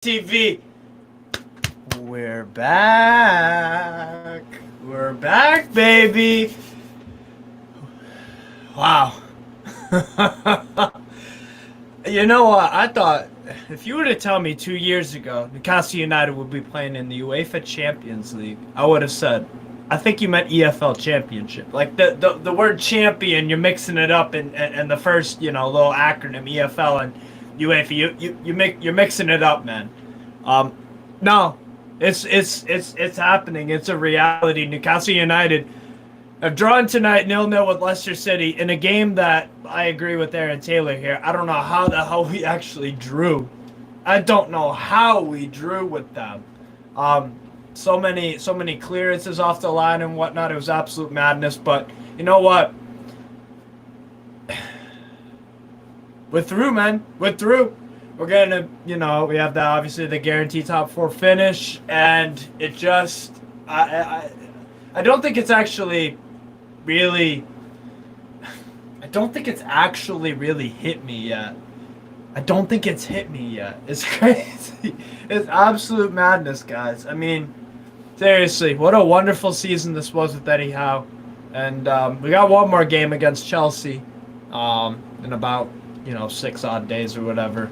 TV. We're back. We're back, baby. Wow. You know what? I thought if you were to tell me 2 years ago Newcastle United would be playing in the UEFA Champions League, I would have said, I think you meant EFL Championship. Like the word champion, you're mixing it up in the first, little acronym EFL and UEFA. You're mixing it up, man. No, it's happening. It's a reality. Newcastle United have drawn tonight 0-0 with Leicester City in a game that I agree with Aaron Taylor here. I don't know how the hell we actually drew. I don't know how we drew with them. So many clearances off the line and whatnot. It was absolute madness. But you know what? We're through, man. We're through. We're gonna, we have obviously the guaranteed top four finish, and it just, I don't think it's actually really, I don't think it's actually really hit me yet. I don't think it's hit me yet. It's crazy. It's absolute madness, guys. I mean, seriously, what a wonderful season this was with Eddie Howe. And we got one more game against Chelsea in about, 6 odd days or whatever.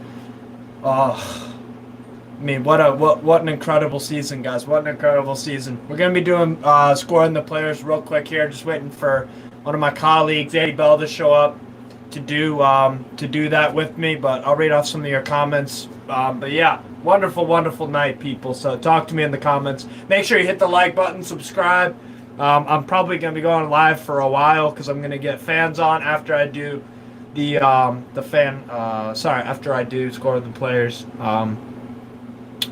Oh, I mean, what an incredible season, guys. What an incredible season. We're going to be doing scoring the players real quick here. Just waiting for one of my colleagues, Andy Bell, to show up to do that with me. But I'll read off some of your comments. But yeah, wonderful night, people. So talk to me in the comments. Make sure you hit the like button, subscribe. I'm probably going to be going live for a while because I'm going to get fans on after I do after I do score the players.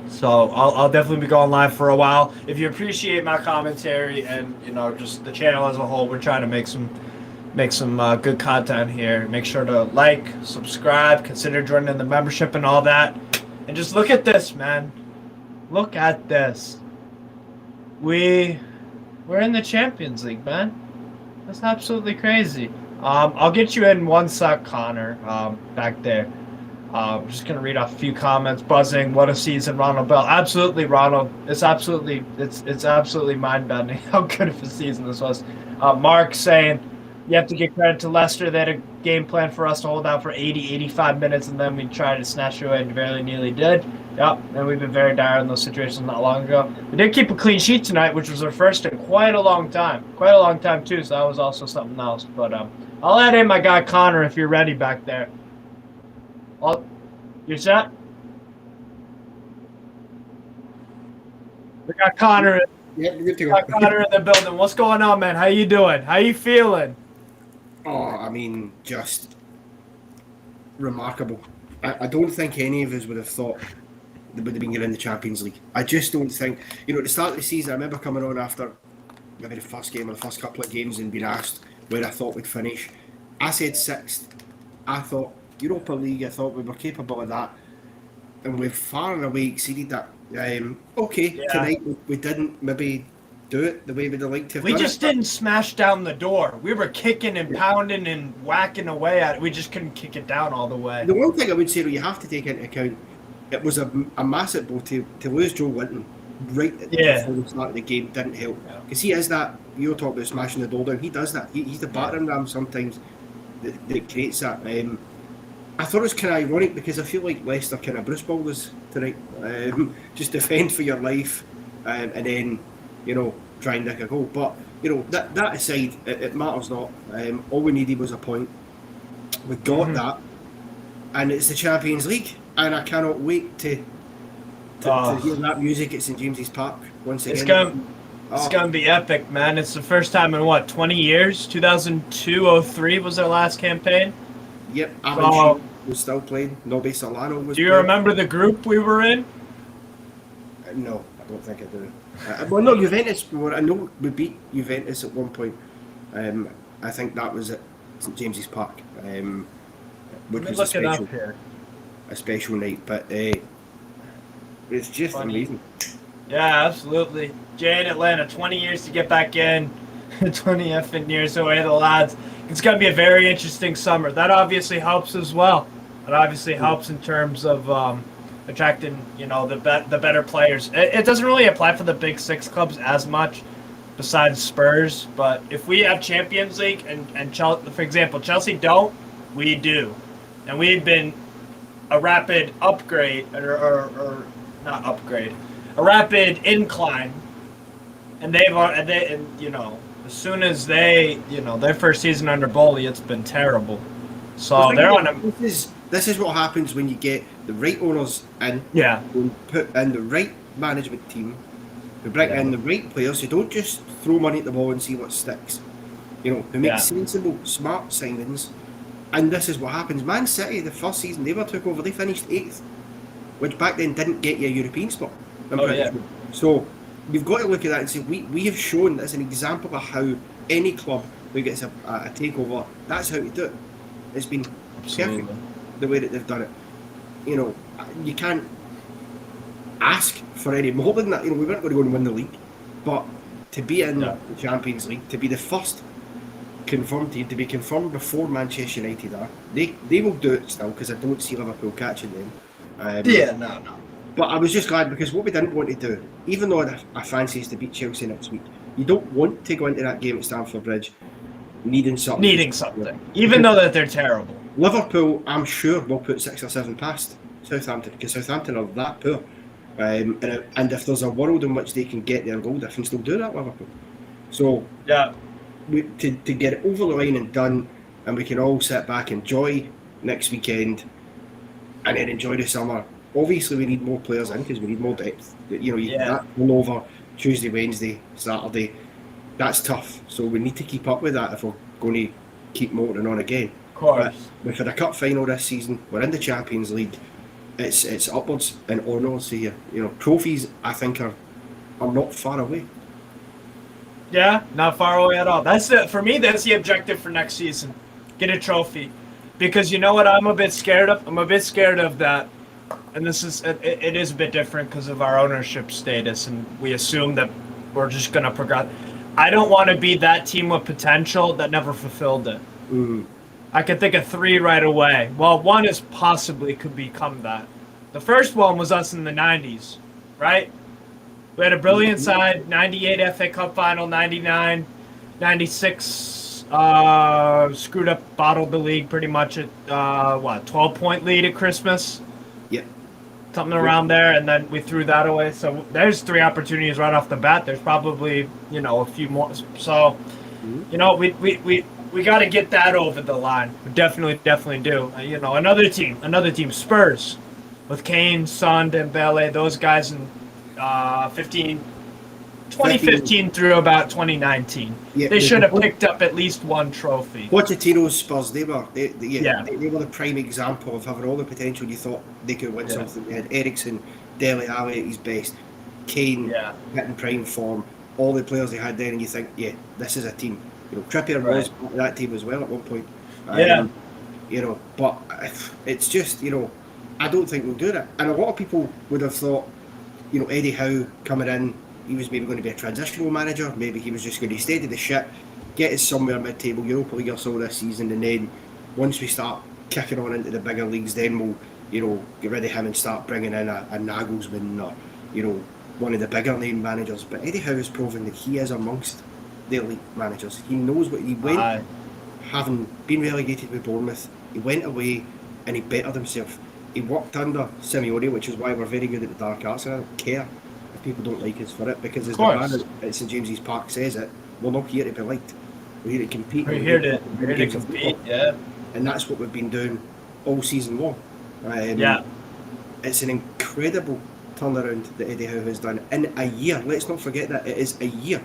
So I'll definitely be going live for a while. If you appreciate my commentary and just the channel as a whole, we're trying to make some good content here. Make sure to like, subscribe, consider joining the membership and all that. And just look at this, man. Look at this. We're in the Champions League, man. That's absolutely crazy. I'll get you in one sec, Connor, back there. I'm just going to read off a few comments. Buzzing, what a season, Ronald Bell. Absolutely, Ronald. It's absolutely mind-bending how good of a season this was. Mark saying, you have to give credit to Leicester. They had a game plan for us to hold out for 85 minutes, and then we tried to snatch it away and barely nearly did. Yep, and we've been very dire in those situations not long ago. We did keep a clean sheet tonight, which was our first in quite a long time. Quite a long time, too, so that was also something else. But I'll add in my guy Connor if you're ready back there. You set? We got Connor. Yeah, good to go. Got Connor in the building. What's going on, man? How you doing? How you feeling? Oh, I mean, just remarkable. I don't think any of us would have thought they would have been getting the Champions League. I just don't think. At the start of the season, I remember coming on after maybe the first game or the first couple of games and being asked where I thought we'd finish. I said sixth. I thought Europa League. I thought we were capable of that, and we've far and away exceeded that. Tonight we didn't maybe do it the way we'd have liked to have We done just it. didn't smash down the door. We were kicking and pounding and whacking away at it. We just couldn't kick it down all the way. The one thing I would say, though, you have to take into account, it was a massive blow to lose Joe Linton right before the start of the game didn't help. Because he is that, you're talking about smashing the door down, he does that. He's the battering ram sometimes that creates that. I thought it was kind of ironic because I feel like Leicester kind of Bruce Ball us tonight. Just defend for your life and then, try and nick a goal. But, that aside, it matters not. All we needed was a point. We got that. And it's the Champions League. And I cannot wait to hear that music at St James's Park once again. It's going to be epic, man. It's the first time in, 20 years? 2002-03 was our last campaign? Yep, Alan was still playing. Nobby Solano was Do you playing. remember the group we were in? No, I don't think I do. Well, no, Juventus. I know we beat Juventus at one point. I think that was at St James's Park, which was a special night. But it's just amazing. Yeah, absolutely. Jay in Atlanta, 20 years to get back in. 20 effing years away, the lads. It's going to be a very interesting summer. That obviously helps as well. It obviously helps in terms of attracting the better players. It doesn't really apply for the big six clubs as much, besides Spurs. But if we have Champions League and Chelsea, for example, Chelsea don't, we do, and we've been a rapid upgrade or not upgrade, a rapid incline, and as soon as their first season under Bowley, it's been terrible. So they're on a. This is what happens when you get the right owners in. Yeah. Who put in the right management team, who bring in the right players, who don't just throw money at the ball and see what sticks. Who make sensible, smart signings. And this is what happens. Man City, the first season they took over, they finished 8th, which back then didn't get you a European spot. So you've got to look at that and say we have shown as an example of how any club who gets a takeover, that's how to do it. It's been perfect the way that they've done it. You can't ask for any more than that. We weren't going to go and win the league, but to be in the Champions League, to be the first confirmed team, to be confirmed before Manchester United are, they will do it still, because I don't see Liverpool catching them. No. But I was just glad, because what we didn't want to do, even though I fancy us to beat Chelsea next week, you don't want to go into that game at Stamford Bridge needing something. Even though that they're terrible. Liverpool, I'm sure, will put 6 or 7 past Southampton, because Southampton are that poor. And if there's a world in which they can get their goal difference, they'll do that, Liverpool. So to get it over the line and done, and we can all sit back, enjoy next weekend, and then enjoy the summer. Obviously, we need more players in, because we need more depth. That all over Tuesday, Wednesday, Saturday, that's tough. So we need to keep up with that if we're going to keep motoring on again. Of course. We've had a cup final this season. We're in the Champions League. It's upwards and onwards here. Trophies, I think, are not far away. Yeah, not far away at all. For me, that's the objective for next season. Get a trophy. Because you know what I'm a bit scared of? I'm a bit scared of that. And it is a bit different because of our ownership status, and we assume that we're just going to progress. I don't want to be that team with potential that never fulfilled it. Mm. I could think of 3 right away. Well, one is possibly could become that. The first one was us in the 90s, right? We had a brilliant side, 98 FA Cup final, 99, 96, screwed up, bottled the league pretty much at, 12-point lead at Christmas? Yeah. Something around there, and then we threw that away. So there's 3 opportunities right off the bat. There's probably, a few more. So, we got to get that over the line. We definitely do. Another team, Spurs, with Kane, Son, Dembele, those guys in 2015 through about 2019. Yeah, they should have picked up at least 1 trophy. Pochettino's Spurs, they were the prime example of having all the potential. You thought they could win something. They had Eriksen, Dele Alli at his best, Kane hitting prime form, all the players they had then, and you think, this is a team. Trippier was part of that team as well at one point. But it's just, I don't think we'll do that. And a lot of people would have thought, Eddie Howe coming in, he was maybe going to be a transitional manager. Maybe he was just going to steady the ship, get us somewhere mid-table, Europa League or so this season, and then once we start kicking on into the bigger leagues, then we'll, get rid of him and start bringing in a Nagelsmann or, one of the bigger name managers. But Eddie Howe has proven that he is amongst the elite managers. He knows what he went, having been relegated with Bournemouth, he went away and he bettered himself. He worked under Simeone, which is why we're very good at the dark arts, and I don't care if people don't like us for it, because as the man at St James's Park says it, we're not here to be liked. We're here to compete. We're here to compete, And that's what we've been doing all season long. It's an incredible turnaround that Eddie Howe has done in a year. Let's not forget that it is a year.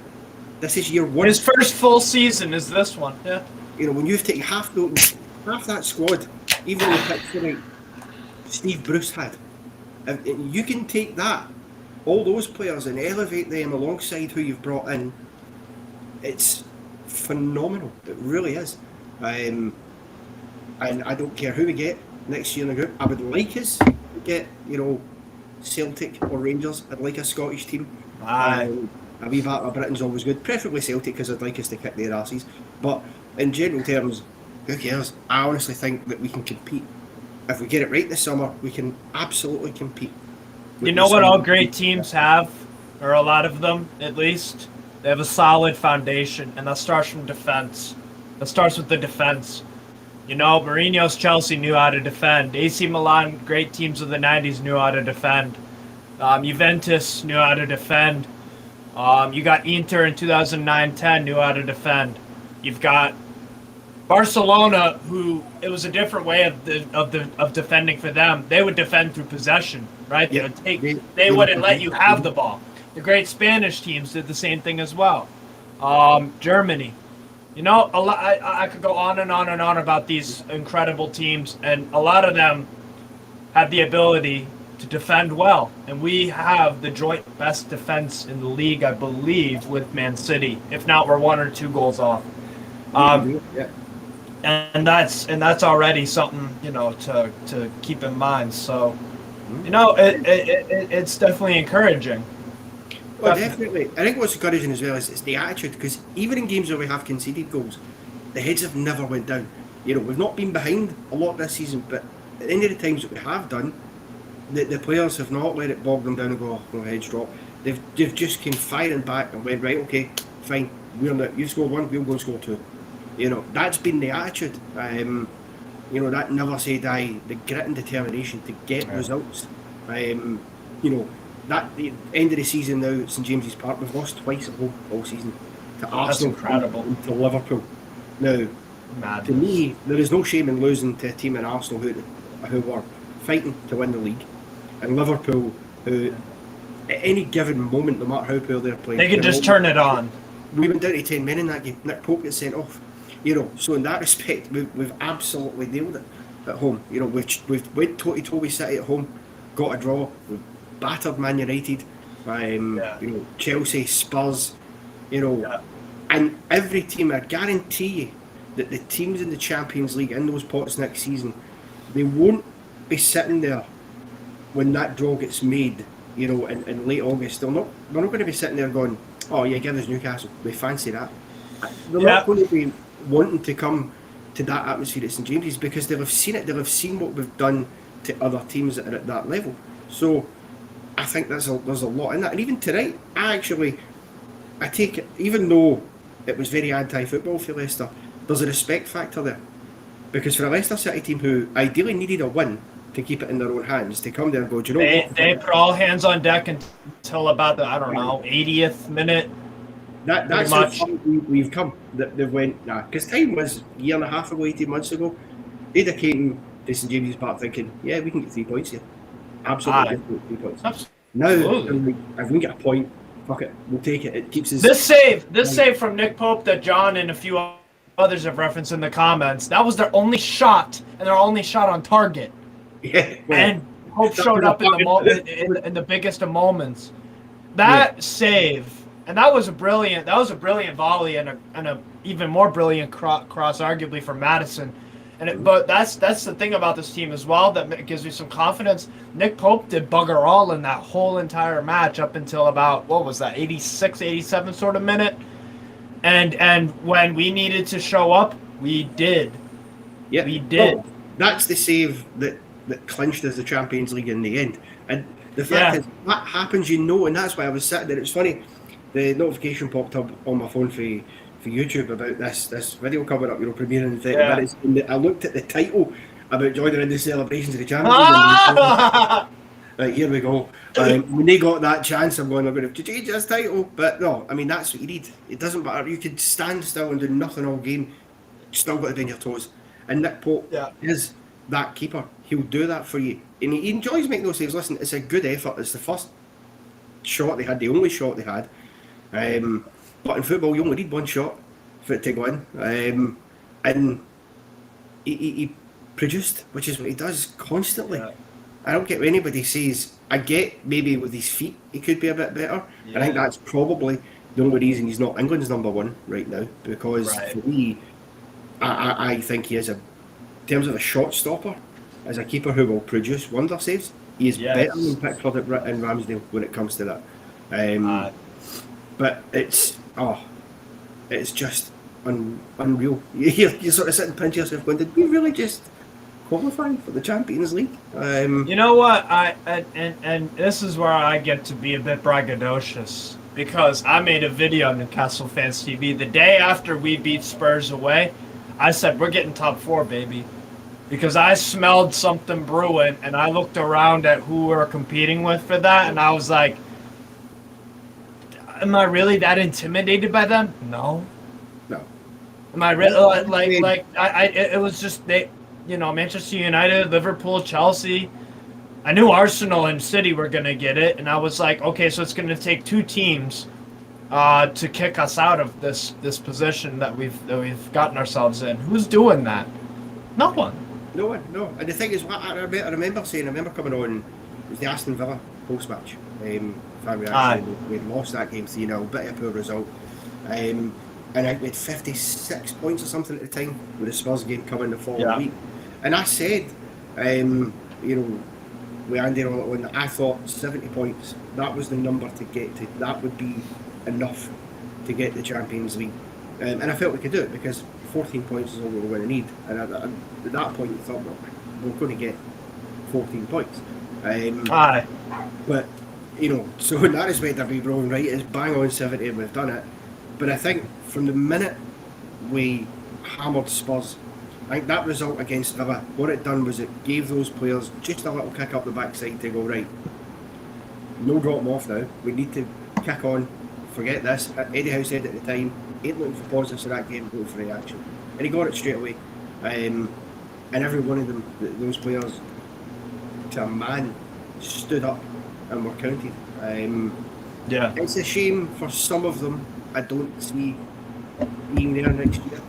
This is year 1. His first full season is this one. Yeah. When you've taken half that squad, even the picture like Steve Bruce had, and you can take that, all those players, and elevate them alongside who you've brought in. It's phenomenal. It really is. And I don't care who we get next year in the group. I would like us to get, Celtic or Rangers. I'd like a Scottish team. A wee bat of Britain's always good, preferably Celtic, because I'd like us to kick their asses. But in general terms, who cares? I honestly think that we can compete if we get it right this summer, we can absolutely compete. You know what all great teams have, or a lot of them at least? They have a solid foundation, and that starts from defense. That starts with the defense. You know, Mourinho's Chelsea knew how to defend. AC Milan, great teams of the 90s, knew how to defend. Juventus knew how to defend. You got Inter in 2009-10 knew how to defend. You've got Barcelona, who it was a different way of defending for them. They would defend through possession, right? Yeah. They wouldn't let you have the ball. The great Spanish teams did the same thing as well. Germany, you know, a lot. I could go on and on and on about these incredible teams, and a lot of them have the ability to defend well. And we have the joint best defense in the league, I believe, with Man City. If not, we're 1 or 2 goals off. And that's already something, you know, to keep in mind. So, you know, it's definitely encouraging. Well, definitely. I think what's encouraging as well is the attitude, because even in games where we have conceded goals, the heads have never went down. You know, we've not been behind a lot this season, but at the end of the times that we have done, the players have not let it bog them down and go, oh, no, heads drop. They've just came firing back and went, right, okay, fine, you've scored 1, we'll go and score 2. You know, that's been the attitude. You know, that never say die, the grit and determination to get results. You know, that the end of the season now, St James's Park, we've lost twice at home all season to Arsenal, incredible, and to Liverpool. Now, to me, there is no shame in losing to a team in Arsenal who were fighting to win the league, and Liverpool, who at any given moment, no matter how poor they're playing, they could just turn it on. We went down to 10 men in that game. Nick Pope gets sent off. You know, so in that respect, we've absolutely nailed it at home. You know, we've went toe-to-toe with City at home, got a draw, we've battered Man United, you know, Chelsea, Spurs, you know, and every team. I guarantee you that the teams in the Champions League in those pots next season, they won't be sitting there when that draw gets made. You know, in late August, they're not going to be sitting there going, "Oh yeah, give us Newcastle. We fancy that." They're not going to be wanting to come to that atmosphere at St James's, because they'll have seen it. They'll have seen what we've done to other teams that are at that level. So I think there's a lot in that. And even tonight, I take it, even though it was very anti-football for Leicester, there's a respect factor there, because for a Leicester City team who ideally needed a win to keep it in their own hands, to come there and go, do you know what? They put all hands on deck until about the 80th minute. That's how far we've come. They've went, because time was a year and a half ago, 18 months ago. They'd have came to St James's Park thinking, yeah, we can get 3 points here. Absolutely, 3 points. Absolutely. Now, if we get a point, fuck it, we'll take it. It keeps us. This save from Nick Pope that John and a few others have referenced in the comments, that was their only shot, and their only shot on target. Yeah. And Pope showed up in the biggest of moments. That save. And that was a brilliant volley and a even more brilliant cross, arguably, from Maddison. But that's the thing about this team as well that gives me some confidence. Nick Pope did bugger all in that whole entire match up until about, what was that, 86, 87 sort of minute. And when we needed to show up, we did. Yeah, we did. Well, that's the save that clinched us the Champions League in the end. And the fact is, that happens, you know, and that's why I was sitting there. It's funny. The notification popped up on my phone for YouTube about this video coming up, you know, premiering in 30 minutes. And I looked at the title about joining in the celebrations of the Champions League. Right, here we go. When they got that chance, I'm going to change this title. But no, I mean, that's what you need. It doesn't matter. You could stand still and do nothing all game, still got to be on your toes. And Nick Pope is that keeper. He'll do that for you. And he enjoys making those saves. Listen, it's a good effort. It's the first shot they had, the only shot they had. But in football, you only need one shot for it to go in. And he produced, which is what he does constantly. Yeah. I don't get what anybody says. I get maybe with his feet he could be a bit better. Yeah. I think that's probably the only reason he's not England's number one right now, because for me, I think he is in terms of a shot stopper, as a keeper who will produce wonder saves, he is better than Pickford and Ramsdale when it comes to that. But it's just unreal. You sort of sit and pinch yourself going, did we really just qualifying for the Champions League. You know what? And this is where I get to be a bit braggadocious because I made a video on Newcastle Fans TV the day after we beat Spurs away. I said we're getting top 4, baby, because I smelled something brewing, and I looked around at who we're competing with for that, and I was like, "Am I really that intimidated by them? No. Am I really it was just they." You know, Manchester United, Liverpool, Chelsea. I knew Arsenal and City were going to get it, and I was like, okay, so it's going to take 2 teams to kick us out of this position that we've gotten ourselves in. Who's doing that? No one. No. And the thing is, I remember coming on, it was the Aston Villa post-match. We had lost that game 3-0, bit of a poor result. And we had 56 points or something at the time with the Spurs game coming the following week. And I said, with Andy on, I thought 70 points, that was the number to get to. That would be enough to get the Champions League. And I felt we could do it because 14 points is all we were going to need. And at that point, I thought, well, we're going to get 14 points. But, so in that respect, I've been wrong, right? It's bang on 70 and we've done it. But I think from the minute we hammered Spurs, I think that result against Villa, what it done was it gave those players just a little kick up the backside to go, right, no drop them off now. We need to kick on, forget this. Eddie Howe said at the time, ain't looking for positives in that game, looking for reaction. And he got it straight away. And every one of them, those players, to a man, stood up and were counted. It's a shame for some of them. I don't see being there next year.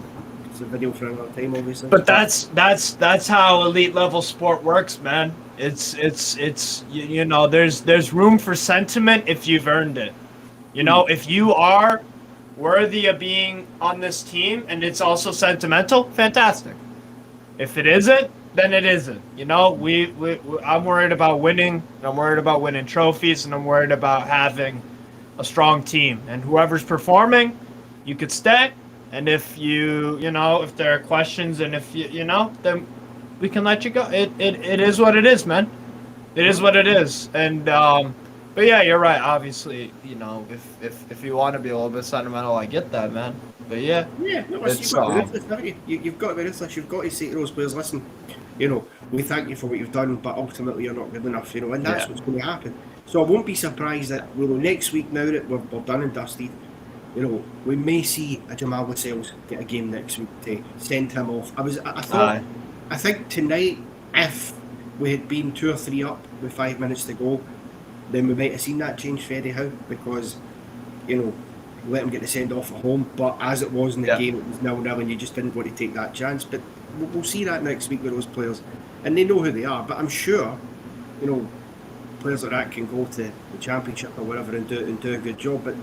It's a video for another time, obviously. But that's how elite level sport works, man. It's there's room for sentiment if you've earned it. If you are worthy of being on this team and it's also sentimental, fantastic. If it isn't, then it isn't. I'm worried about winning, and I'm worried about winning trophies, and I'm worried about having a strong team, and whoever's performing, you could stay. And if if there are questions, and if then we can let you go. It is what it is, man. It is what it is. And but yeah, you're right. Obviously, if you want to be a little bit sentimental, I get that, man. But yeah, no, you've got to be ruthless. You've got to say to those players, listen, we thank you for what you've done, but ultimately you're not good enough. And that's what's going to happen. So I won't be surprised that next week, now that we're done and dusted, we may see a Jamal Lascelles get a game next week to send him off. I think tonight, if we had been 2 or 3 up with 5 minutes to go, then we might have seen that change for Eddie Howe because, let him get the send off at home. But as it was in the game, it was 0-0 and you just didn't want to take that chance. But we'll see that next week with those players. And they know who they are. But I'm sure, players like that can go to the Championship or whatever and do a good job. But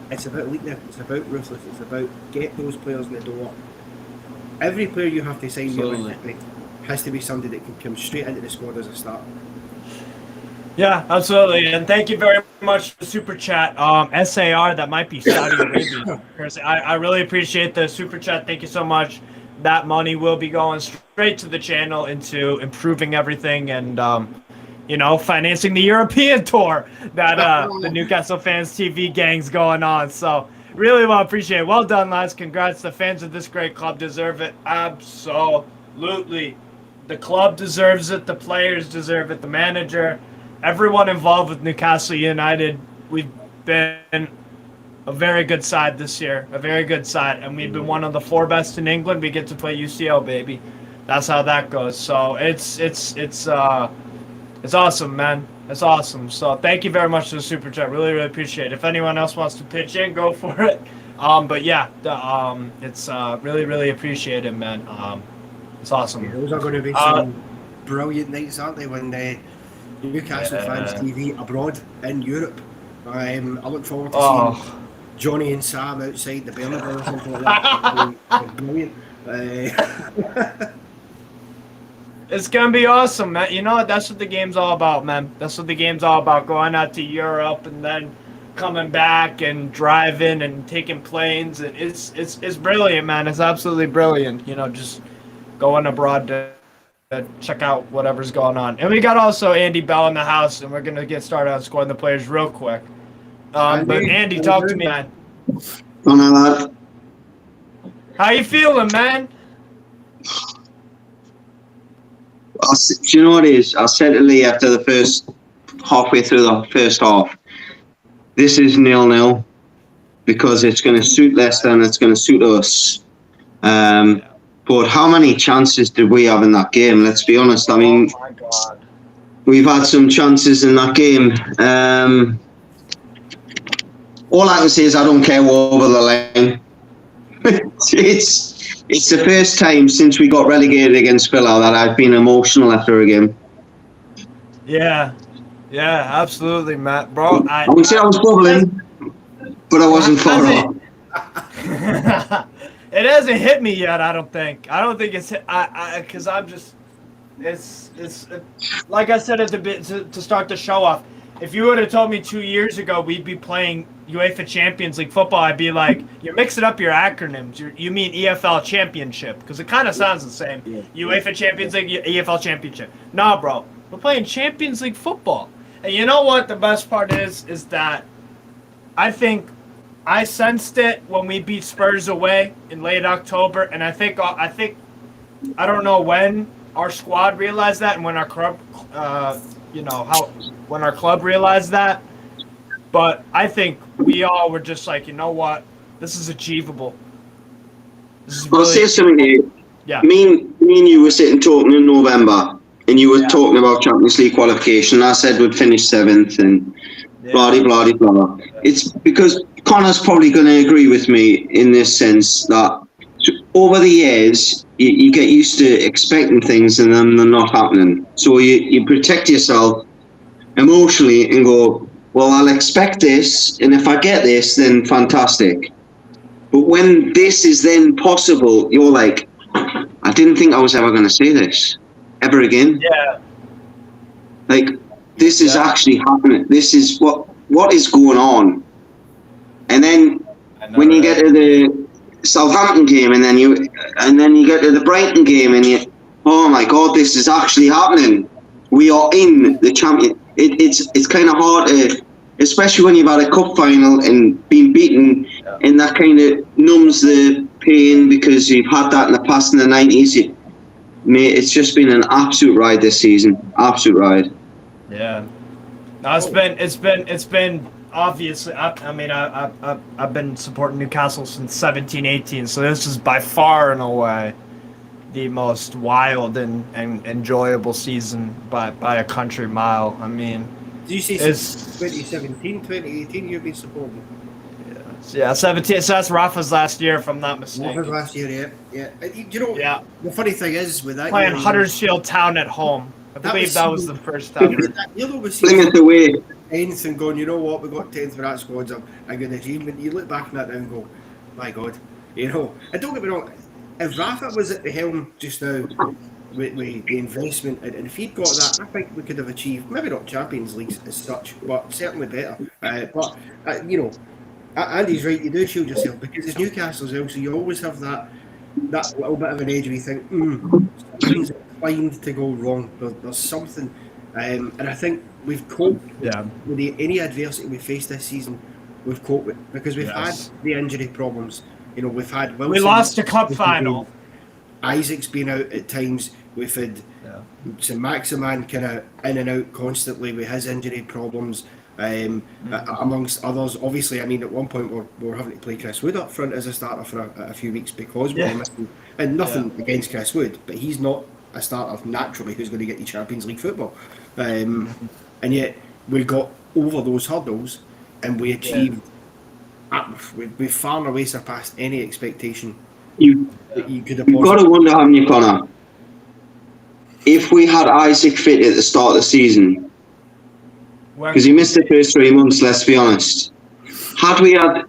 it's about eliteness, it's about ruthless, it's about get those players in the door. Every player you have to sign has to be somebody that can come straight into the squad as a start. Yeah, absolutely. And thank you very much for the super chat. SAR, that might be Saudi Arabia. I really appreciate the super chat. Thank you so much. That money will be going straight to the channel into improving everything and financing the European tour that the Newcastle Fans TV gang's going on. So really well appreciate it. Well done, lads. Congrats. The fans of this great club deserve it. Absolutely. The club deserves it. The players deserve it. The manager. Everyone involved with Newcastle United. We've been a very good side this year. A very good side. And we've been one of the 4 best in England. We get to play UCL, baby. That's how that goes. So it's awesome, man. It's awesome. So thank you very much for the super chat. Really, really appreciate it. If anyone else wants to pitch in, go for it. But yeah, it's really, really appreciated, man. It's awesome. Those are going to be some brilliant nights, aren't they? When Newcastle Fans TV abroad in Europe. I look forward to seeing Johnny and Sam outside the Bernabeu or something like that. Brilliant. It's gonna be awesome, man. That's what the game's all about, man. That's what the game's all about. Going out to Europe and then coming back and driving and taking planes, and it's brilliant, man. It's absolutely brilliant. Just going abroad to check out whatever's going on. And we got also Andy Bell in the house, and we're gonna get started on scoring the players real quick. But Andy, talk to me, man. Oh, my lad. How you feeling, man? Do you know what it is? I said to Lee after halfway through the first half, this is 0-0 because it's going to suit Leicester and it's going to suit us. But how many chances did we have in that game? Let's be honest. I mean, oh my God. We've had some chances in that game. All I can say is I don't care we're over the line. It's the first time since we got relegated against Villa that I've been emotional after a game. Yeah, absolutely, Matt, bro. I would say I was bubbling, but I wasn't far off. It hasn't hit me yet. I don't think it's hit. Because I'm just. It's like I said at the bit to start the show off. If you would have told me 2 years ago we'd be playing UEFA Champions League football, I'd be like, you're mixing up your acronyms. You mean EFL Championship, because it kind of sounds the same. Yeah. UEFA Champions League, EFL Championship. Nah, bro, we're playing Champions League football. And you know what the best part is that I think I sensed it when we beat Spurs away in late October, and I think I don't know when our squad realized that and when our club, when our club realized that, but I think we all were just like, you know what, this is achievable. I'll say something here. Yeah. Me and you were sitting talking in November, and you were talking about Champions League qualification. I said we'd finish 7th and blah, blah, blah, blah. It's because Connor's probably going to agree with me in this sense that over the years, you get used to expecting things and then they're not happening. So you protect yourself emotionally and go, well, I'll expect this, and if I get this, then fantastic. But when this is then possible, you're like, I didn't think I was ever going to say this ever again. Yeah. Like, this is actually happening. This is what is going on. And then when you get to the Southampton game, and then you get to the Brighton game, and you, oh my God, this is actually happening. We are in the champion. It's kind of hard to, especially when you've had a cup final and been beaten, and that kind of numbs the pain because you've had that in the past in the 90s. Mate, it's just been an absolute ride this season. Absolute ride. Yeah. No, it's been obviously. I've been supporting Newcastle since 17-18, so this is by far and away the most wild and enjoyable season by a country mile. I mean, do you see 2017, 2018 you've been supporting? Yeah, 17. So that's Rafa's last year, if I'm not mistaken. Rafa's last year, yeah. You know, the funny thing is with that, playing Huddersfield Town at home. I believe that was the first time. Fling it away. Anything going, you know what, we got 10th for that squad's I'm going to dream. But you look back on that now and go, my God, you know. And don't get me wrong, if Rafa was at the helm just now with the investment, and if he'd got that, I think we could have achieved, maybe not Champions League as such, but certainly better. You know, Andy's right, you do shield yourself because it's Newcastle as well, so you always have that little bit of an edge where you think, something's inclined to go wrong. There's something, and I think we've coped with any adversity we faced this season. We've coped with because we've had the injury problems. You know, we've had Wilson, we lost a cup final. Isaac's been out at times. We've had saint-maximin kind of in and out constantly with his injury problems. Amongst others, obviously, I mean, at one point we were having to play Chris Wood up front as a starter for a few weeks because we were missing. And nothing against Chris Wood, but he's not a starter naturally who's going to get you Champions League football. And yet we got over those hurdles and we achieved. We far and away surpassed any expectation you could have. You've got to wonder, haven't you, Connor? If we had Isaac fit at the start of the season. Because he missed the first 3 months, let's be honest. Had we had...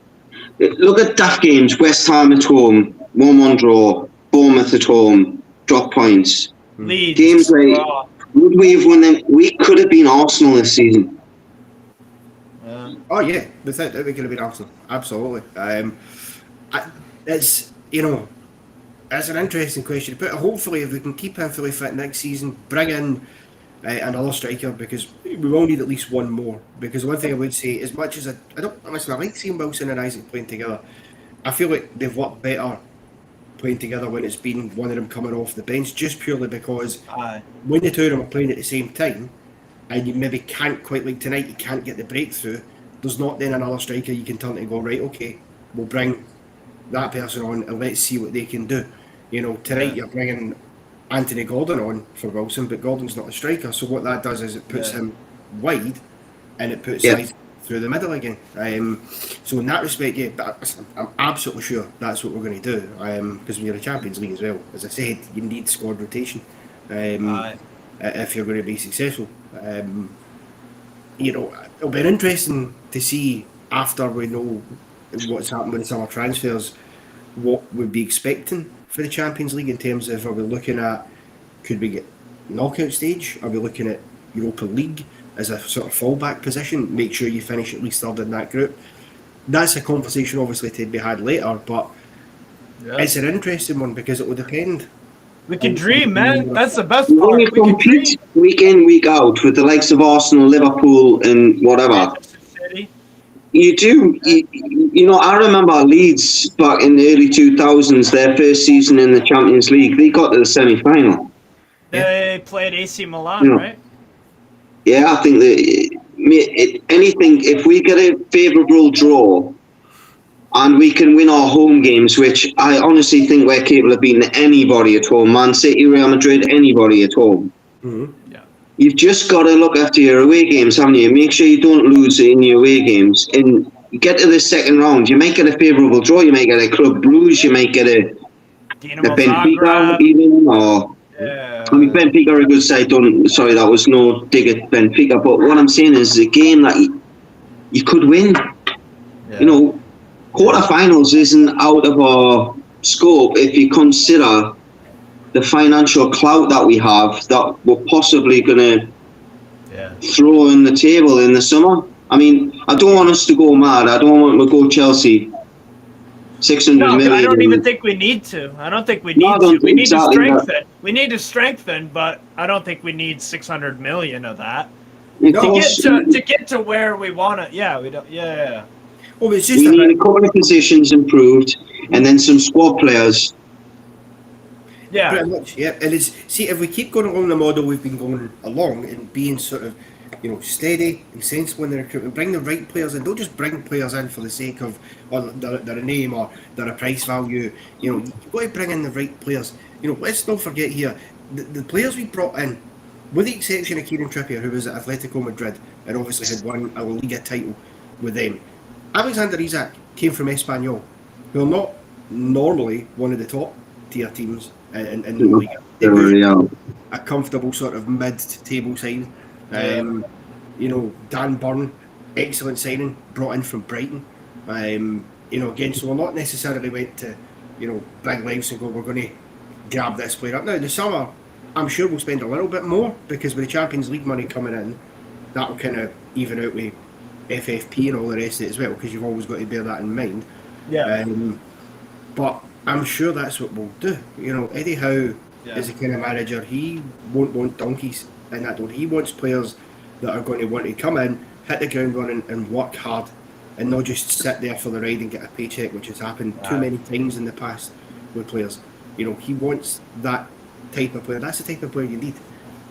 Look at daft games. West Ham at home, 1-1 draw. Bournemouth at home, drop points. Leeds. Games like... Would we have won them? We could have been Arsenal this season. Oh, yeah. Without doubt, we could have been Arsenal. Absolutely. It's, you know... That's an interesting question. But hopefully, if we can keep him fully fit next season, bring in another striker, because we will need at least one more. Because one thing I would say, as much as I like seeing Wilson and Isaac playing together, I feel like they've worked better playing together when it's been one of them coming off the bench, just purely because when the two of them are playing at the same time, and you maybe can't quite, like tonight, you can't get the breakthrough, there's not then another striker you can turn to and go, right, okay, we'll bring that person on and let's see what they can do. You know, tonight you're bringing Anthony Gordon on for Wilson, but Gordon's not a striker, so what that does is it puts him wide and it puts Isaac through the middle again. So in that respect, but I'm absolutely sure that's what we're going to do, because when you're in the Champions League as well, as I said, you need squad rotation if you're going to be successful. You know, it'll be interesting to see after we know what's happened with the summer transfers, what we'd be expecting for the Champions League in terms of, are we looking at, could we get knockout stage? Are we looking at Europa League as a sort of fallback position? Make sure you finish at least third in that group. That's a conversation obviously to be had later, but it's an interesting one because it will depend. We can dream, man. That's the best When part. you compete week in, week out with the likes of Arsenal, Liverpool, and whatever, you do. You know, I remember Leeds back in the early 2000s, their first season in the Champions League, they got to the semi-final. They played AC Milan, right? Yeah, I think that anything, if we get a favourable draw and we can win our home games, which I honestly think we're capable of beating anybody at home, Man City, Real Madrid, anybody at home. Mm-hmm. Yeah. You've just got to look after your away games, haven't you? Make sure you don't lose in your away games. And get to the second round, you might get a favourable draw, you might get a Club Brugge, you might get a Benfica even, or... Yeah. I mean, Benfica are a good side. Sorry, that was no dig at Benfica. But what I'm saying is, a game that you could win. Yeah. You know, quarterfinals isn't out of our scope if you consider the financial clout that we have that we're possibly going to throw on the table in the summer. I mean, I don't want us to go mad. I don't want to go Chelsea. 600 million. I don't even think we need to. I don't think we need to. We need to strengthen. We need to strengthen, but I don't think we need 600 million of that to get to where we want to. Yeah, we don't. Yeah. Well, it's just we need a couple of positions improved, and then some squad players. Yeah, pretty much. Yeah, and if we keep going along the model we've been going along and being sort of, you know, steady and sensible in the recruitment, bring the right players in. Don't just bring players in for the sake of, or they're a name or they're a price value. You know, you've got to bring in the right players. You know, let's not forget here, the players we brought in, with the exception of Kieran Trippier, who was at Atletico Madrid and obviously had won a La Liga title with them. Alexander Isak came from Espanyol, who are not normally one of the top tier teams in the Liga. They were a comfortable sort of mid-table side. You know, Dan Burn, excellent signing, brought in from Brighton. You know, again, so we're not necessarily went to, you know, big lives and go, we're going to grab this player up. Now, in the summer, I'm sure we'll spend a little bit more because with the Champions League money coming in, that'll kind of even out with FFP and all the rest of it as well, because you've always got to bear that in mind. Yeah. But I'm sure that's what we'll do. You know, Eddie Howe is the kind of manager, he won't want donkeys in that door. He wants players that are going to want to come in, hit the ground running and work hard and not just sit there for the ride and get a paycheck, which has happened too many times in the past with players. You know, he wants that type of player. That's the type of player you need.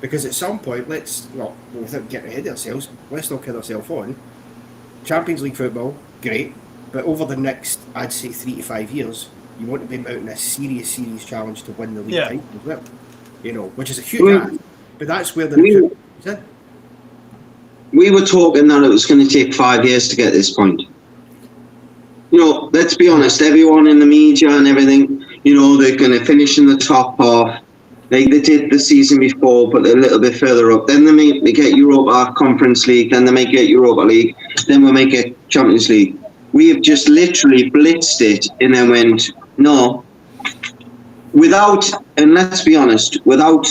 Because at some point, without getting ahead of ourselves, let's not kill ourselves on. Champions League football, great. But over the next, I'd say 3 to 5 years, you want to be mounting a serious challenge to win the league title as well. You know, which is a huge ask. But that's where the recruitment is in. We were talking that it was going to take 5 years to get this point. You know, let's be honest, everyone in the media and everything, you know, they're going to finish in the top half. Like they did the season before, but a little bit further up. Then they get Europa Conference League, then they might get Europa League, then we might get Champions League. We have just literally blitzed it and then went, no. Without, and let's be honest, without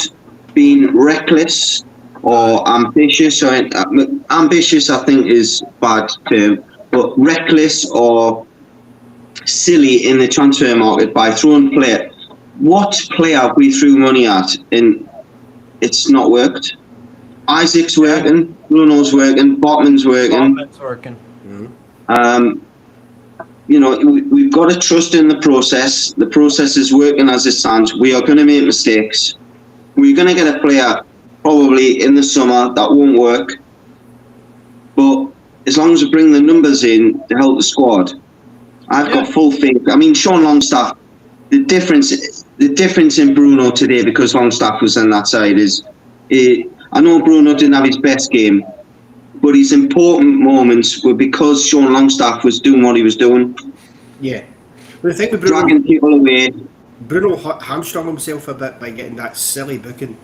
being reckless or ambitious, or ambitious I think is bad term, but reckless or silly in the transfer market by throwing what player we threw money at and it's not worked. Isaac's working, Bruno's working, Botman's working. We've got to trust in the process. The process is working as it stands. We are going to make mistakes. We're going to get a player probably in the summer that won't work. But as long as we bring the numbers in to help the squad, I've got full faith. I mean, Sean Longstaff, the difference in Bruno today, because Longstaff was on that side, is I know Bruno didn't have his best game, but his important moments were because Sean Longstaff was doing what he was doing. Yeah. But the thing with Bruno, dragging people away. Bruno hamstrung himself a bit by getting that silly booking.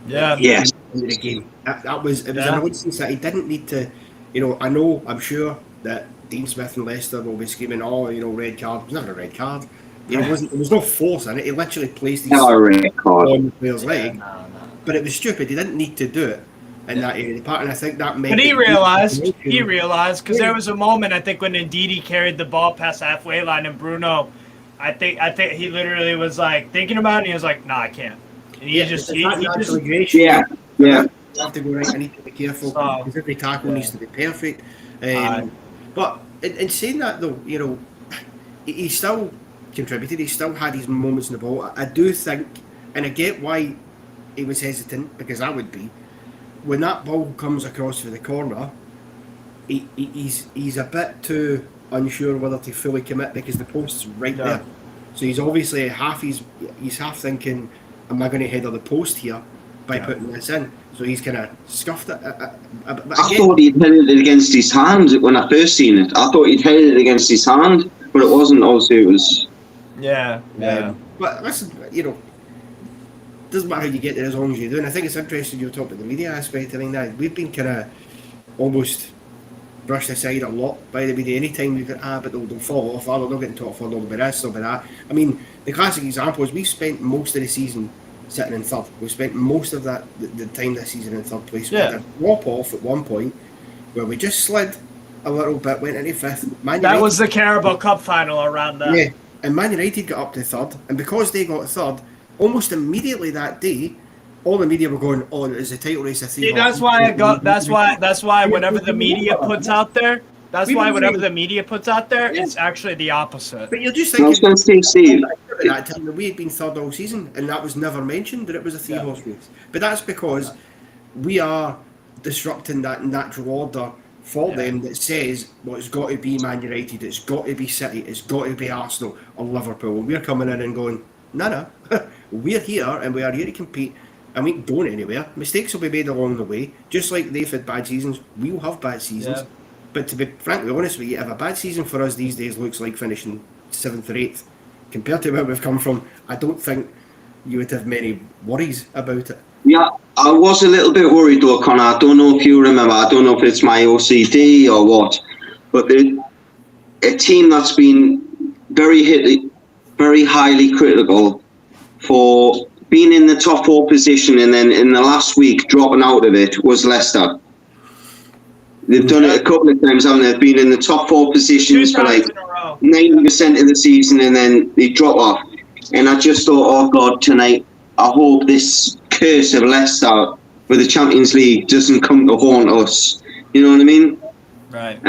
Yes. In the game. It was a nonsense that he didn't need to. I'm sure that Dean Smith and Leicester will be screaming, red card. It was never a red card. There was no force in it. He literally placed his on the player's leg. No. But it was stupid. He didn't need to do it in that area of the park, and I think that made. But he realized, because there was a moment, I think, when Ndidi carried the ball past the halfway line, and Bruno, I think he literally was like thinking about it, and he was like, "No, I can't." And he just. You have to go right. I need to be careful because every tackle needs to be perfect. But in saying that, though, he still contributed. He still had his moments in the ball. I do think, and I get why he was hesitant, because I would be. When that ball comes across for the corner, he's a bit too unsure whether to fully commit because the post's right there. So he's obviously he's half thinking, am I going to header the post here by putting this in? So he's kind of scuffed it. I thought he'd headed it against his hand when I first seen it. I thought he'd headed it against his hand, but it wasn't. Obviously, it was. Yeah. But listen, doesn't matter how you get there as long as you do. And I think it's interesting you talk about the media aspect. I mean, that we've been kind of almost brushed aside a lot by the media. Anytime we go, but they'll fall off. They'll get top for, they'll be this, they'll be that. I mean, the classic example is we spent most of the season sitting in third. We spent most of the time this season in third place. We had a drop off at one point where we just slid a little bit, went into fifth. That was the Carabao Cup final around that. Yeah, and Man United got up to third, and because they got third, almost immediately that day, all the media were going, "Oh, is the title race a three?" That's why whatever the media puts out there. It's actually the opposite. But you're just thinking, that time that we had been third all season, and that was never mentioned that it was a three-horse race. But that's because we are disrupting that natural order for them that says, well, it's got to be Man United, it's got to be City, it's got to be Arsenal or Liverpool. We're coming in and going, no, we're here and we are here to compete, and we ain't going anywhere. Mistakes will be made along the way, just like they've had bad seasons. We'll have bad seasons. Yeah. But to be frankly honest with you, if a bad season for us these days looks like finishing 7th or 8th, compared to where we've come from, I don't think you would have many worries about it. Yeah, I was a little bit worried though, Connor. I don't know if you remember, I don't know if it's my OCD or what, but a team that's been very highly critical for being in the top 4 position and then in the last week dropping out of it was Leicester. They've done it a couple of times, haven't they? They've been in the top 4 positions for like 90% of the season and then they drop off. And I just thought, oh God, tonight, I hope this curse of Leicester with the Champions League doesn't come to haunt us. You know what I mean? Right.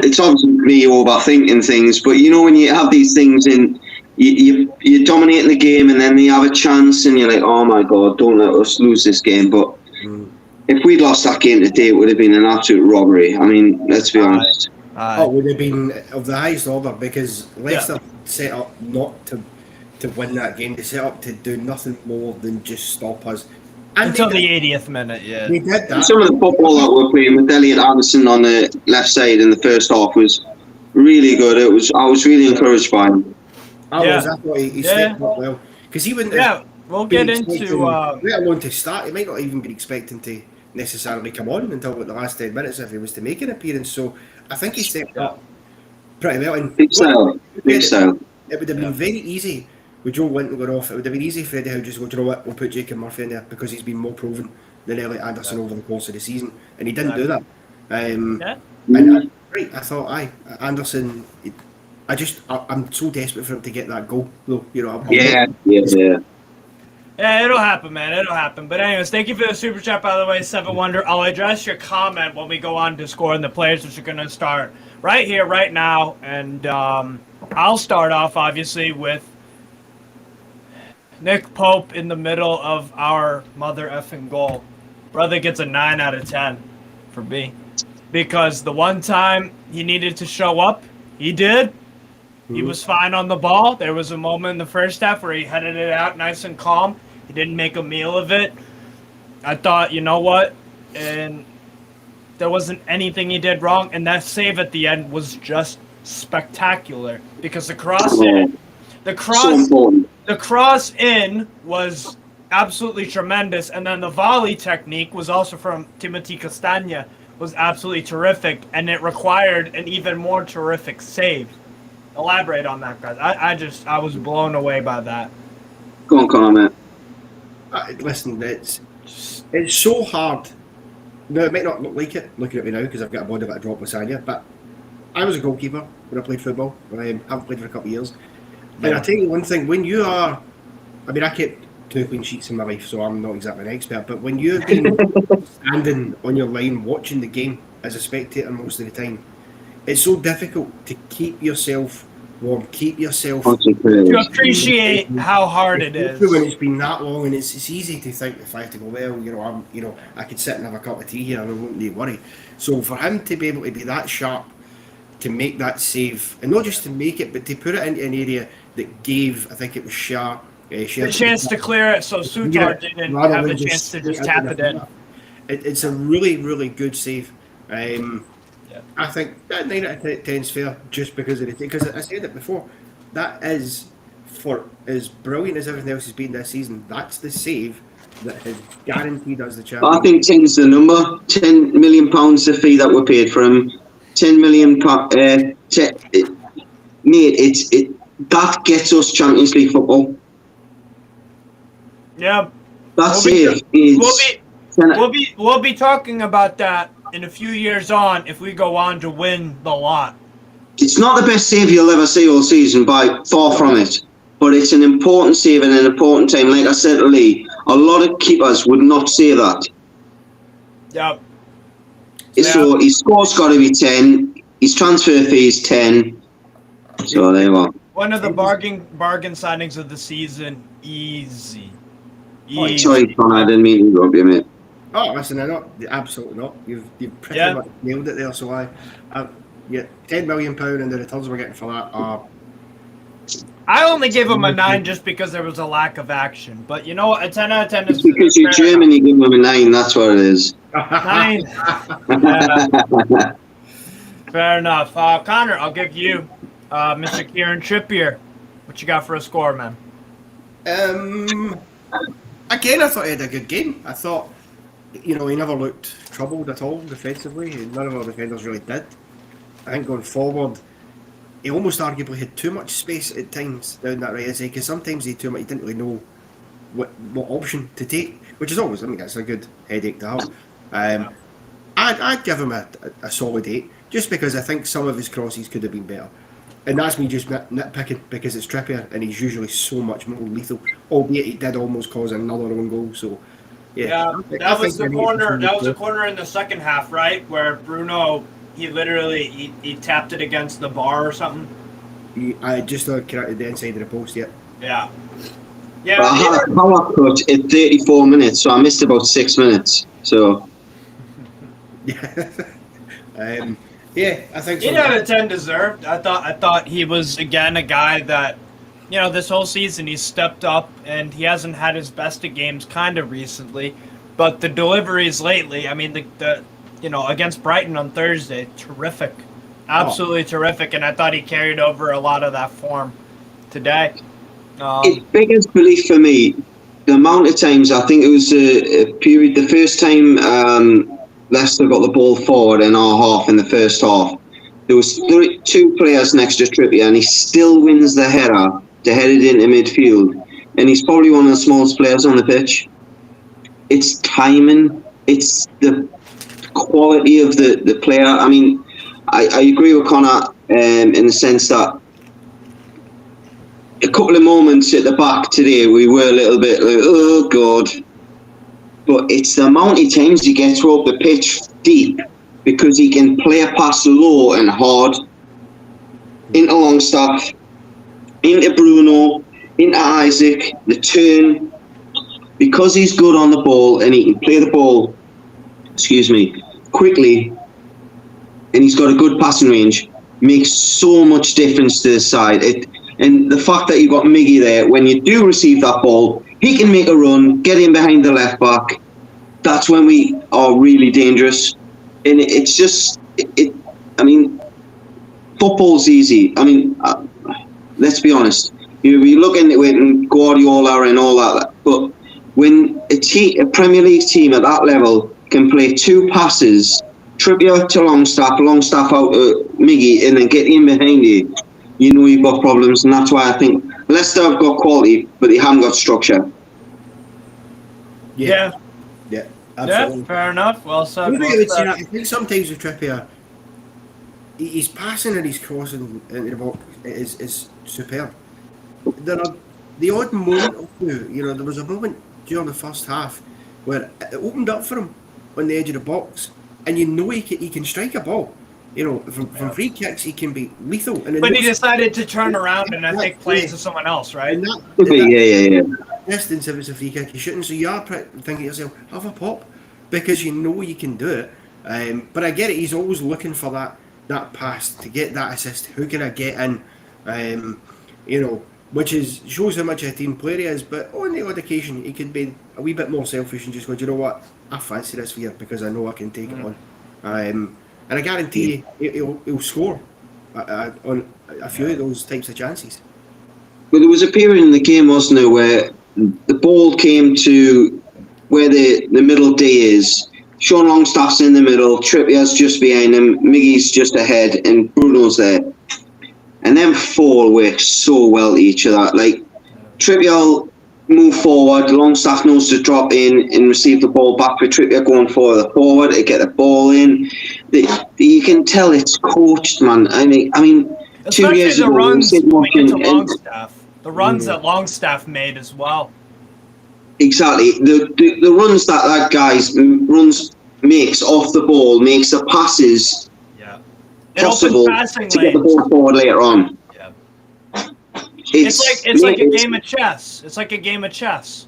It's obviously me overthinking things, but when you have these things and you're dominating the game and then they have a chance and you're like, oh my God, don't let us lose this game. But if we'd lost that game today, it would have been an absolute robbery. I mean, let's be honest. It would have been of the highest order because Leicester set up not to win that game. They set up to do nothing more than just stop us. And until the 80th minute, They did that. And some of the football that we're playing with Elliot Anderson on the left side in the first half was really good. I was really encouraged by him. I thought he stepped up well. Because he wouldn't have we'll get into... let alone to start, he might not even be expecting to necessarily come on until the last 10 minutes if he was to make an appearance. So I think he stepped up pretty well. And Big style. It would have been very easy with Joe Winton going off. It would have been easy for Eddie Howe just to go, do you know what, we'll put Jacob Murphy in there because he's been more proven than Elliot Anderson over the course of the season. And he didn't do that. And I thought, Anderson, I'm so desperate for him to get that goal, though. You know, Yeah. Yeah, it'll happen, man. It'll happen. But anyways, thank you for the super chat, by the way, Seven Wonder. I'll address your comment when we go on to scoring the players, which are going to start right here, right now. And I'll start off, obviously, with Nick Pope in the middle of our mother effing goal. Brother gets a 9 out of 10 for me. Because the one time he needed to show up, he did. He was fine on the ball. There was a moment in the first half where he headed it out nice and calm. He didn't make a meal of it. I thought, you know what? And there wasn't anything he did wrong. And that save at the end was just spectacular. Because the cross in was absolutely tremendous. And then the volley technique was also from Timothy Castagna, was absolutely terrific. And it required an even more terrific save. Elaborate on that, guys. I was blown away by that. Go on, Connor, mate. Listen, it's so hard. No, it might not look like it looking at me now because I've got a body that I dropped lasagna, but I was a goalkeeper when I played football. I haven't played for a couple of years. And I tell you one thing, when you are, I mean, I kept 2 clean sheets in my life, so I'm not exactly an expert, but when you've been standing on your line watching the game as a spectator most of the time, it's so difficult to keep yourself warm, keep yourself... To appreciate how hard it is. When it's been that long, and it's easy to think if I have to go, well, I could sit and have a cup of tea here and I wouldn't need to worry. So for him to be able to be that sharp, to make that save, and not just to make it, but to put it into an area that gave, I think it was Shah, the chance to clear it so Sutar didn't have the chance to just tap it in. It's a really, really good save. I think that 9 out of 10 is fair just because of it. Because I said it before, that is, for as brilliant as everything else has been this season, that's the save that has guaranteed us the champion. I think 10's the number. £10 million the fee that we paid for him. £10 million. Mate, that gets us Champions League football. Yeah. That's We'll be talking about that in a few years on if we go on to win the lot. It's not the best save you'll ever see all season, by far from it. But it's an important save in an important time. Like I said to Lee, a lot of keepers would not say that. Yep. So his score's got to be 10. His transfer fee is 10. So there you are. One of the bargain signings of the season. Easy. Sorry, Connor, I didn't mean to rub you, mate. Oh, listen, absolutely not. You've pretty much nailed it there. So £10 million and the returns we're getting for that are... I only gave him a 9 just because there was a lack of action. But you know what? A 10 out of 10 is... Because you're German, you give him a 9. That's what it is. 9. Fair enough. Connor, I'll give you Mr. Kieran Trippier. What you got for a score, man? Again, I thought he had a good game. I thought, he never looked troubled at all defensively. None of our defenders really did. I think going forward, he almost arguably had too much space at times down that right side, because sometimes he had too much. He didn't really know what option to take, which is always, that's a good headache to have. I'd give him a solid 8, just because I think some of his crosses could have been better. And that's me just nitpicking because it's Trippier and he's usually so much more lethal, albeit he did almost cause another own goal. So, that was the corner. That was a corner in the second half, right, where Bruno he tapped it against the bar or something. I just corrected the inside of the post. Yeah. Yeah. But I had a power cut at 34 minutes, so I missed about 6 minutes. So. Yeah, I think so. 8 out of 10 deserved. I thought he was again a guy that, this whole season he's stepped up and he hasn't had his best of games kind of recently, but the deliveries lately, I mean the against Brighton on Thursday, terrific, absolutely terrific, and I thought he carried over a lot of that form today. It's biggest belief for me. The amount of times I think it was a period. The first time. Leicester got the ball forward in our half in the first half. There was 2 players next to Trippier and he still wins the header to head it into midfield. And he's probably one of the smallest players on the pitch. It's timing. It's the quality of the player. I mean, I agree with Connor in the sense that couple of moments at the back today, we were a little bit like, oh God. But it's the amount of times he gets up the pitch deep because he can play a pass low and hard into Longstaff, into Bruno, into Isaac, the turn. Because he's good on the ball and he can play the ball, quickly, and he's got a good passing range, makes so much difference to the side. And the fact that you've got Miggy there, when you do receive that ball, he can make a run, get in behind the left back. That's when we are really dangerous. And it's just, I mean, football's easy. I mean, let's be honest. You look into it and Guardiola and all that, but when a Premier League team at that level can play two passes, Trippier to Longstaff out to Miggy, and then get in behind you, you know you've got problems. And that's why I think Leicester have got quality, but they haven't got structure. Yeah, absolutely. Yeah, fair enough. Well said. I think sometimes with Trippier, his passing and his crossing into the box is superb. There are the odd moment or two, there was a moment during the first half where it opened up for him on the edge of the box, and he can strike a ball. From free kicks he can be lethal. But he decided to turn around and I think play to someone else, right? Yeah. Distance, if it's a free kick, you're shooting, so you are thinking to yourself, have a pop, because you know you can do it. But I get it. He's always looking for that pass to get that assist. Who can I get in? Which shows how much a team player he is. But on the odd occasion, he could be a wee bit more selfish and just go, do you know what? I fancy this for you because I know I can take it on. And I guarantee he'll score on a few of those types of chances. Well, there was a period in the game, wasn't there, where the ball came to where the middle D is. Sean Longstaff's in the middle, Trippier's just behind him, Miggy's just ahead, and Bruno's there. And them four work so well to each other. Like, Trippier will move forward, Longstaff knows to drop in and receive the ball back with Trippier going forward to get the ball in. You can tell it's coached, man. I mean, especially 2 years the ago, runs Longstaff. The runs that Longstaff made as well. Exactly. The runs that guy makes off the ball, makes the passes possible to get the ball forward later on. Yeah. It's like a game of chess. It's like a game of chess.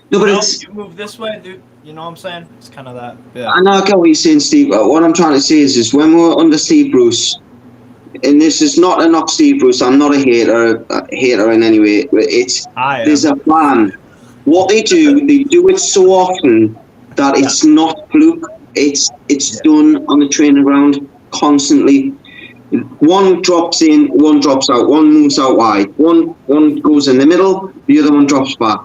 No, but you move this way, dude. You know what I'm saying? It's kind of that. Yeah. I know I get what you're saying, Steve. But what I'm trying to say is when we were under Steve Bruce, and this is not a knock Steve Bruce. I'm not a hater in any way. There's a plan. What they do it so often that it's not fluke. It's done on the training ground constantly. One drops in, one drops out, one moves out wide, one goes in the middle, the other one drops back.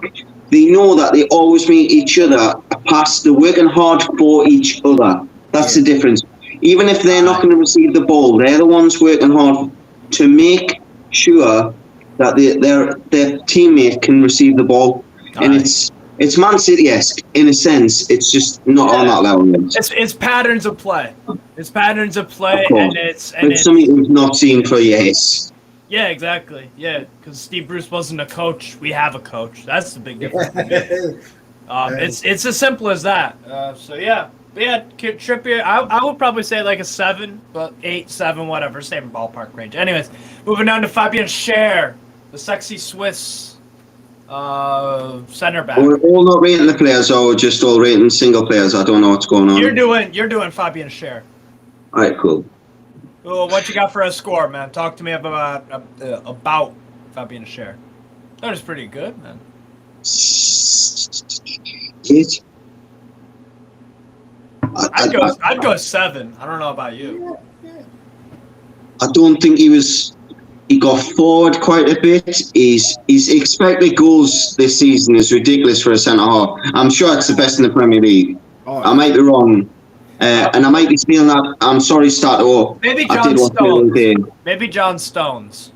They know that they always meet each other a pass. They're working hard for each other. That's the difference. Even if they're not going to receive the ball, they're the ones working hard to make sure that their teammate can receive the ball. And it's Man City-esque in a sense. It's just not on that level. It's patterns of play. It's patterns of play, and it's something we've not seen for years. Yeah, exactly. Yeah, because Steve Bruce wasn't a coach. We have a coach. That's the big difference. It's as simple as that. So yeah. But yeah, Trippier, I would probably say like a 7, but 8, 7, whatever, same ballpark range. Anyways, moving on to Fabian Schär, the sexy Swiss center back. We're all not rating the players, or we're just all rating single players. I don't know what's going on. You're doing Fabian Schär. All right, cool. Well, what you got for a score, man? Talk to me about Fabian Schär. That was pretty good, man. 8. I'd go 7. I don't know about you. I don't think he got forward quite a bit. His expected goals this season is ridiculous for a centre half. I'm sure it's the best in the Premier League. I might be wrong, and I might be feeling that. I'm sorry, Stato. Maybe John Stones. Maybe John Stones.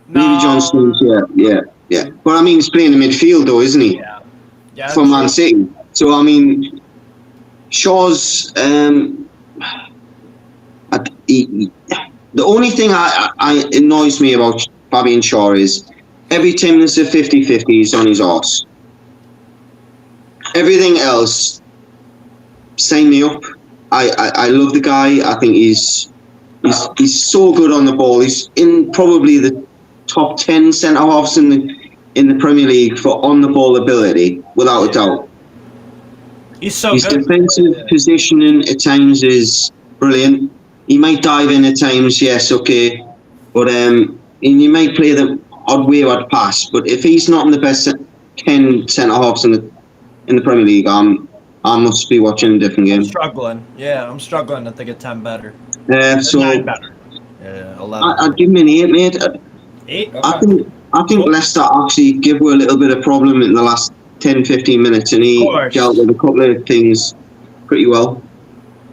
No. Maybe John Stones. Yeah. But I mean, he's playing in midfield though, isn't he? Yeah. For Man City. So I mean, Shaw's. The only thing I annoys me about Fabian Schär is every team that's a 50-50 is on his arse. Everything else, sign me up. I love the guy. I think he's so good on the ball. He's in probably the top 10 centre halves in the Premier League for on the ball ability, without a doubt. He's so His good. defensive positioning at times is brilliant. He might dive in at times, yes, okay, but and he might play the odd wayward pass. But if he's not in the best 10 centre halves in the Premier League, I must be watching a different game. I'm struggling. Yeah, I'm struggling to think of 10 better. So 9 better. Yeah, 11. I'd give him an 8, mate. 8? Okay. I think cool. Leicester actually gave her a little bit of problem in the last 10-15 minutes, and he dealt with a couple of things pretty well.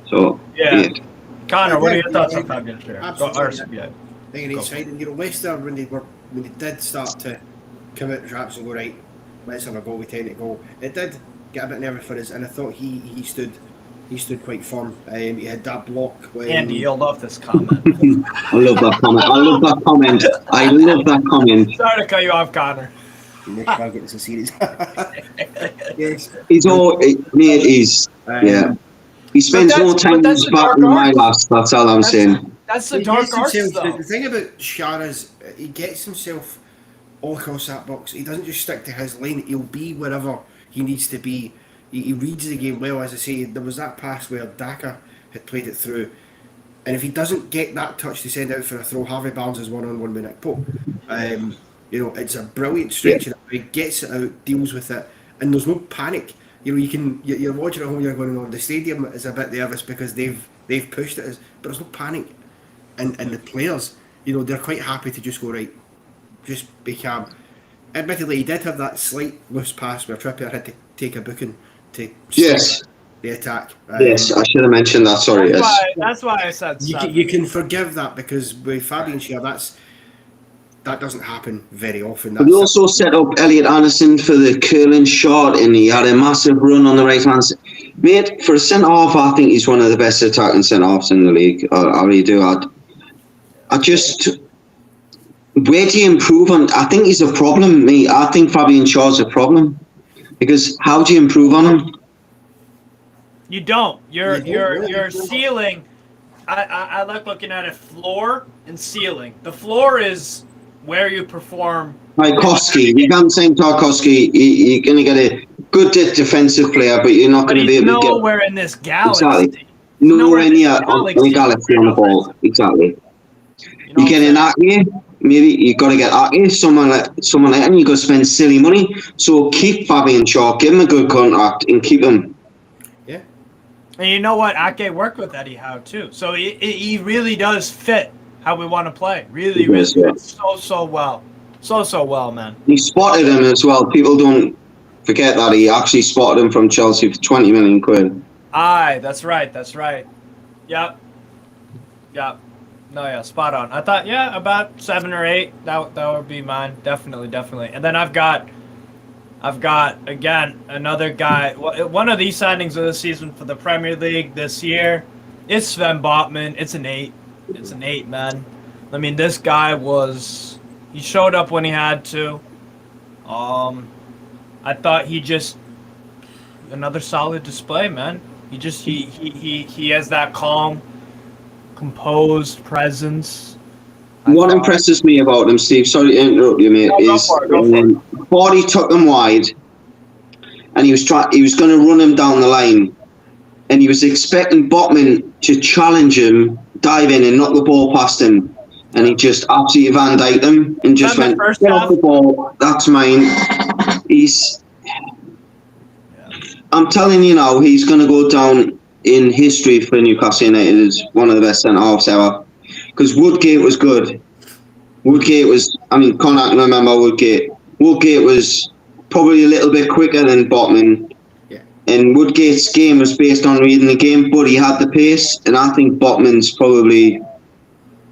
So yeah. Connor, what are your thoughts on Fabian Schär? Absolutely. I think it's right. And Leicester, when they did start to come out traps and go, right, let's have a goal, we tend to go. It did get a bit nervous for us, and I thought he stood quite firm. He had that block when Andy, you'll love this comment. I love that comment. Sorry to cut you off, Connor. Next time I get this a series. Yes. He's all mate. Yeah. He spends more time in his back than my last. That's all I'm saying. That's the dark arts, though. The thing about Schär is he gets himself all across that box. He doesn't just stick to his lane. He'll be wherever he needs to be. He reads the game well. As I say, there was that pass where Daka had played it through, and if he doesn't get that touch to send out for a throw, Harvey Barnes is one-on-one with Nick Pope. It's a brilliant stretch. Yeah. He gets it out, deals with it, and there's no panic. You're watching at home. You're going on. The stadium is a bit nervous because they've pushed it, but there's no panic, and the players, they're quite happy to just go right, just be calm. Admittedly, he did have that slight loose pass where Trippier had to take a booking to stop the attack. Yes, I should have mentioned that. Sorry. That's why I said you can forgive that, because with Fabian Schär, that doesn't happen very often. We also set up Elliot Anderson for the curling shot, and he had a massive run on the right hand side. Mate, for a centre half, I think he's one of the best attacking centre halves in the league. I really do. Where do you improve on? I think he's a problem, mate. I think Fabian Schär's a problem, because how do you improve on him? You don't. Your ceiling. I like looking at it, floor and ceiling. The floor is where you perform. Tarkowski, you can't say Tarkowski. You're going to get a good defensive player, but you're not going to be able to get nowhere in this galaxy. Exactly. Nowhere near the galaxy on the ball. Exactly. You get an Ake, maybe you got to get Ake, someone like that, and you got to spend silly money. So keep Fabian Schär, give him a good contract, and keep him. Yeah. And you know what? Ake worked with Eddie Howe too, so he really does fit how we want to play. Really fits so well, so well, man. He spotted him as well. People don't forget that he actually spotted him from Chelsea for 20 million quid. Aye, that's right. Yep. No, yeah, spot on. I thought, about 7 or 8. That would be mine. Definitely. And then I've got again another guy. One of these signings of the season for the Premier League this year. It's Sven Botman. It's an 8. It's an 8, man. I mean, this guy he showed up when he had to. I thought another solid display, man. He has that calm, composed presence. What impresses me about him, Steve, sorry to interrupt you, mate, is Vardy took him wide, and he was going to run him down the line, and he was expecting Botman to challenge him, dive in and knock the ball past him, and he just absolutely Van Dijk'd him and just went, get off the ball, that's mine. I'm telling you now, he's going to go down in history for Newcastle United as one of the best centre-halves ever. Because Woodgate was good. Connor can remember Woodgate. Woodgate was probably a little bit quicker than Botman. Yeah. And Woodgate's game was based on reading the game, but he had the pace, and I think Botman's probably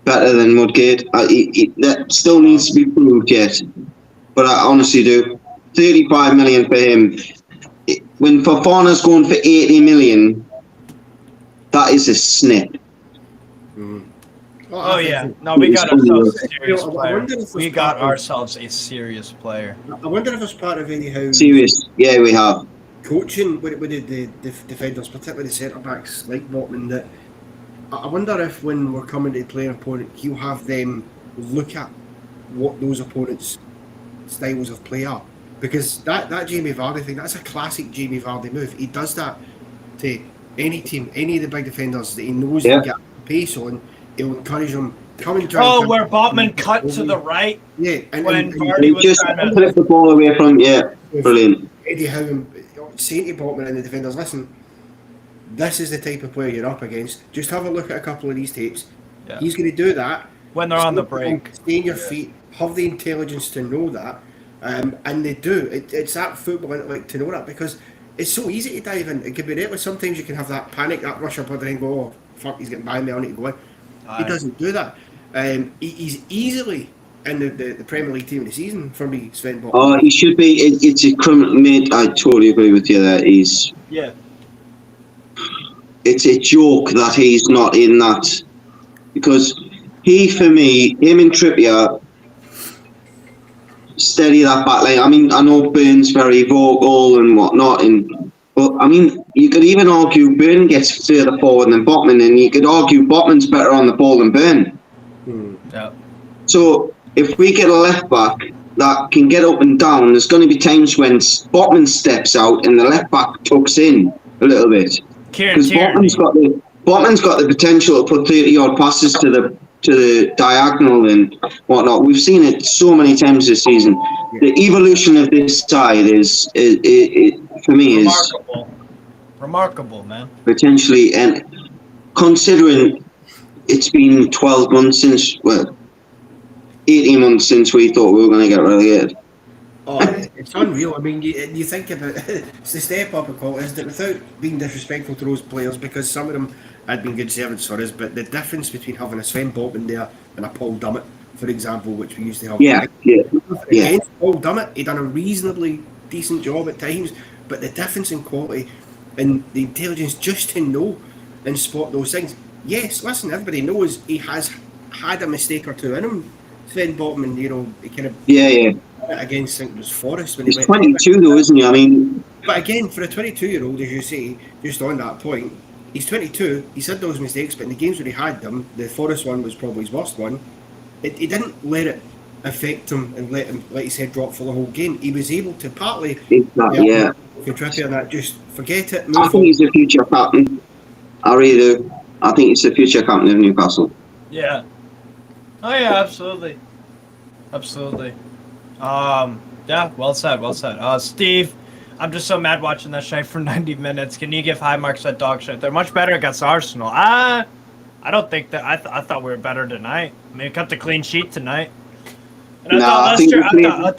better than Woodgate. That still needs to be proved yet. But I honestly do. 35 million for him. When Fofana's going for 80 million, that is a snip. Oh yeah, no, we got ourselves a serious player. We got ourselves a serious player. I wonder if it's part of anyhow. Serious, yeah, we have. Coaching with the defenders, particularly the centre backs like Botman, that I wonder if when we're coming to play an opponent, he'll have them look at what those opponents' styles of play are. Because that Jamie Vardy thing, that's a classic Jamie Vardy move. He does that to any team, any of the big defenders that he knows they get pace on. He'll encourage them. Come and try. Oh, where Botman cut to the right. Yeah, when Vardy was just trying to flip the ball away from. Yeah, brilliant. Eddie Howe saying to Botman and the defenders, listen, this is the type of player you're up against. Just have a look at a couple of these tapes. Yeah. He's going to do that when they're on the break. Stay on your feet. Have the intelligence to know that, and they do. It's that football intellect to know that, because it's so easy to dive in. It can be reckless. Sometimes you can have that panic, that rush up and go, oh fuck, he's getting by me, I need to go in. He doesn't do that. He's easily in the Premier League team of the season for me, Sven Botman. Oh, he should be. It's a criminal, mate. I totally agree with you there. It's a joke that he's not in that, because for me, him and Trippier steady that back line. I mean, I know Burns very vocal and whatnot, but I mean, you could even argue Burn gets further forward than Botman, and you could argue Botman's better on the ball than Burn. Yeah. So if we get a left back that can get up and down, there's going to be times when Botman steps out and the left back tucks in a little bit, because Botman's got the potential to put 30-yard passes to the diagonal and whatnot. We've seen it so many times this season. The evolution of this side is for me remarkable, man. Potentially, and considering it's been 12 months since, 18 months since we thought we were going to get relegated. Oh, it's unreal. I mean, you think about it's the step up, of quality, is that without being disrespectful to those players, because some of them had been good servants for us, but the difference between having a Sven Botman there and a Paul Dummett, for example, which we used to have. Against Paul Dummett, he done a reasonably decent job at times, but the difference in quality and the intelligence just to know and spot those things. Yes, listen, everybody knows he has had a mistake or two in him. Sven Botman, he kind of against, I think it was Forest when he's 22 though, isn't he? I mean, but again, for a 22-year-old, as you say, just on that point, he's 22. He's had those mistakes, but in the games where he had them, the Forest one was probably his worst one. He didn't let it affect him and let him, like you said, drop for the whole game. He was able to partly, for Trippier and that, just forget it. I think he's the future captain. I really do. I think he's the future captain of Newcastle. Yeah. Oh yeah, absolutely. Yeah, well said. Steve, I'm just so mad watching that shite for 90 minutes. Can you give high marks at dog shit? They're much better against Arsenal. I don't think that. I thought we were better tonight. I mean, we kept a clean sheet tonight. And I think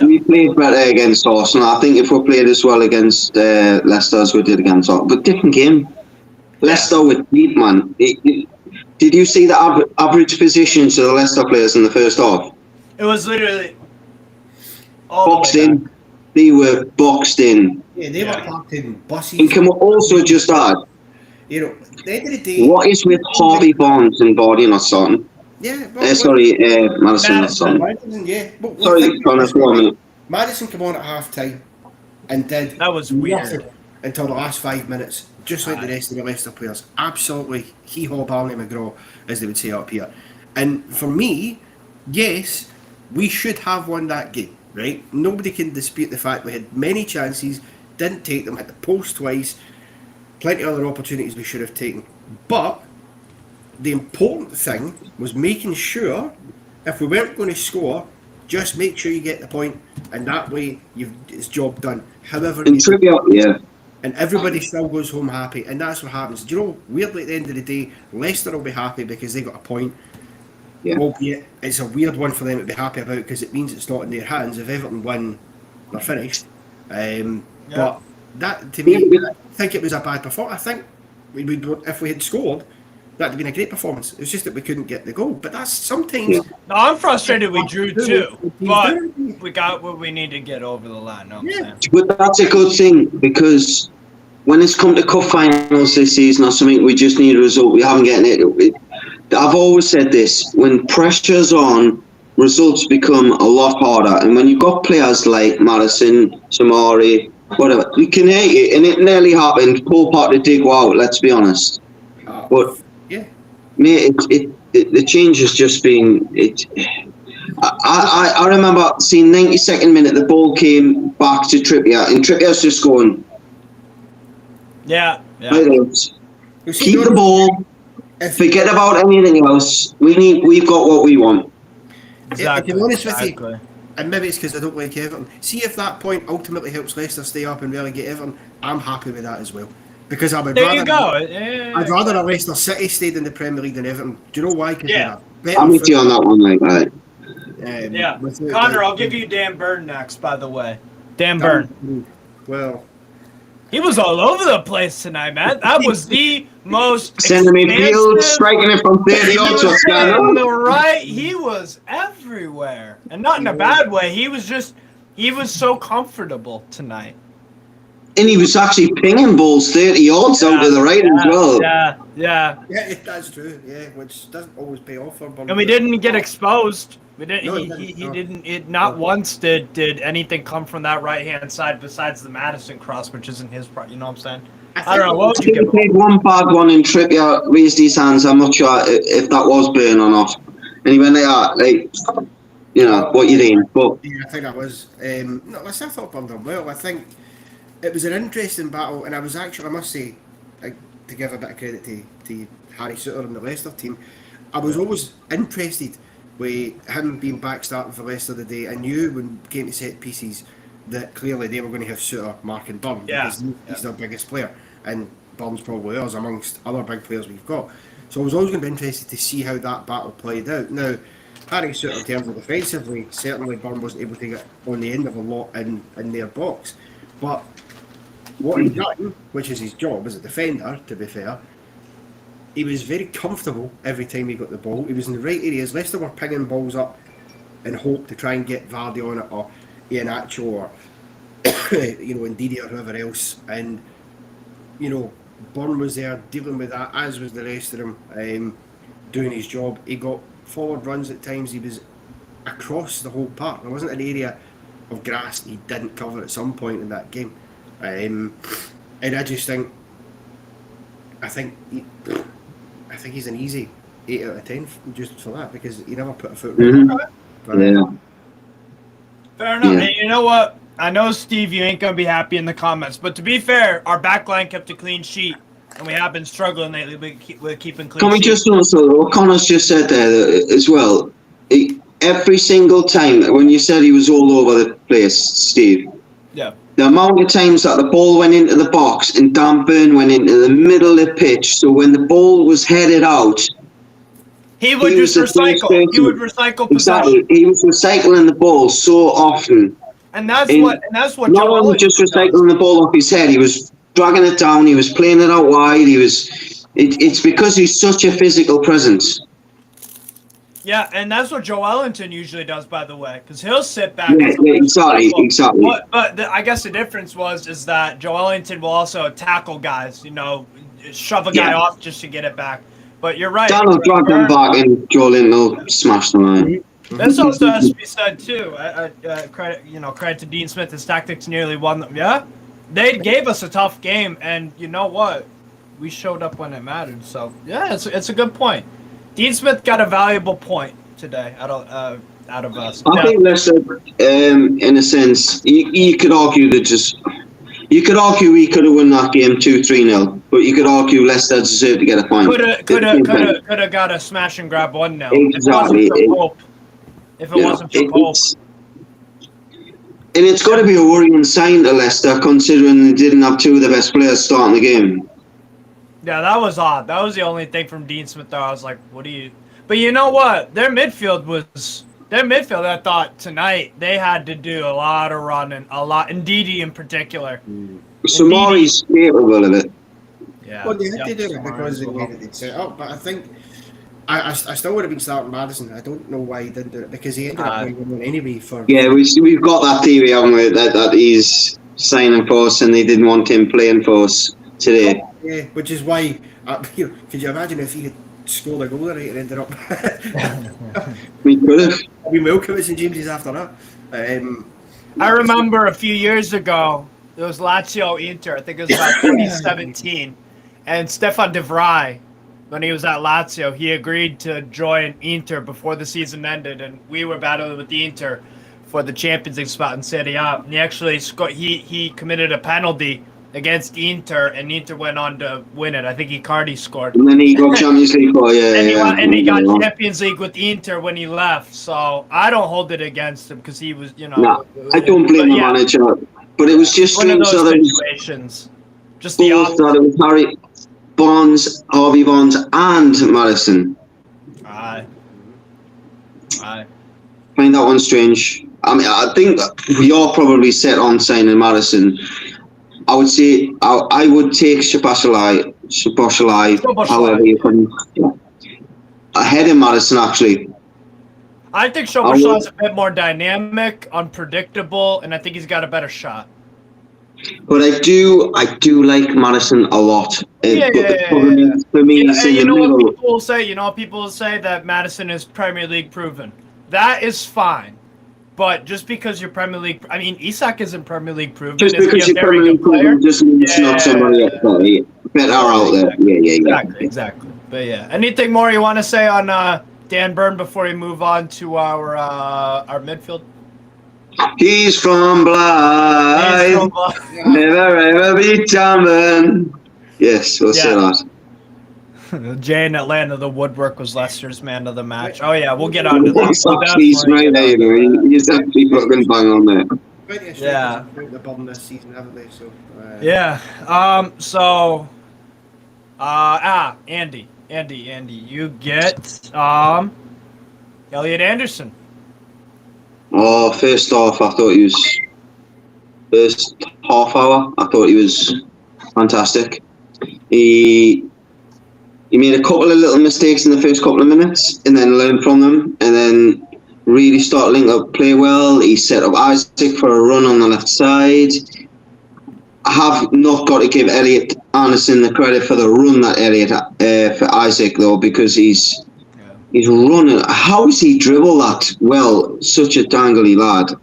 we played better against Arsenal. I think if we played as well against Leicester as we did against Arsenal, but different game. Leicester with deep, man. Did you see the average positions of the Leicester players in the first half? It was literally boxed in. They were boxed in. Yeah, they were parked in buses. And can we also just add, at the end of the day, what is with Harvey Barnes and Vardy not starting? Yeah, Maddison not starting. Maddison came on at half time and did that was weird until the last 5 minutes, just like the rest of the Leicester players. Absolutely hee-haw Barney McGraw, as they would say up here. And for me, yes, we should have won that game, right? Nobody can dispute the fact we had many chances, didn't take them, hit the post twice, plenty of other opportunities we should have taken. But the important thing was making sure, if we weren't going to score, just make sure you get the point, and that way it's job done. However, and everybody still goes home happy, and that's what happens. Do you know, weirdly, at the end of the day, Leicester will be happy because they got a point. Albeit it's a weird one for them to be happy about, because it means it's not in their hands. If Everton win, they're finished. But that, to me, I think it was a bad performance. I think if we had scored, that'd have been a great performance. It's just that we couldn't get the goal. But that's sometimes. No, I'm frustrated we drew too, but we got what we need to get over the line. No, but that's a good thing, because when it's come to cup finals this season or something, we just need a result. We haven't gotten it. I've always said this: when pressure's on, results become a lot harder. And when you've got players like Madison, Samari, whatever, you can hate it, and it nearly happened. Poor part to dig out. Let's be honest. But yeah, mate, the change has just been it. I remember seeing 92nd minute the ball came back to Trippier, and Trippier's just going. Yeah. Keep the ball. Forget about anything else. We've got what we want. Exactly. To be honest with you, and maybe it's because I don't like Everton. See if that point ultimately helps Leicester stay up and relegate Everton. I'm happy with that as well. Because I would there rather. You go. I'd rather a Leicester City stayed in the Premier League than Everton. Do you know why? I'm with you on that one, like that. Connor, I'll give you Dan Burn next, by the way. Dan Burn. Well, he was all over the place tonight, man. That was the most centre midfield, striking it from 30 yards. Right, he was everywhere, and not in a bad way. He was so comfortable tonight. And he was actually pinging balls 30 yards out to the right as well. Yeah, that's true. Yeah, which doesn't always pay off for Burn. And we didn't get exposed. We didn't. No, he didn't. It not once did anything come from that right hand side besides the Madison cross, which isn't his part. You know what I'm saying? I don't know. What would you give him? He played one bad one in Trippier, raised his hands. I'm not sure if that was Burn or not. And he went like, you know, what you doing? But yeah, I think that was. No, I thought Burn done well. I think it was an interesting battle, and I was actually, I must say, to give a bit of credit to Harry Suter and the Leicester team, I was always interested with him being back starting for Leicester today. I knew when it came to set pieces that clearly they were going to have Suter marking Burn because he's their biggest player, and Burn's probably ours amongst other big players we've got. So I was always going to be interested to see how that battle played out. Now, Harry Suter, in terms of defensively, certainly Burn wasn't able to get on the end of a lot in their box, but what he done, which is his job as a defender, to be fair, he was very comfortable every time he got the ball. He was in the right areas. Leicester were pinging balls up in hope to try and get Vardy on it, or Iheanacho, or Ndidi, or whoever else. And Burn was there dealing with that, as was the rest of them, doing his job. He got forward runs at times. He was across the whole park. There wasn't an area of grass he didn't cover at some point in that game. And I just think, I think he's an easy 8 out of 10 just for that, because he never put a foot wrong. Yeah. Fair enough. And you know what? I know, Steve, you ain't going to be happy in the comments, but to be fair, our backline kept a clean sheet, and we have been struggling lately with keeping clean sheet. Can we just also, what Connor's just said there as well, every single time, when you said he was all over the place, Steve, the amount of times that the ball went into the box and Dan Burn went into the middle of the pitch, so when the ball was headed out, he would just recycle. He would recycle possession. Exactly. He was recycling the ball so often. And that's what not only just recycling the ball off his head, he was dragging it down, he was playing it out wide, it's because he's such a physical presence. Yeah, and that's what Joe Ellington usually does, by the way, because he'll sit back. Yeah, exactly. But I guess the difference is that Joe Ellington will also tackle guys, shove a guy off just to get it back. But you're right. Dan will drag them back, and Joe Ellington will smash them out. This also has to be said too. Credit to Dean Smith. His tactics nearly won them. Yeah, they gave us a tough game, and you know what? We showed up when it mattered. So yeah, it's a good point. Dean Smith got a valuable point today out of us. I think Leicester, in a sense, you could argue that we could have won that game 2-3-0, but you could argue Leicester deserved to get a point. Could have got a smash and grab 1-0. Exactly. If it wasn't for hope. And it's got to be a worrying sign to Leicester, considering they didn't have two of the best players starting the game. Yeah, that was odd. That was the only thing from Dean Smith, though. I was like, what do you... But you know what? Their midfield, I thought, tonight, they had to do a lot of running. A lot. Ndidi in particular. Samari's capable of it. Yeah. Well, they had to do it because they needed it set up. But I think... I still would have been starting Madison. I don't know why he didn't do it, because he ended up going on anyway for... Yeah, we've got that theory, haven't we, that he's signing for us and they didn't want him playing for us today. Yeah, which is why, could you imagine if he had scored a goal tonight and ended up. We could have. We welcome it St James's after that. I remember a few years ago, it was Lazio Inter. I think it was about 2017. And Stefan de Vrij, when he was at Lazio, he agreed to join Inter before the season ended. And we were battling with the Inter for the Champions League spot in Serie A. And he actually he committed a penalty against Inter, and Inter went on to win it. I think Icardi scored. And then he got Champions League for and he got Champions League with Inter when he left. So I don't hold it against him because he was, No, I don't blame the manager. But it was just one of strange those situations. Just the both that it was Harvey Barnes, and Madison. Aye. Find that one strange. I mean, I think we are probably set on signing Madison. I would say I would take Szoboszlai, however you can, ahead of Madison, actually. I think Szoboszlai is a bit more dynamic, unpredictable, and I think he's got a better shot. But I do like Madison a lot. For me, what people will say? People will say that Madison is Premier League proven. That is fine. But just because you're Premier League, I mean, Isak isn't Premier League proven. Just because you're Premier League proven just means not somebody better out there. Yeah. Exactly. But yeah, anything more you want to say on Dan Burn before we move on to our midfield? He's from Blythe. Never ever be German. Yes, we'll say that. Jay in Atlanta, the woodwork was Leicester's man of the match. Oh yeah, we'll get on to that. He's right there, he's actually fucking bang on there. Yeah. The bottom this season, haven't they? So. Andy, you get Elliot Anderson. Oh, first half I thought he was. First half hour, I thought he was fantastic. He made a couple of little mistakes in the first couple of minutes and then learned from them and then really started linking up play well. He set up Isaac for a run on the left side. I have not got to give Elliot Anderson the credit for the run that Elliot for Isaac though, because he's running. How does he dribble that well? Such a dangly lad.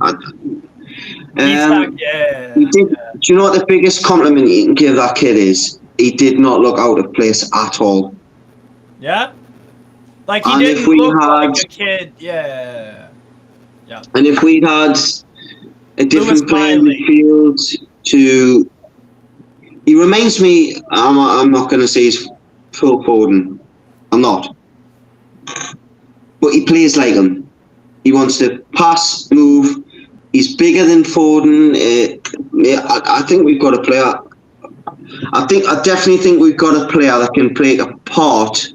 He did. Do you know what the biggest compliment you can give that kid is? He did not look out of place at all. Yeah? Like he didn't look like a kid. Yeah. And if we had a different player in the field to... He reminds me... I'm not going to say he's Phil Foden. I'm not. But he plays like him. He wants to pass, move. He's bigger than Foden. I think we've got a player... I definitely think we've got a player that can play a part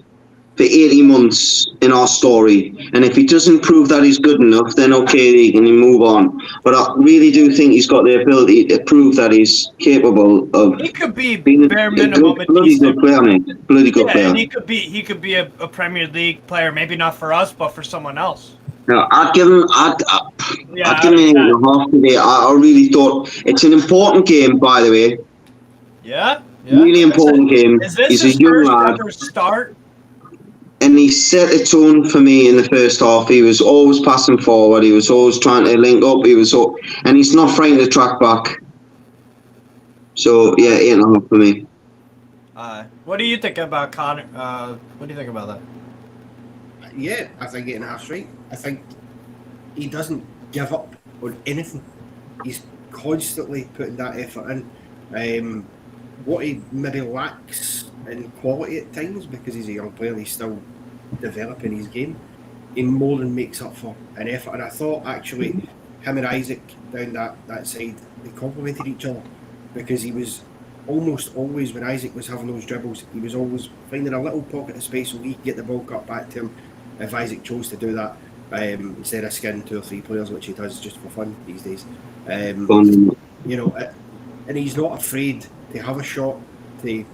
for 80 months in our story. And if he doesn't prove that he's good enough, then okay, he can move on. But I really do think he's got the ability to prove that he's capable of. He could be bare minimum a bloody good player, mate. Bloody good player. And he could be a Premier League player, maybe not for us, but for someone else. No, I'd give him. I'd give him a half today. I really thought it's an important game, by the way. Yeah. Really important game. Is this He's his a young first lad. ever start? And he set a tone for me in the first half. He was always passing forward. He was always trying to link up. And he's not frightened to track back. So yeah, 8.5 for me. What do you think about Connor? What do you think about that? Yeah, I think 8.5 straight. I think he doesn't give up on anything. He's constantly putting that effort in. What he maybe lacks in quality at times, because he's a young player, he's still developing his game, he more than makes up for an effort. And I thought actually him and Isaac down that side, they complemented each other, because he was almost always, when Isaac was having those dribbles, he was always finding a little pocket of space so he could get the ball cut back to him if Isaac chose to do that, instead of skinning 2 or 3 players, which he does just for fun these days. And he's not afraid to have a shot, to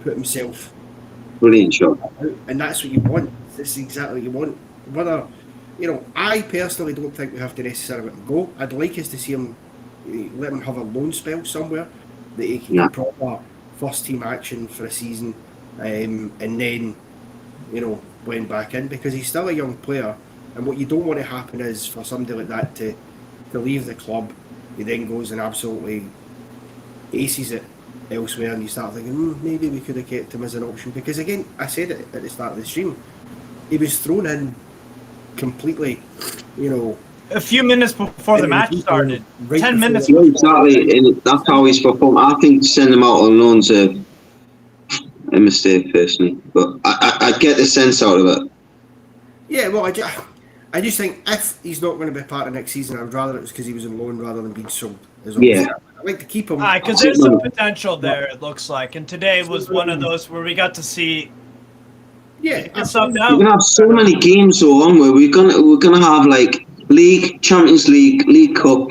put himself. Brilliant shot. And that's what you want. This is exactly what you want. Whether, I personally don't think we have to necessarily let him go. I'd like us to see him, let him have a loan spell somewhere that he can get proper first team action for a season, and then went back in, because he's still a young player, and what you don't want to happen is for somebody like that to leave the club. He then goes and absolutely aces it elsewhere, and you start thinking, maybe we could have kept him as an option, because again, I said it at the start of the stream, he was thrown in completely, a few minutes before the match started. Right 10 minutes. Yeah, exactly, and that's how he's performed. I think to send him out on loan's a mistake, personally, but I get the sense out of it. Yeah, well, I just think if he's not going to be part of next season, I'd rather it was because he was on loan rather than being sold. Yeah. I'd like to keep him. Because there's some potential there, it looks like. And today was one of those where we got to see. Yeah, stuff We're now. gonna have so many games so on where we're gonna have like League, Champions League, League Cup.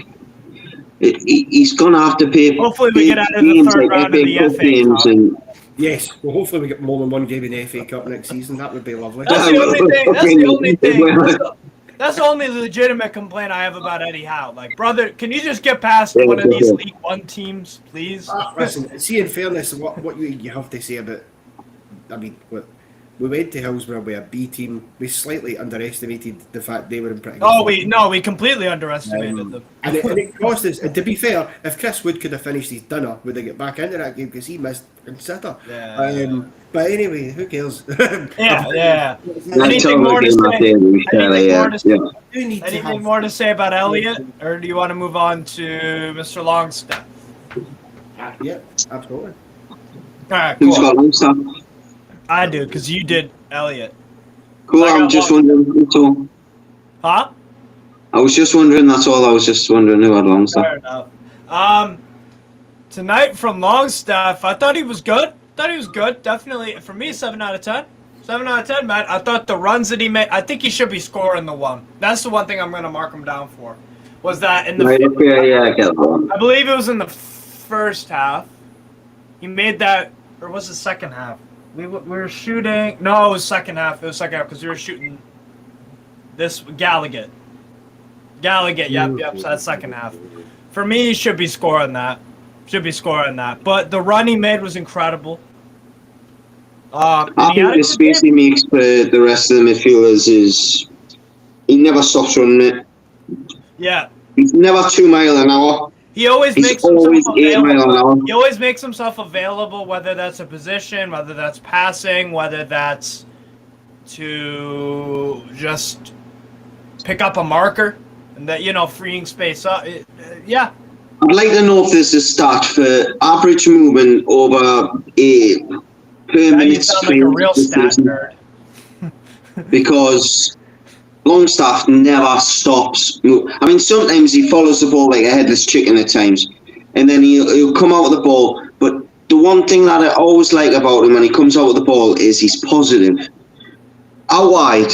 He's gonna have to pay. Hopefully, we get out of the third round of the FA Cup. And, yes, well, hopefully we get more than one game in the FA Cup next season. That would be lovely. That's the only thing. That's the only thing. That's the only legitimate complaint I have about Eddie Howe. Like, brother, can you just get past one of these League One teams, please? Listen, see, in fairness, what you have to say about, I mean, we went to Hillsborough with a B team. We slightly underestimated the fact they were in pretty good form. We completely underestimated them. And it cost us. And to be fair, if Chris Wood could have finished his dinner, would they get back into that game, because he missed Consider. Yeah. But anyway, who cares? Yeah. anything more to say? Anything more to say about Elliot, or do you want to move on to Mr. Longstaff? Yeah, absolutely. All right, Who's cool. got Longstaff? I do, because you did Elliot. Cool, I'm just wondering. That's all. Huh? I was just wondering. That's all. I was just wondering who had Longstaff. Fair enough. Tonight from Longstaff, I thought he was good. Definitely, for me, 7 out of 10. 7 out of 10, man. I thought the runs that he made, I think he should be scoring the one. That's the one thing I'm going to mark him down for. Was that in the I get that one. I believe it was in the first half. He made that, or was it second half? We were shooting. No, it was second half. It was second half because we were shooting this Gallagher. Yep. So that's second half. For me, he should be scoring that. But the run he made was incredible. I think the space he makes for the rest of the midfielders is he never stops running it. Yeah. He's never 2 miles an hour. He always He's makes always himself 8 miles an available. hour. He always makes himself available, whether that's a position, whether that's passing, whether that's to just pick up a marker and that, freeing space up. Yeah. I'd like to know if there's a stat for average movement over a per Now minute you sound like a real stat nerd. because Longstaff never stops. I mean, sometimes he follows the ball like a headless chicken at times, and then he'll come out of the ball. But the one thing that I always like about him when he comes out of the ball is he's positive. Out wide,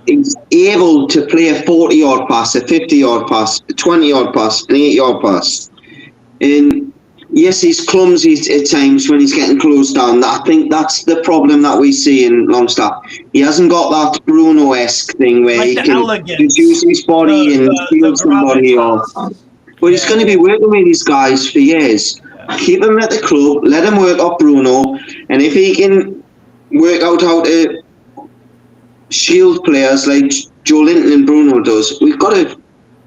he's able to play a 40-yard pass, a 50-yard pass, a 20-yard pass, an 8-yard pass. And yes, he's clumsy at times when he's getting closed down. I think that's the problem that we see in Longstaff. He hasn't got that Bruno-esque thing where he can just use his body and steal somebody off. But he's going to be working with these guys for years. Keep him at the club, let him work up Bruno, and if he can work out how to shield players like Joe Linton and Bruno does, we've got to.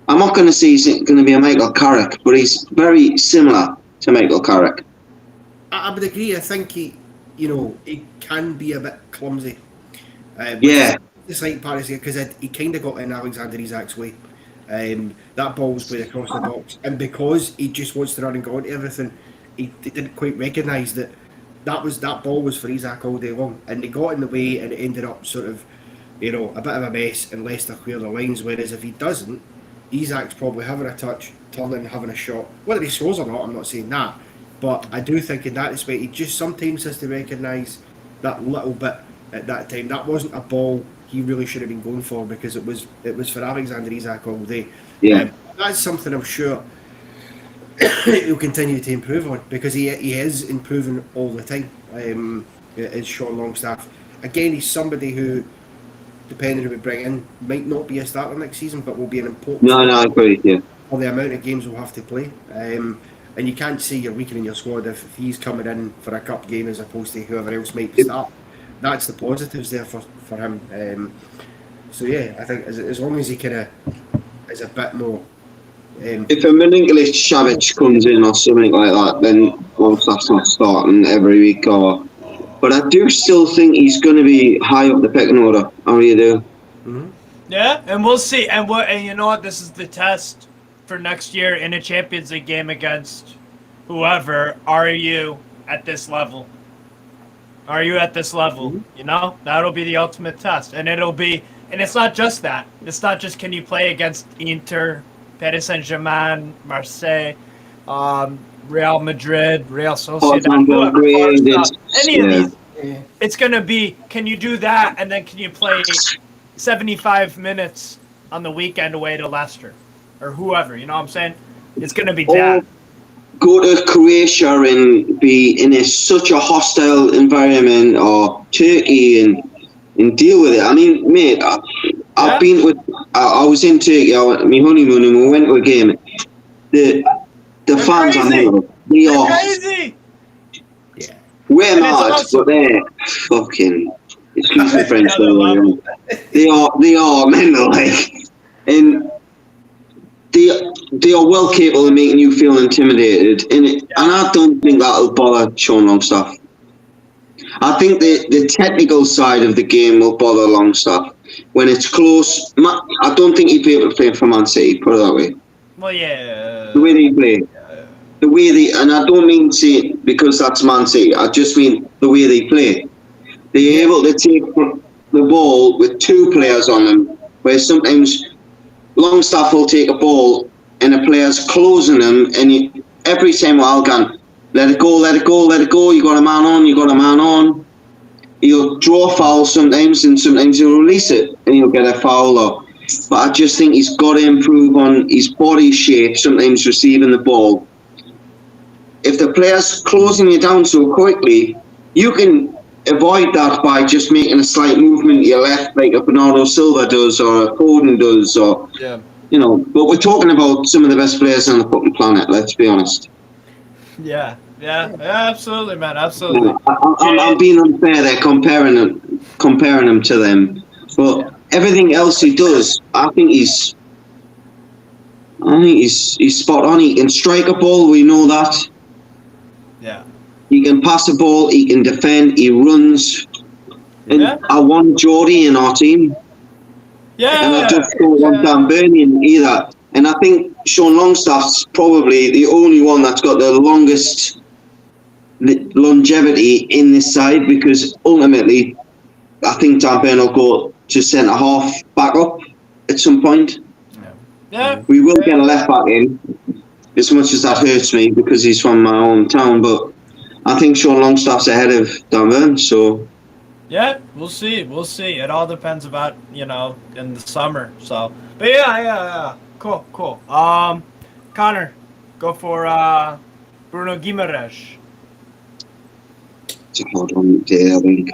I'm not going to say he's going to be a Michael Carrick, but he's very similar to Michael Carrick. I would agree. I think he can be a bit clumsy. It's like Paris here because he kind of got in Alexander Isak's way. That ball was played across the box, and because he just wants to run and go into everything, he didn't quite recognise that ball was for Isak all day long, and he got in the way, and it ended up sort of, a bit of a mess, and Leicester clear the lines. Whereas if he doesn't, Isak's probably having a touch, turning, having a shot. Whether he scores or not, I'm not saying that, but I do think in that respect, he just sometimes has to recognise that little bit at that time. That wasn't a ball he really should have been going for because it was for Alexander Isak all day. Yeah, that's something I'm sure he'll continue to improve on because he is improving all the time. Is Sean Longstaff again? He's somebody who, depending who we bring in, might not be a starter next season, but will be an important. No, I agree. Yeah. For the amount of games we'll have to play, and you can't say you're weakening your squad if he's coming in for a cup game as opposed to whoever else might start. that's the positives there for him. So yeah, I think as long as he kind of is a bit more. If a Milinkovic Savic comes in or something like that, then Longstaff's not starting every week. But I do still think he's going to be high up the pecking order. How do you do? Mm-hmm. Yeah, and we'll see. And you know what? This is the test for next year in a Champions League game against whoever. Are you at this level? Are you at this level? Mm-hmm. You know, that'll be the ultimate test, and it's not just that. It's not just can you play against Inter, Paris Saint-Germain, Marseille, Real Madrid, Real Sociedad, any of these. Yeah. It's gonna be can you do that, and then can you play 75 minutes on the weekend away to Leicester or whoever? You know what I'm saying? It's gonna be that. Go to Croatia and be in such a hostile environment, or Turkey and deal with it. I mean, mate, I've been with. I was in Turkey. My honeymoon, and we went to a game. The fans are there. They are crazy. Yeah. We're mad, but they're fucking. Excuse me, French. They are mental, like, and they are well capable of making you feel intimidated, and I don't think that'll bother Sean Longstaff. I think the technical side of the game will bother Longstaff. When it's close, I don't think he'd be able to play for Man City, put it that way. Well, yeah. The way they play. And I don't mean say because that's Man City, I just mean the way they play. They're able to take the ball with two players on them, where sometimes Longstaff will take a ball and a player's closing them, and every time Algan, let it go, you got a man on. He'll draw a foul sometimes, and sometimes he'll release it and he'll get a foul. But I just think he's got to improve on his body shape, sometimes receiving the ball. If the player's closing you down so quickly, you can avoid that by just making a slight movement to your left, like a Bernardo Silva does or a Foden does, but we're talking about some of the best players on the fucking planet, let's be honest. Yeah, absolutely, man, absolutely. I'm being unfair there, comparing him to them, but everything else he does, I think he's spot on. He can strike a ball, we know that. Yeah. He can pass a ball, he can defend, he runs. And I want Geordie in our team. Yeah. And I just don't want Dan Burnian either. And I think Sean Longstaff's probably the only one that's got the longest longevity in this side, because ultimately I think Dan Burn will go to centre half back up at some point. Yeah. We will get a left back in, as much as that hurts me because he's from my hometown, but I think Sean Longstaff's ahead of Dan Burn, so yeah, we'll see. It all depends about, in the summer. So, but yeah. Cool. Connor, go for Bruno Guimaraes. It's a hard one today, I think.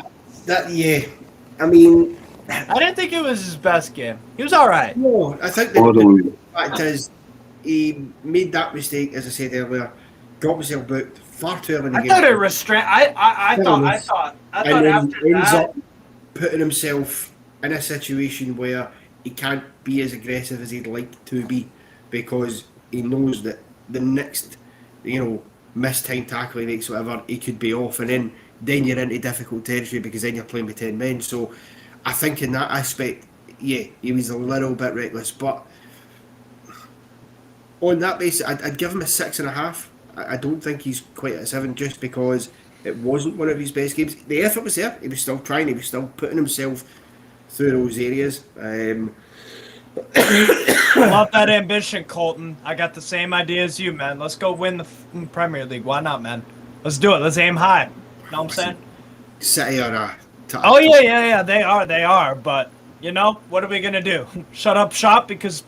I mean, I didn't think it was his best game. He was all right. No, I think the fact is he made that mistake, as I said earlier, got himself booked far too early in the game. I thought it restrained. I thought and then after ends that, up putting himself in a situation where he can't be as aggressive as he'd like to be, because he knows that the next, missed time tackle he makes, whatever, he could be off, and then you're into difficult territory because then you're playing with 10 men. So I think in that aspect, he was a little bit reckless. But on that basis, I'd give him a 6.5. I don't think he's quite at a 7, just because it wasn't one of his best games. The effort was there. He was still trying. He was still putting himself through those areas. Love that ambition, Colton. I got the same idea as you, man. Let's go win the Premier League. Why not, man? Let's do it. Let's aim high. You know what I'm saying? City are Oh, yeah. They are. But, what are we going to do? Shut up shop because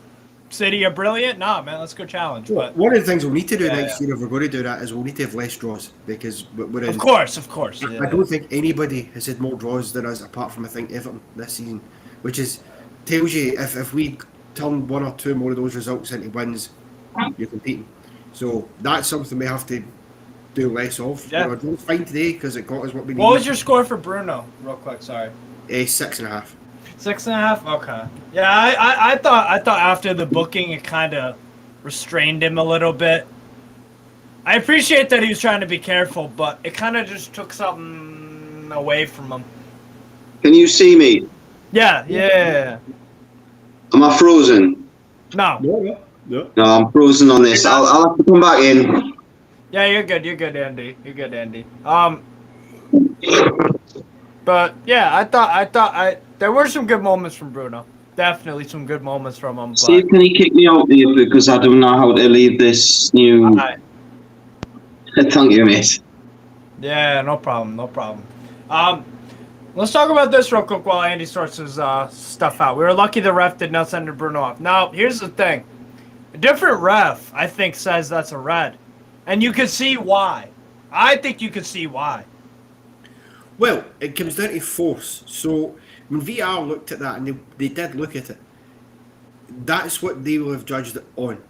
City are brilliant? Nah, man. Let's go challenge. But one of the things we'll need to do next year, if we're going to do that, is we'll need to have less draws, because we're in... Of course. I don't think anybody has had more draws than us, apart from, I think, Everton this season, which tells you if we turn one or two more of those results into wins, you're competing. So that's something we have to do less of. Yeah. You know, I drove fine today because it got us what we needed. What was your score for Bruno? Real quick, sorry. 6.5. 6.5. Okay. Yeah, I thought after the booking it kind of restrained him a little bit. I appreciate that he was trying to be careful, but it kind of just took something away from him. Can you see me? Yeah. Am I frozen? No. Yeah. No, I'm frozen on this. I'll have to come back in. Yeah, you're good. You're good, Andy. You're good, Andy. But yeah, I thought there were some good moments from Bruno. Definitely some good moments from him. See, can he kick me out there because I don't know how to leave this new. Thank you, mate. Yeah, no problem. Let's talk about this real quick while Andy sorts his stuff out. We were lucky the ref did not send Bruno off. Now, here's the thing. A different ref, I think, says that's a red. And you can see why. I think you can see why. Well, it comes down to force. So when VR looked at that, and they did look at it, that's what they will have judged it on.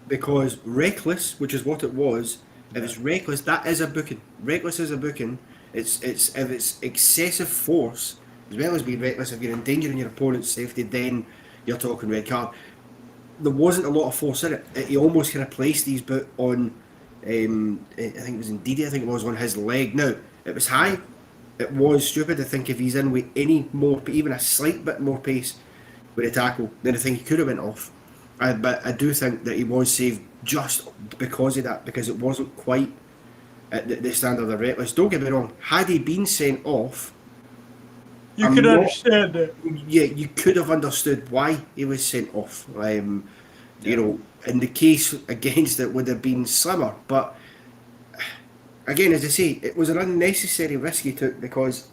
Because reckless, which is what it was, if it's reckless, that is a booking. Reckless is a booking. It's if it's excessive force, as well as being reckless, if you're endangering your opponent's safety, then you're talking red card. There wasn't a lot of force in it. He almost kind of placed his boot on, I think it was Ndidi, I think it was on his leg. Now, it was high. It was stupid. I think if he's in with any more, even a slight bit more pace with a tackle, then I think he could have went off. But I do think that he was saved just because of that, because it wasn't quite at the standard of reckless. Don't get me wrong, had he been sent off, You could understand it. Yeah, you could have understood why he was sent off. You know, and the case against it would have been slimmer. But again, as I say, it was an unnecessary risk he took because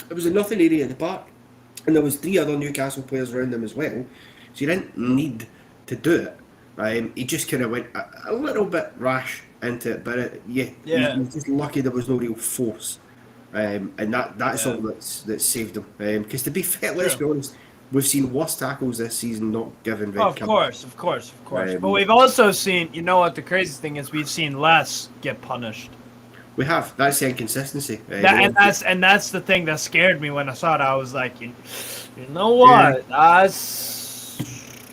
it was a nothing area at the park, and there was 3 other Newcastle players around him as well. So you didn't need to do it. He just kind of went a little bit rash into it, but he was just lucky there was no real force. And that's all that saved him. Because to be fair, let's be honest, we've seen worse tackles this season not given red cards. Of course. But we've also seen, you know what the crazy thing is, we've seen less get punished. We have. That's the inconsistency. And that's the thing that scared me when I saw it. I was like, you know what?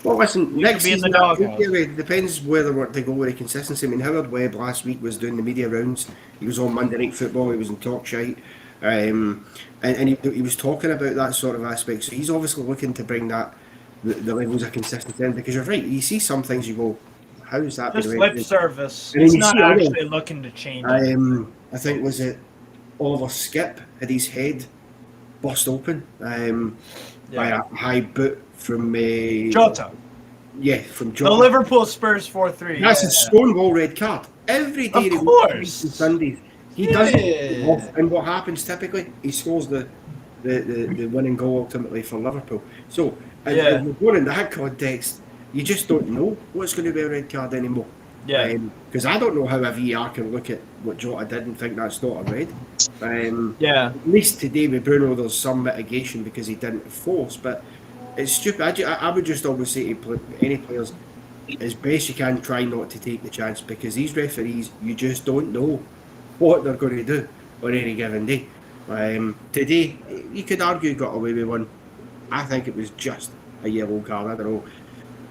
Well, listen, next season, it depends whether they go with a consistency. I mean, Howard Webb last week was doing the media rounds. He was on Monday Night Football. He was in Talk Shite. And he was talking about that sort of aspect. So he's obviously looking to bring that, the levels of consistency in, because you're right. You see some things, you go, how is that? Just lip service. He's not actually looking to change it. I think, was it Oliver Skip had his head bust open by a high boot from Jota. Yeah, from Jota. The Liverpool Spurs 4-3. That's a stonewall red card. Every day, of course. Sundays, he does it off, and what happens typically? He scores the winning goal ultimately for Liverpool. So, if we're going in that context, you just don't know what's going to be a red card anymore. Yeah. Because I don't know how a VR can look at what Jota did and think that's not a red. At least today with Bruno, there's some mitigation because he didn't force, but it's stupid. I would just always say to any players, as best you can, try not to take the chance, because these referees, you just don't know what they're going to do on any given day. Today, you could argue he got away with one. I think it was just a yellow card. I don't know.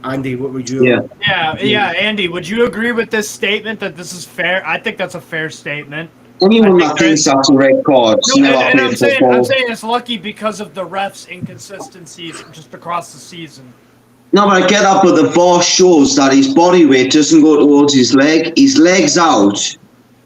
Andy, what would you? Yeah. Andy, would you agree with this statement that this is fair? I think that's a fair statement. Anyone that thinks that's a red card, I'm saying it's lucky because of the refs' inconsistencies just across the season. No, but I get up, but the VAR shows that his body weight doesn't go towards his leg. His leg's out.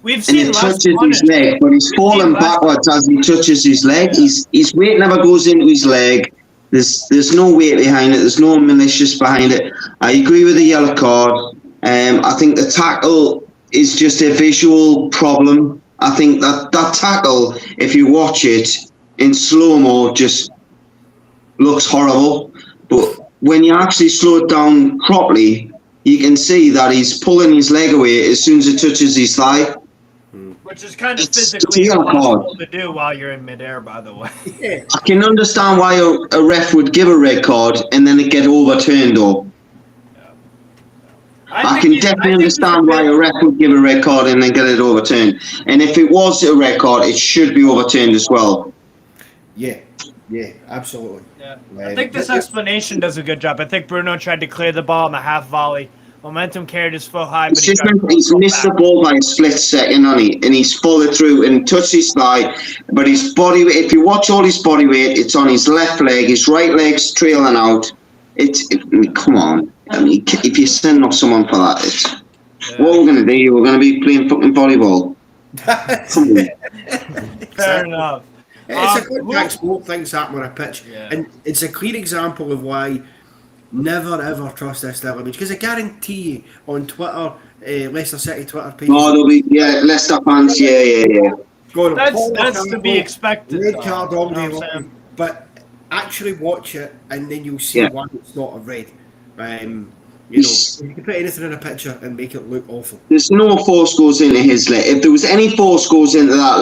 We've seen and it touches his leg, but he's falling backwards as he touches his leg. His weight never goes into his leg. There's no weight behind it. There's no malicious behind it. I agree with the yellow card. I think the tackle is just a visual problem. I think that tackle, if you watch it in slow-mo, just looks horrible. But when you actually slow it down properly, you can see that he's pulling his leg away as soon as it touches his thigh. Which is kind of physically impossible to do while you're in midair, by the way. I can understand why a ref would give a red card and then it get overturned, though. I can definitely understand why a ref would give a red card and then get it overturned. And if it was a red card, it should be overturned as well. Yeah, absolutely. Yeah. I think this explanation does a good job. I think Bruno tried to clear the ball on the half volley. Momentum carried his foot high, but he's missed the ball by a split second, and he's followed through and touched his thigh. But his body, if you watch all his body weight, it's on his left leg. His right leg's trailing out. Come on. I mean, if you send off someone for that, what we're going to do? We're going to be playing fucking volleyball. Fair enough. It's a contact sport. Things happen on a pitch, and it's a clear example of why never ever trust this level. Because I guarantee you on Twitter, Leicester City Twitter page. Oh, there'll be Leicester fans. Yeah. That's to be expected. Red card all day long, but actually watch it, and then you'll see why it's not a red. You can put anything in a picture and make it look awful. There's no force goes into his leg. If there was any force goes into that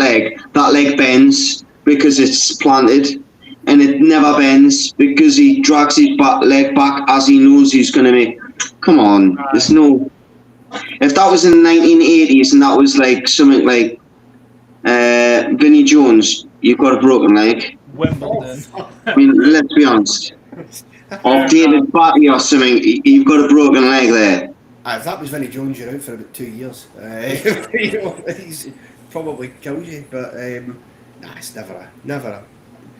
leg bends because it's planted, and it never bends because he drags his leg back as he knows he's going to make. Come on, there's no. If that was in the 1980s and that was like something like Vinnie Jones, you've got a broken leg. Wimbledon. I mean, let's be honest. Or David Batty or something, you've got a broken leg there. If that was Vinnie Jones, you're out for about 2 years. He's probably killed you, but it's never.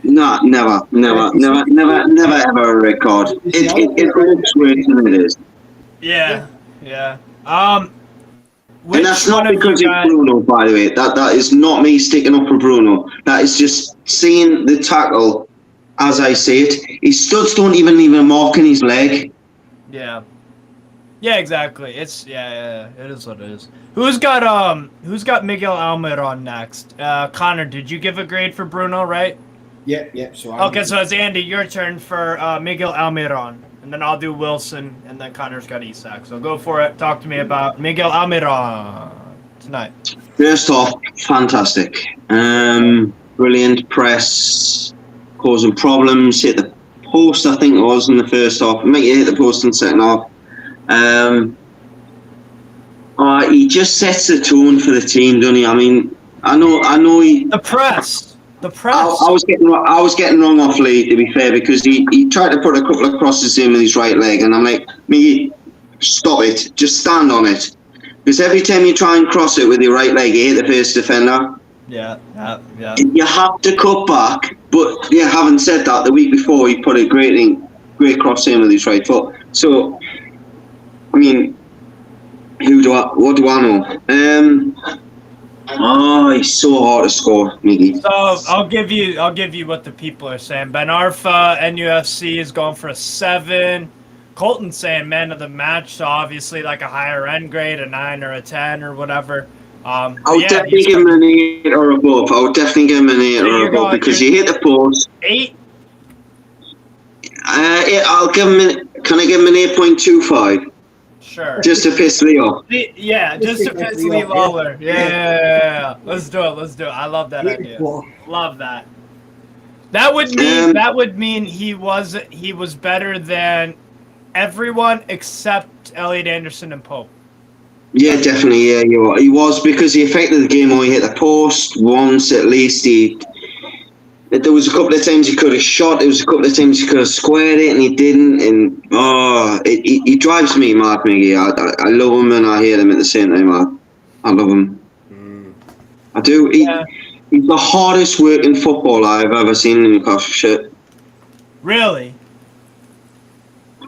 No, never ever a record. It looks worse than it is. Yeah. And that's not because it's Bruno, by the way. That is not me sticking up for Bruno. That is just seeing the tackle as I see it. His studs don't even leave a mark in his leg. Yeah, exactly. It is what it is. Who's got Miguel Almiron next? Connor, did you give a grade for Bruno, right? Yeah. So it's Andy, your turn for Miguel Almiron. And then I'll do Wilson, and then Connor's got Isak. So go for it. Talk to me about Miguel Almiron tonight. First off, fantastic. Brilliant press, causing problems, hit the post, I think it was, in the first half. Might hit the post in the second half. He just sets the tone for the team, doesn't he? I mean, I know he... The press. I was getting wrong off Lee, to be fair, because he tried to put a couple of crosses in with his right leg, and I'm like, me, stop it, just stand on it, because every time you try and cross it with your right leg, you hit the first defender. Yeah. You have to cut back, but having said that, the week before he put a great cross in with his right foot. So, I mean, what do I know? He's so hard to score, Miggy. So I'll give you what the people are saying. Ben Arfa, NUFC is going for a 7. Colton's saying man of the match, so obviously like a higher end grade, a 9 or a 10 or whatever. I would definitely give him an 8 or above. Because you hit the post. 8? I'll give him. Can I give him an 8.25? Sure. Just to piss me off. Just to piss me lower. Yeah. Let's do it. I love that idea. Love that. That would mean he was better than everyone except Elliot Anderson and Pope. Yeah, definitely. Yeah, he was, because he affected the game when he hit the post once at least. There was a couple of times he could have shot. There was a couple of times he could have squared it, and he didn't. And he drives me mad, Miggy. I love him and I hate him at the same time. I love him. I do. He's the hardest working footballer I've ever seen in Newcastle shit. Really?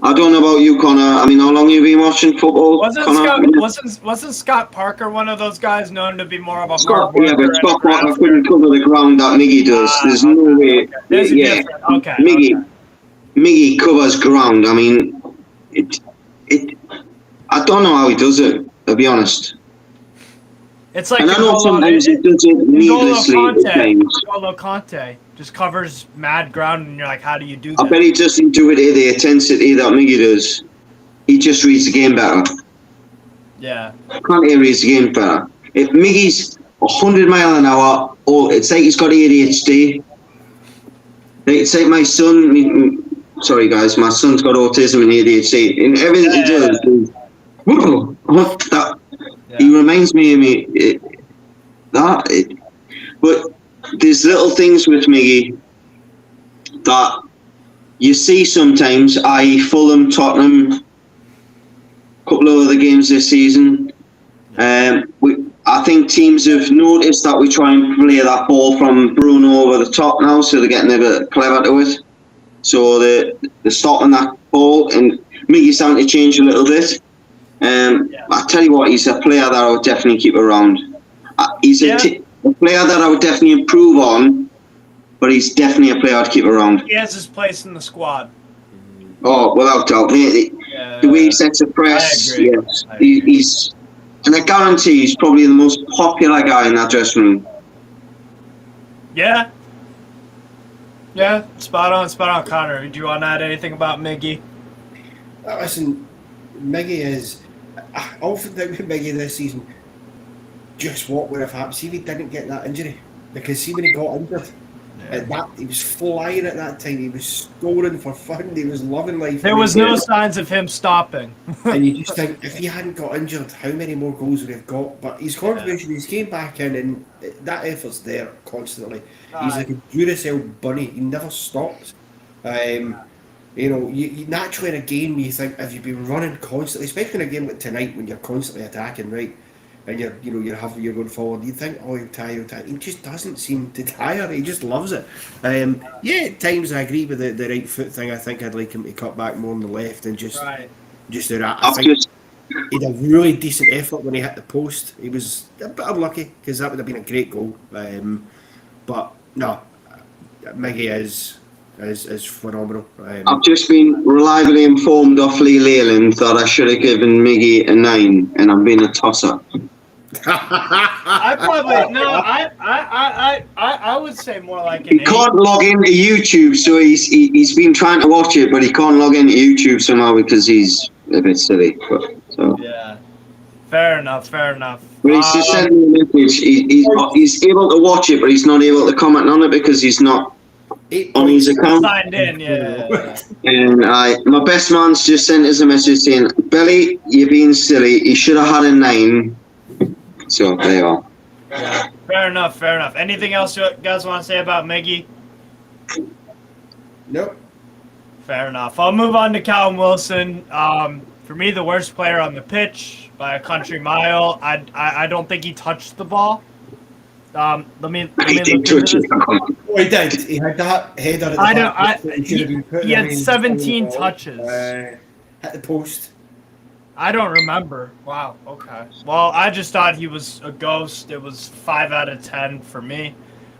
I don't know about you, Connor. I mean, how long have you been watching football? Wasn't Scott Parker one of those guys known to be more of a hard worker? Yeah, but Scott Parker couldn't cover the ground that Miggy does. There's no way. Okay. There's a difference. Okay. Miggy covers ground. I mean, I don't know how he does it, to be honest. It's like, and I know sometimes he does it needlessly. N'Golo Conte just covers mad ground, and you're like, how do you do that? I bet he doesn't do it at the intensity that Miggy does. He just reads the game better. Yeah. Conte reads the game better. If Miggy's 100 miles an hour, it's like he's got ADHD. It's like my son. Sorry, guys, my son's got autism and ADHD. And everything he does, He reminds me of me. But there's little things with Miggy that you see sometimes, i.e. Fulham, Tottenham, a couple of other games this season. I think teams have noticed that we try and play that ball from Bruno over the top now, so they're getting a bit clever to it. So they're stopping that ball, and Miggy's starting to change a little bit. I tell you what, he's a player that I would definitely keep around. He's a player that I would definitely improve on, but he's definitely a player I'd keep around. He has his place in the squad. Oh, without doubt. The way he sets a press, yes. He's, and I guarantee he's probably the most popular guy in that dressing room. Yeah. Spot on, Connor. Do you want to add anything about Miggy? Listen, Miggy is. I often think with Miggy this season, just what would have happened. See if he didn't get that injury. Because see when he got injured, he was flying at that time. He was scoring for fun. He was loving life. There was no signs of him stopping. And you just think, if he hadn't got injured, how many more goals would he have got? But his contribution, he's came back in, and that effort's there constantly. He's like a Duracell bunny. He never stops. You naturally in a game, you think, if you've been running constantly, especially in a game like tonight when you're constantly attacking, right? And you're going forward. You think, he'll tire. He just doesn't seem to tire. He just loves it. At times I agree with the right foot thing. I think I'd like him to cut back more on the left and just do that. I think he had a really decent effort when he hit the post. He was a bit unlucky because that would have been a great goal. But no, Miggy is phenomenal. I've just been reliably informed off Lee Leyland that I should have given Miggy a 9, and I'm being a tosser. I would say more like an 8. He can't log into YouTube, so he's been trying to watch it, but he can't log into YouTube somehow because he's a bit silly. Yeah, fair enough. But he's just sending me a message. He's able to watch it, but he's not able to comment on it because he's not on his account. Signed in, yeah. And my best man's just sent us a message saying, "Billy, you're being silly. You should have had a 9." So there you are. Yeah. Fair enough. Anything else you guys want to say about Miggy? Nope. Fair enough. I'll move on to Callum Wilson. For me, the worst player on the pitch by a country mile. I don't think he touched the ball. Let me He did touch it. Oh, he did. He had that header at the back. He had 17 touches. Hit the post. I don't remember. Wow. Okay. Well, I just thought he was a ghost. It was 5 out of 10 for me.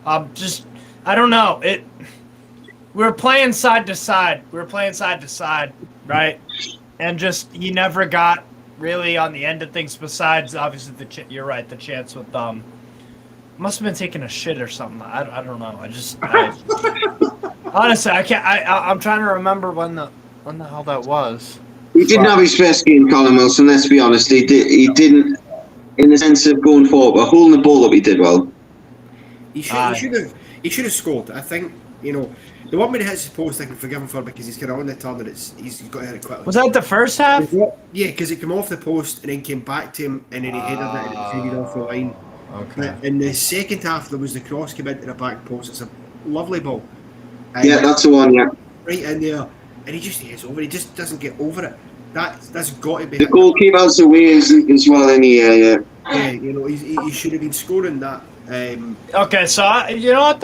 I don't know. We were playing side to side. Right? And just he never got really on the end of things. Besides, obviously, you're right. The chance with must have been taking a shit or something. I don't know. Honestly, I can't. I'm trying to remember when the hell that was. He didn't have his best game, Colin Wilson. Let's be honest. He didn't, in the sense of going forward, but holding the ball up, he did well. He should have scored. I think the one when he hits his post, I can forgive him for because he's kind of on the turn and he's got to hit it quickly. Was that the first half? Yeah, because it came off the post and then came back to him and then he headed it and it faded off the line. Okay. But in the second half, there was the cross came into the back post. It's a lovely ball. Yeah, that's the one. Yeah. Right in there, and he just heads over. He just doesn't get over it. That's got to be. The goalkeeper's away as well in the air. Yeah. Yeah, he should have been scoring that. Okay, so you know what?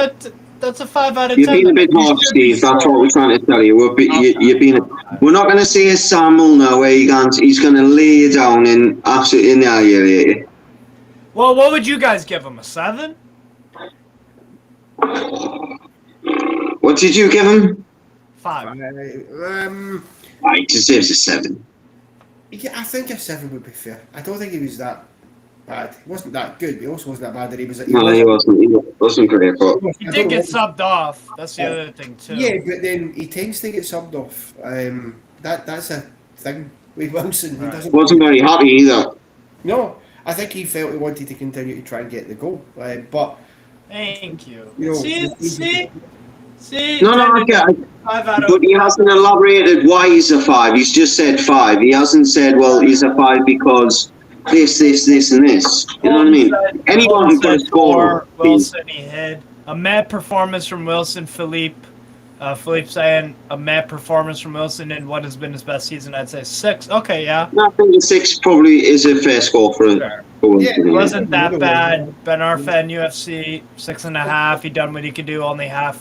That's a 5 out of 10. You're being a bit harsh, Steve. That's what we're trying to tell you. We're not going to see a Sam Milner where he's going to lay you down and absolutely annihilate you. Well, what would you guys give him? A 7? What did you give him? 5. He deserves a 7. Yeah, I think a 7 would be fair. I don't think he was that bad. He wasn't that good, but he also wasn't that bad that he was. He wasn't. He wasn't great, but he did get subbed off. That's the other thing too. Yeah, but then he tends to get subbed off. That's a thing with Wilson. He wasn't very happy either. No, I think he felt he wanted to continue to try and get the goal. But thank you. See, No, I get it. 5 out of But he hasn't elaborated why he's a 5. He's just said 5. He hasn't said, well, he's a 5 because this, and this. You know what I mean? Anyone can put a score. Wilson, he hid. A mad performance from Wilson. Philippe saying a mad performance from Wilson in what has been his best season. I'd say 6. Okay, yeah. No, I think a 6 probably is a fair score for Sure. Wilson. It wasn't that bad. Ben Arfa, NUFC, 6.5. He done what he could do. Only had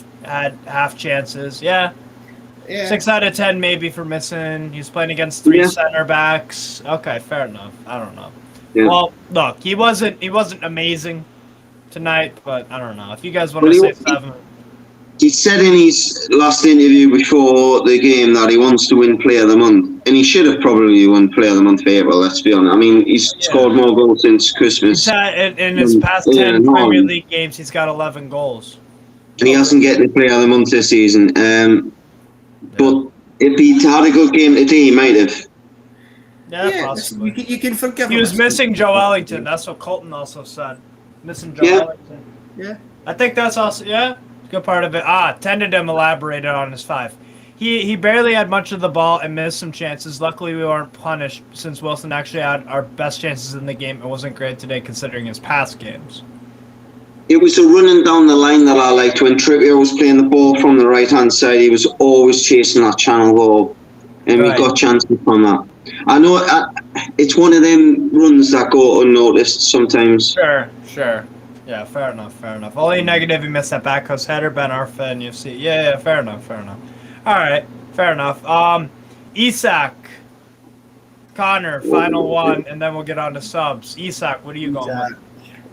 half chances. Yeah. 6 out of 10 maybe for missing. He's playing against 3 center backs. Okay, fair enough. I don't know. Yeah. Well, look, he wasn't amazing tonight, but I don't know. If you guys want to say 7. He said in his last interview before the game that he wants to win Player of the Month, and he should have probably won Player of the Month for April, let's be honest. I mean, he's scored more goals since Christmas. In his past 10 Premier League games, he's got 11 goals. And he hasn't getting the Player of the Month this season. But if he'd had a good game today, he might have. Yeah, possibly. You can forgive him. He was missing Joe Ellington. That's what Colton also said. Missing Joe Ellington. Yeah. I think that's also, good part of it. Tendedum elaborated on his 5. He barely had much of the ball and missed some chances. Luckily, we weren't punished since Wilson actually had our best chances in the game. It wasn't great today considering his past games. It was the running down the line that I liked. When Trippier was playing the ball from the right-hand side, he was always chasing that channel ball. And we got chances from that. I know it's one of them runs that go unnoticed sometimes. Sure. Yeah, fair enough. Only negative, he missed that back post header, Ben Arfa, and UFC. Yeah, fair enough. All right, fair enough. Isak, Connor, final one, and then we'll get on to subs. Isak, what are you going with?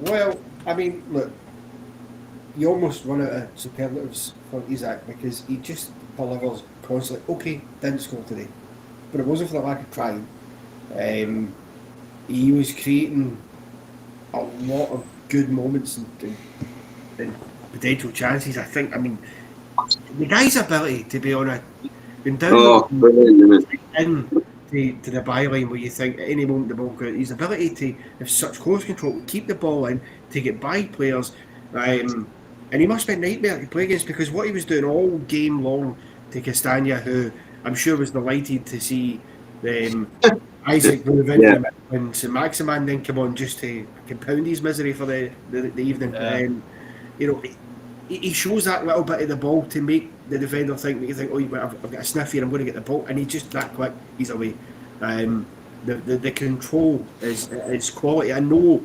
Well, I mean, look, you almost run out of superlatives for Isak because he just delivers constantly. Okay, didn't score today, but it wasn't for the lack of trying. He was creating a lot of good moments and potential chances. I think. I mean, the guy's ability to be on going down to the byline where you think at any moment the ball goes. His ability to have such close control, keep the ball in, to get by players, and he must be a nightmare to play against because what he was doing all game long to Castagna, who I'm sure was delighted to see Isaac move in when saint-Maximin then come on just to compound his misery for the evening. He shows that little bit of the ball to make the defender think that you think, I've got a sniff here, I'm going to get the ball, and he's just that quick, he's away. The control is quality. I know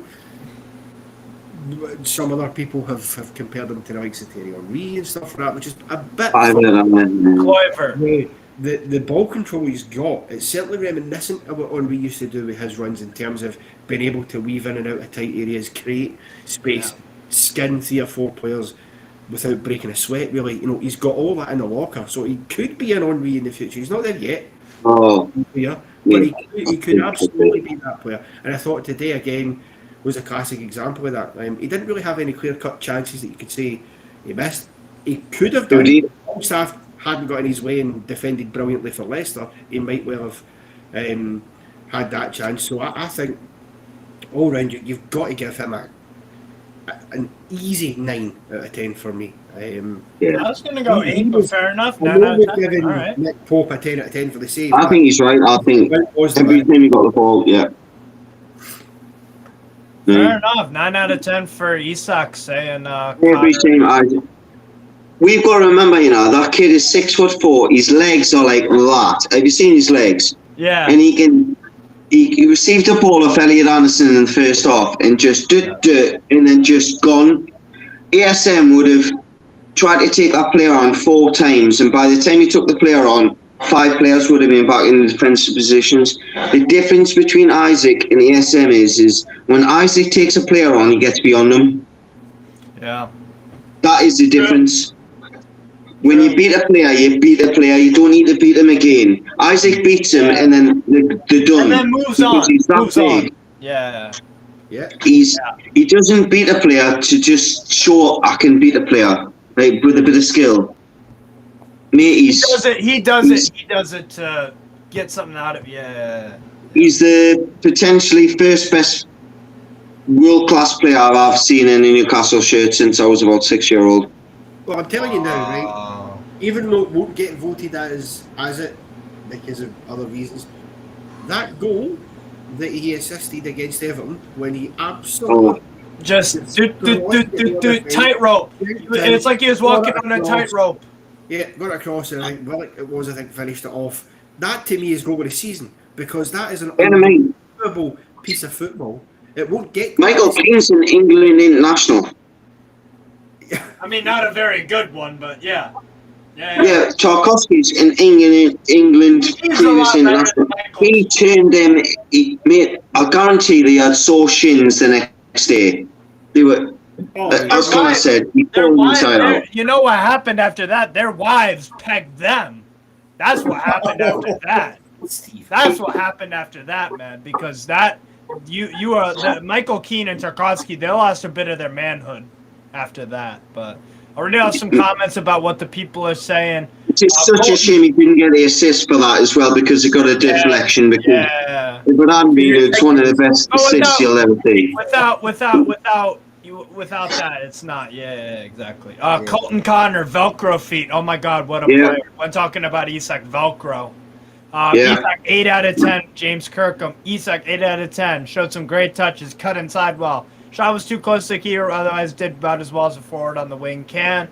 some other people have compared him to the likes of Thierry Henry and stuff like that, which is a bit clever. The ball control he's got, it's certainly reminiscent of what Henry used to do with his runs in terms of being able to weave in and out of tight areas, create space, skin 3 or 4 players without breaking a sweat, really. He's got all that in the locker, so he could be an Henry in the future. He's not there yet, but he could absolutely be that player. And I thought today again was a classic example of that. He didn't really have any clear-cut chances that you could say he missed. He could have done. Staff hadn't got in his way and defended brilliantly for Leicester. He might well have had that chance. So I think all round you've got to give him an easy 9 out of 10 for me. I was going to go 8, but fair enough. 9 out of 10. All right. Nick Pope a 10 out of 10 for the save. I think he's right. I think every time he got the ball, Fair enough. 9 out of 10 for Isak saying. Every time we've got to remember, that kid is 6'4". His legs are like that. Have you seen his legs? Yeah. And he received the ball off Elliot Anderson in the first half and just and then just gone. ASM would have tried to take that player on 4 times, and by the time he took the player on, 5 players would have been back in the defensive positions. The difference between Isaac and ASM is when Isaac takes a player on, he gets beyond them. Yeah. That is the difference. When you beat a player, you beat a player. You don't need to beat him again. Isaac beats him, and then they're done. And then moves on. He's that big. Yeah. He doesn't beat a player to just show I can beat a player, like with a bit of skill. Mate, he does it to get something out of you. Yeah. He's the potentially first best world class player I've seen in a Newcastle shirt since I was about 6-year-old. Well, I'm telling you now, right? Even though it won't get voted as it because of other reasons, that goal that he assisted against Everton when he absolutely just tightrope. It's like he was walking on a tightrope. Yeah, got it across, and I think finished it off. That to me is goal of the season because that is an unbelievable piece of football. It won't get. Michael Keane's an England international. I mean, not a very good one, but yeah. Yeah, Tarkowski's an England previous international. He turned them. I guarantee they had sore shins the next day. They were. As Connor said, he pulled inside out. You know what happened after that? Their wives pegged them. That's what happened after that. That's what happened after that, man. Because that you are Michael Keane and Tarkowski. They lost a bit of their manhood after that. But I already have some comments about what the people are saying. It's such a shame he didn't get the assist for that as well because he got a deflection. Because if it hadn't been, it's one of the best assists you'll ever see. Without that, it's not. Yeah, exactly. Colton Connor, Velcro feet. Oh my God, what a player! When talking about Isak, Velcro. Isak 8 out of 10. James Kirkham, Isak 8 out of 10. Showed some great touches. Cut inside well. Shot was too close to the keeper. Otherwise, did about as well as a forward on the wing can.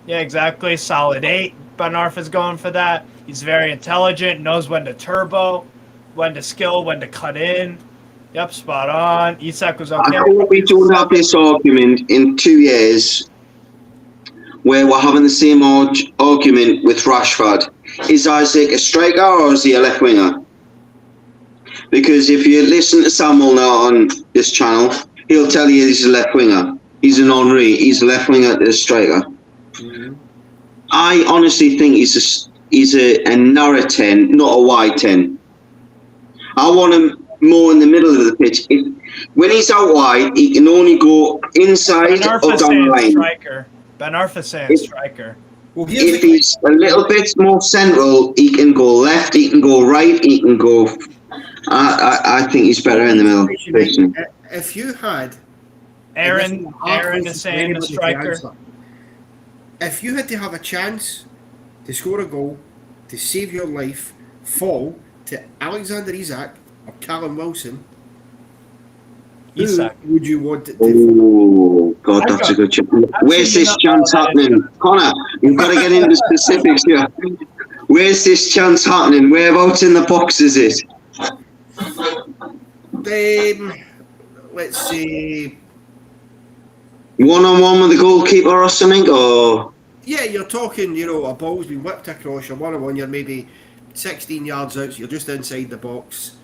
Yeah, exactly. Solid 8. Ben Arfa's going for that. He's very intelligent. Knows when to turbo, when to skill, when to cut in. Yep, spot on. Isak was okay. I hope we don't have this argument in 2 years where we're having the same argument with Rashford. Is Isaac a striker or is he a left winger? Because if you listen to Samuel now on this channel, he'll tell you he's a left winger. He's an Henry. He's a left winger, a striker. Mm-hmm. I honestly think he's a narrow 10, not a wide 10. I want him more in the middle of the pitch. When he's out wide, he can only go inside or down the line. Ben Arfa saying striker. Well, if he's a little bit more central, he can go left, he can go right, he can go. I think he's better in the middle. If you had Aaron is saying the striker. If you had to have a chance to score a goal, to save your life, fall to Alexander Isak or Callum Wilson, Isak. Who would you want to? Oh God, that's a good chance. Where's this chance happening, Connor? You've got to get into specifics here. Where's this chance happening? Whereabouts in the box is it? Let's see. 1-on-1 with the goalkeeper or something, or? Yeah, you're talking. A ball's been whipped across. You're 1-on-1. You're maybe 16 yards out. So you're just inside the box.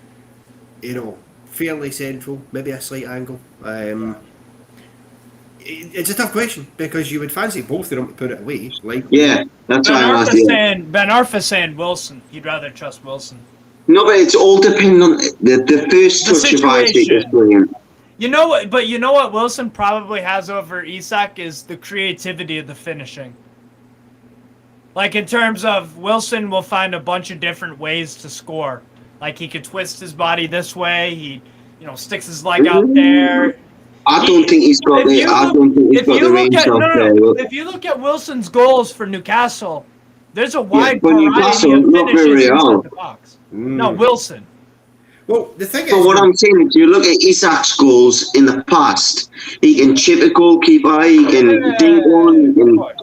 Fairly central, maybe a slight angle. It's a tough question because you would fancy both of them to put it away. That's why I'm asking. Ben Arfa's saying Wilson. He'd rather trust Wilson. No, but it's all depending on the first touch of Isaac is brilliant. You know what Wilson probably has over Isak is the creativity of the finishing. Like in terms of Wilson will find a bunch of different ways to score. Like he could twist his body this way. He, sticks his leg out there. I don't think he's got the. I don't think he's got the range out there. If you look at Wilson's goals for Newcastle, there's a wide variety Newcastle, of not finishes very inside the box. No, Wilson. Well, the thing is, what I'm saying, if you look at Isak's goals in the past, he can chip a goalkeeper. He can dink one. Well,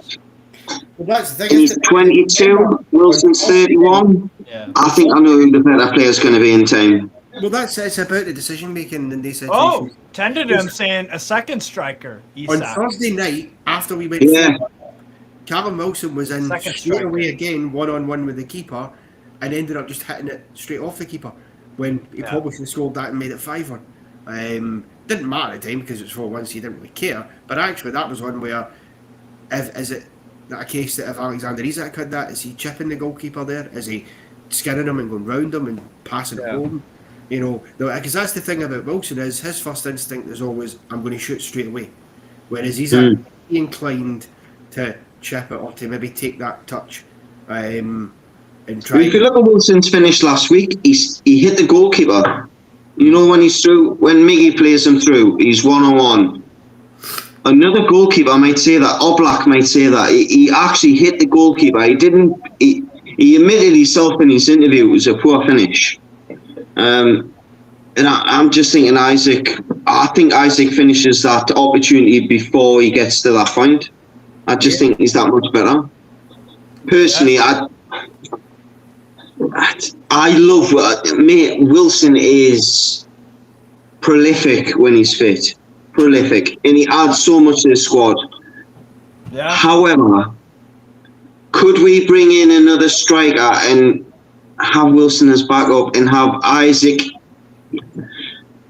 that's the thing. And he's 22. Wilson's 31. Yeah. I think I know who the better player's going to be in time. Well, it's about the decision making in these situations. Oh, Tended saying a second striker. Isak. On Thursday night, after we went forward, Callum Wilson was in straight away again, 1-on-1 with the keeper, and ended up just hitting it straight off the keeper when he probably should have scored that and made it 5-1. Didn't matter at the time because it was 4-1, so you didn't really care. But actually, that was one where, is it a case that if Alexander Isak had that, is he chipping the goalkeeper there? Is he skinning him and going round him and passing it home? Because that's the thing about Wilson is his first instinct is always, I'm going to shoot straight away. Whereas he's inclined to chip it or to maybe take that touch and try. If you look at Wilson's finish last week, he hit the goalkeeper. When he's through, when Miggy plays him through, he's 1-on-1. Another goalkeeper might say that. Oblak might say that. He actually hit the goalkeeper. He didn't. He admitted himself in his interview it was a poor finish. And I'm just thinking Isaac. I think Isaac finishes that opportunity before he gets to that point. I just think he's that much better. Personally, I love. Mate, Wilson is prolific when he's fit. Prolific, and he adds so much to the squad. Yeah. However, could we bring in another striker and have Wilson as backup and have Isaac?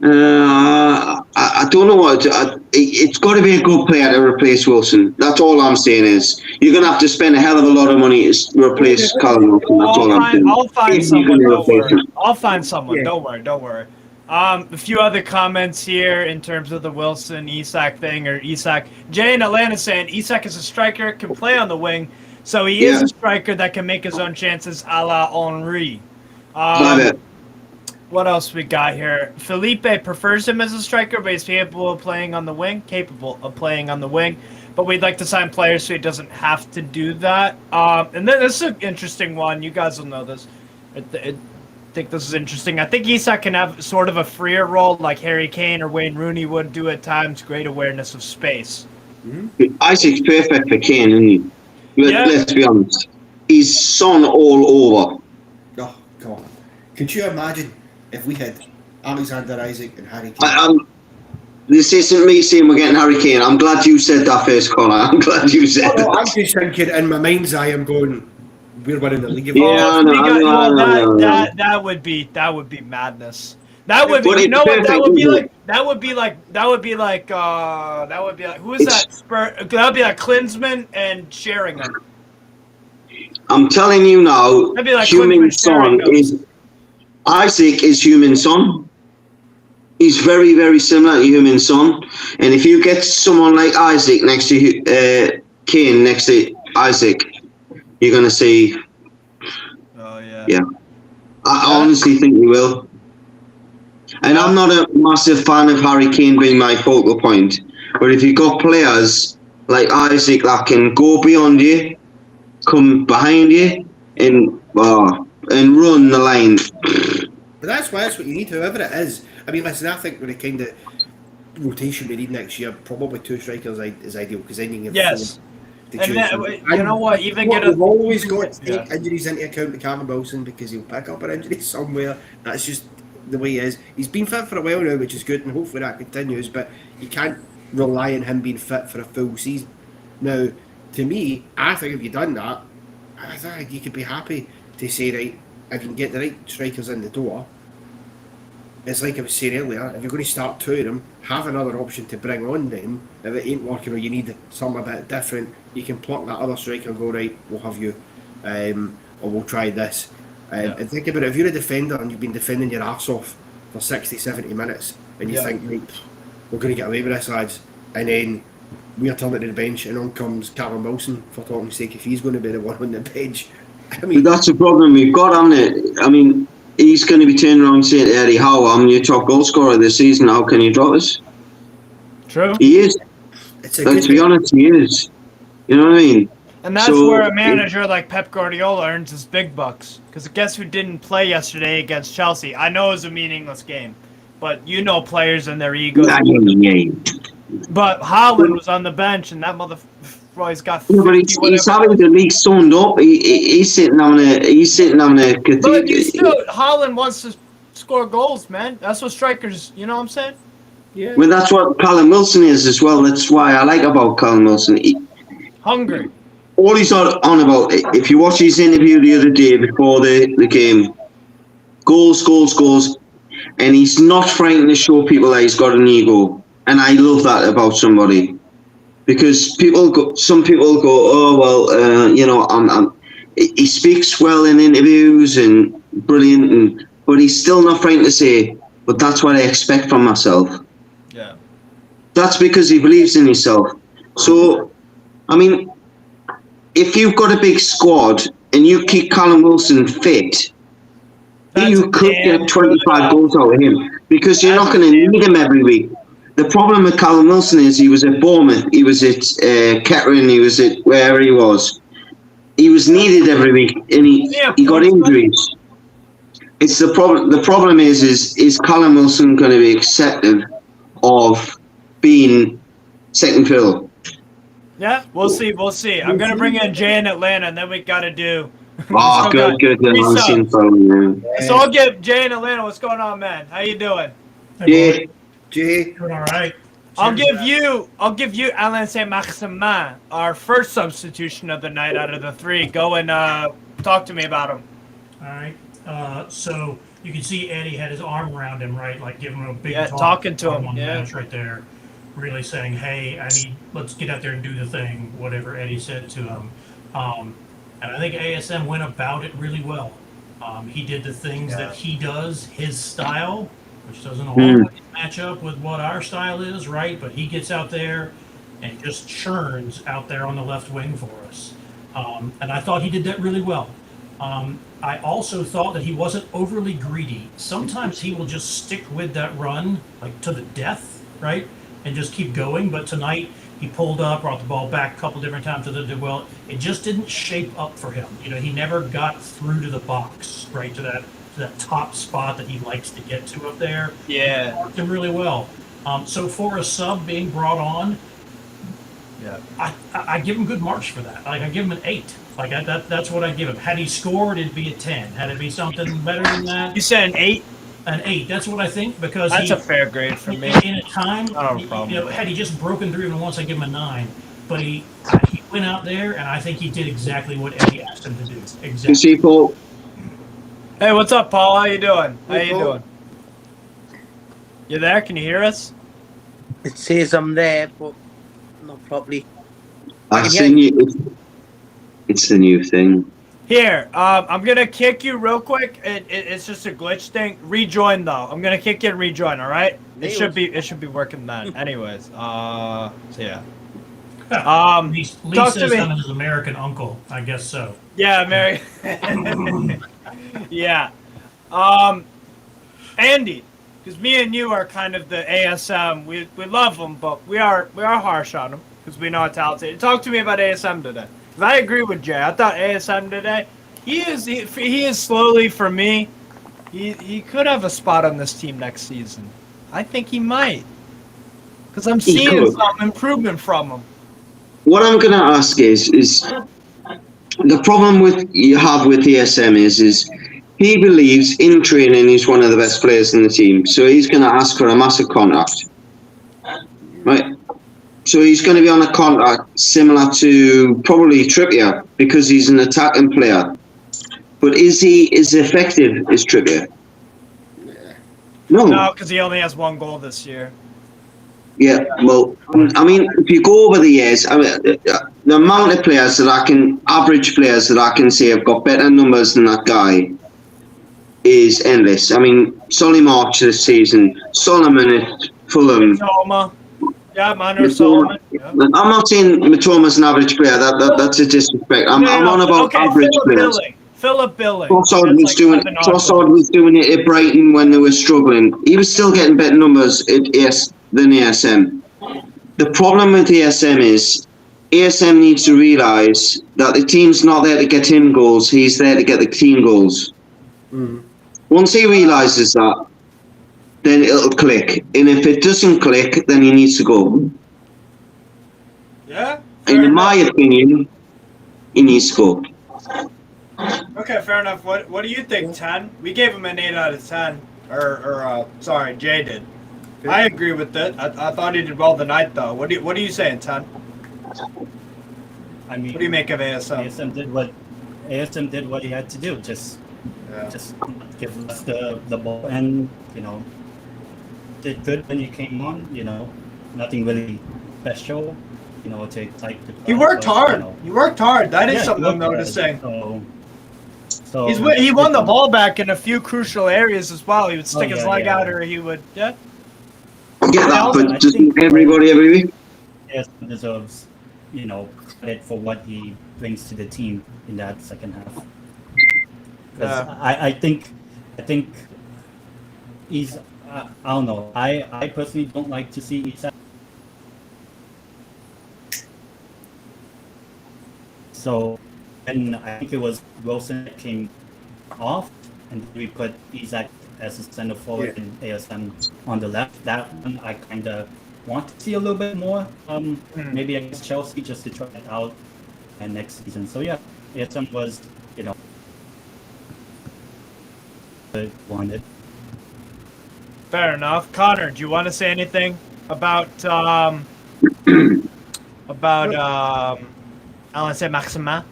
I don't know what. It's got to be a good player to replace Wilson. That's all I'm saying is you're going to have to spend a hell of a lot of money to replace Callum Wilson. That's all I'm saying. I'll find someone. Don't worry. I'll find someone. Yeah. Don't worry. A few other comments here in terms of the Wilson Isak thing, or Isak. Jay in Atlanta saying Isak is a striker, can play on the wing, so he is a striker that can make his own chances, a la Henry. What else we got here? Felipe prefers him as a striker, but he's capable of playing on the wing. But we'd like to sign players so he doesn't have to do that. And then this is an interesting one. You guys will know this. I think this is interesting. I think Isak can have sort of a freer role like Harry Kane or Wayne Rooney would do at times. Great awareness of space. Isaac's perfect for Kane, isn't he? Let's be honest. He's Son all over. Oh, come on. Could you imagine if we had Alexander Isak and Harry Kane? This isn't me saying we're getting Harry Kane. I'm glad you said that first, Connor. I'm glad you said that. I'm just thinking in my mind's eye, I'm going, we're winning the league. That would be madness. That would be, who is that? That would be like Klinsmann and Sheringham. I'm telling you now, That'd be like human Son is Isaac is human Son. He's very, very similar to human Son. And if you get someone like Isaac next to Kane next to Isaac, you're going to see. Oh, yeah. Yeah. I honestly think you will. And I'm not a massive fan of Harry Kane being my focal point. But if you've got players like Isaac that can go beyond you, come behind you, and run the line. But that's what you need, whoever it is. I mean, listen, I think with the kind of rotation we need next year, probably 2 strikers is ideal, because then you can yes. And you know what? We've always got to take injuries into account with Callum Wilson, because he'll pick up an injury somewhere. That's just the way he is. He's been fit for a while now, which is good, and hopefully that continues. But you can't rely on him being fit for a full season. Now, to me, I think if you've done that, I think you could be happy to say, right, if you can get the right strikers in the door, it's like I was saying earlier, if you're going to start 2 of them, have another option to bring on them. If it ain't working or you need something a bit different, you can pluck that other striker and go, right, we'll have you, or we'll try this. And think about it, if you're a defender and you've been defending your arse off for 60, 70 minutes, and you think, right, we're going to get away with this, lads, and then we are turning to the bench and on comes Callum Wilson, for talking sake, if he's going to be the one on the bench. I mean, that's the problem we've got, hasn't it? I mean, he's going to be turning around and saying to Eddie Howe, I'm your top goal scorer this season, how can you drop us? True. He is. Let's be honest, he is. You know what I mean? And that's where a manager like Pep Guardiola earns his big bucks. Because guess who didn't play yesterday against Chelsea? I know it was a meaningless game, but you know players and their egos. But Haaland was on the bench, and that motherfucker's got 50. But he's having the league sewn up. He's sitting on a cathedral. But Haaland wants to score goals, man. That's what strikers. You know what I'm saying? Yeah. Well, that's what Callum Wilson is as well. That's why I like about Callum Wilson. Hungry. All he's on about, if you watch his interview the other day before the game, goals, and he's not frightened to show people that he's got an ego. And I love that about somebody, because some people go, oh well, he speaks well in interviews and brilliant, but he's still not frightened to say, but that's what I expect from myself. Yeah, that's because he believes in himself. So, I mean, if you've got a big squad and you keep Callum Wilson fit, you could get 25 goals out of him, because you're not going to need him every week. the problem with Callum Wilson is he was at Bournemouth, he was at Kettering, he was at wherever he was. He was needed every week, and he got injuries. It's the problem. The problem is Callum Wilson going to be accepted of being second fiddle? Yeah, we'll see. We'll see. I'm gonna bring in Jay in Atlanta, and then we gotta do. Oh, good. So I'll give Jay in Atlanta. What's going on, man? How you doing? Yeah. Jay. Doing all right. I'll give you Alain Saint-Maximin, our first substitution of the night out of the three. Go and talk to me about him. All right. So you can see Eddie had his arm around him, right? Like giving him a big talk. Talking to him. On the bench right there. Really saying, hey, let's get out there and do the thing, whatever Eddie said to him. And I think ASM went about it really well. He did the things that he does, his style, which doesn't always match up with what our style is, right? But he gets out there and just churns out there on the left wing for us. And I thought he did that really well. I also thought that he wasn't overly greedy. Sometimes he will just stick with that run, like to the death, right? And just keep going. But tonight he pulled up, brought the ball back a couple different times. Well, it just didn't shape up for him. You know, he never got through to the box, right, to that top spot that he likes to get to up there. Yeah, It worked him really well. So for a sub being brought on, I give him good marks for that. Like I give him an 8. Like that's what I give him. Had he scored, it'd be a 10. Had it be something better than that, you said an 8. An 8. That's what I think because That's a fair grade for me. In a time, I don't have a problem. had he just broken through even once, I give him a 9. But he went out there, and I think he did exactly what Eddie asked him to do. Exactly. You see, Paul? Hey, what's up, Paul? How you doing? Hey, Paul. You there? Can you hear us? It says I'm there, but not properly. It's the new thing. Here, I'm gonna kick you real quick. It's just a glitch thing. Rejoin though. I'm gonna kick you and rejoin. All right. It should be working then. Anyways, so yeah. Lee talk says to me. I'm his American uncle. I guess so. Yeah, Mary. Yeah. Andy, because me and you are kind of the ASM. We love them, but we are harsh on them because we know how talented. Talk to me about ASM today. I agree with Jay. I thought ASM today, he is slowly, for me, he could have a spot on this team next season. I think he might. Because I'm seeing some improvement from him. What I'm going to ask is the problem you have with ASM is he believes in training he's one of the best players in the team. So he's going to ask for a massive contract. Right? So he's going to be on a contract similar to probably Trippier because he's an attacking player. But is he as effective as Trippier? No, because he only has 1 goal this year. Yeah, well, I mean, if you go over the years, I mean, the amount of players average players that I can say have got better numbers than that guy is endless. I mean, Solly March this season, Solomon at Fulham. Mitoma. Yeah, Manu Solomon. Yeah. I'm not saying Mitoma's an average player. That's a disrespect. I'm on about average players. Philip Billing. Trossard was doing it at Brighton when they were struggling. He was still getting better numbers than ASM. The problem with ASM is ASM needs to realise that the team's not there to get him goals. He's there to get the team goals. Once he realises that, then it'll click. And if it doesn't click, then he needs to go. Yeah. And in my opinion, he needs to go. Okay, fair enough. What do you think, 10? We gave him an 8 out of 10. Sorry, Jay did. I agree with that. I thought he did well tonight, though. What are you saying, 10? I mean, What do you make of ASM? ASM did what he had to do. Just give us the ball, and did good when he came on. Nothing really special. To type. He worked hard. He worked hard. That is something I'm noticing. So he won the ball back in a few crucial areas as well. He would stick his leg out, or he would I get that, but just everybody every week. Yes, deserves credit for what he brings to the team in that second half. Because I think he's I don't know. I personally don't like to see Isak. So, and I think it was Wilson that came off, and we put Isak as a center forward and ASM on the left. That one I kind of want to see a little bit more. Maybe against Chelsea just to try it out, and next season. So yeah, ASM was wanted. Fair enough. Connor, do you want to say anything about saint-maximin?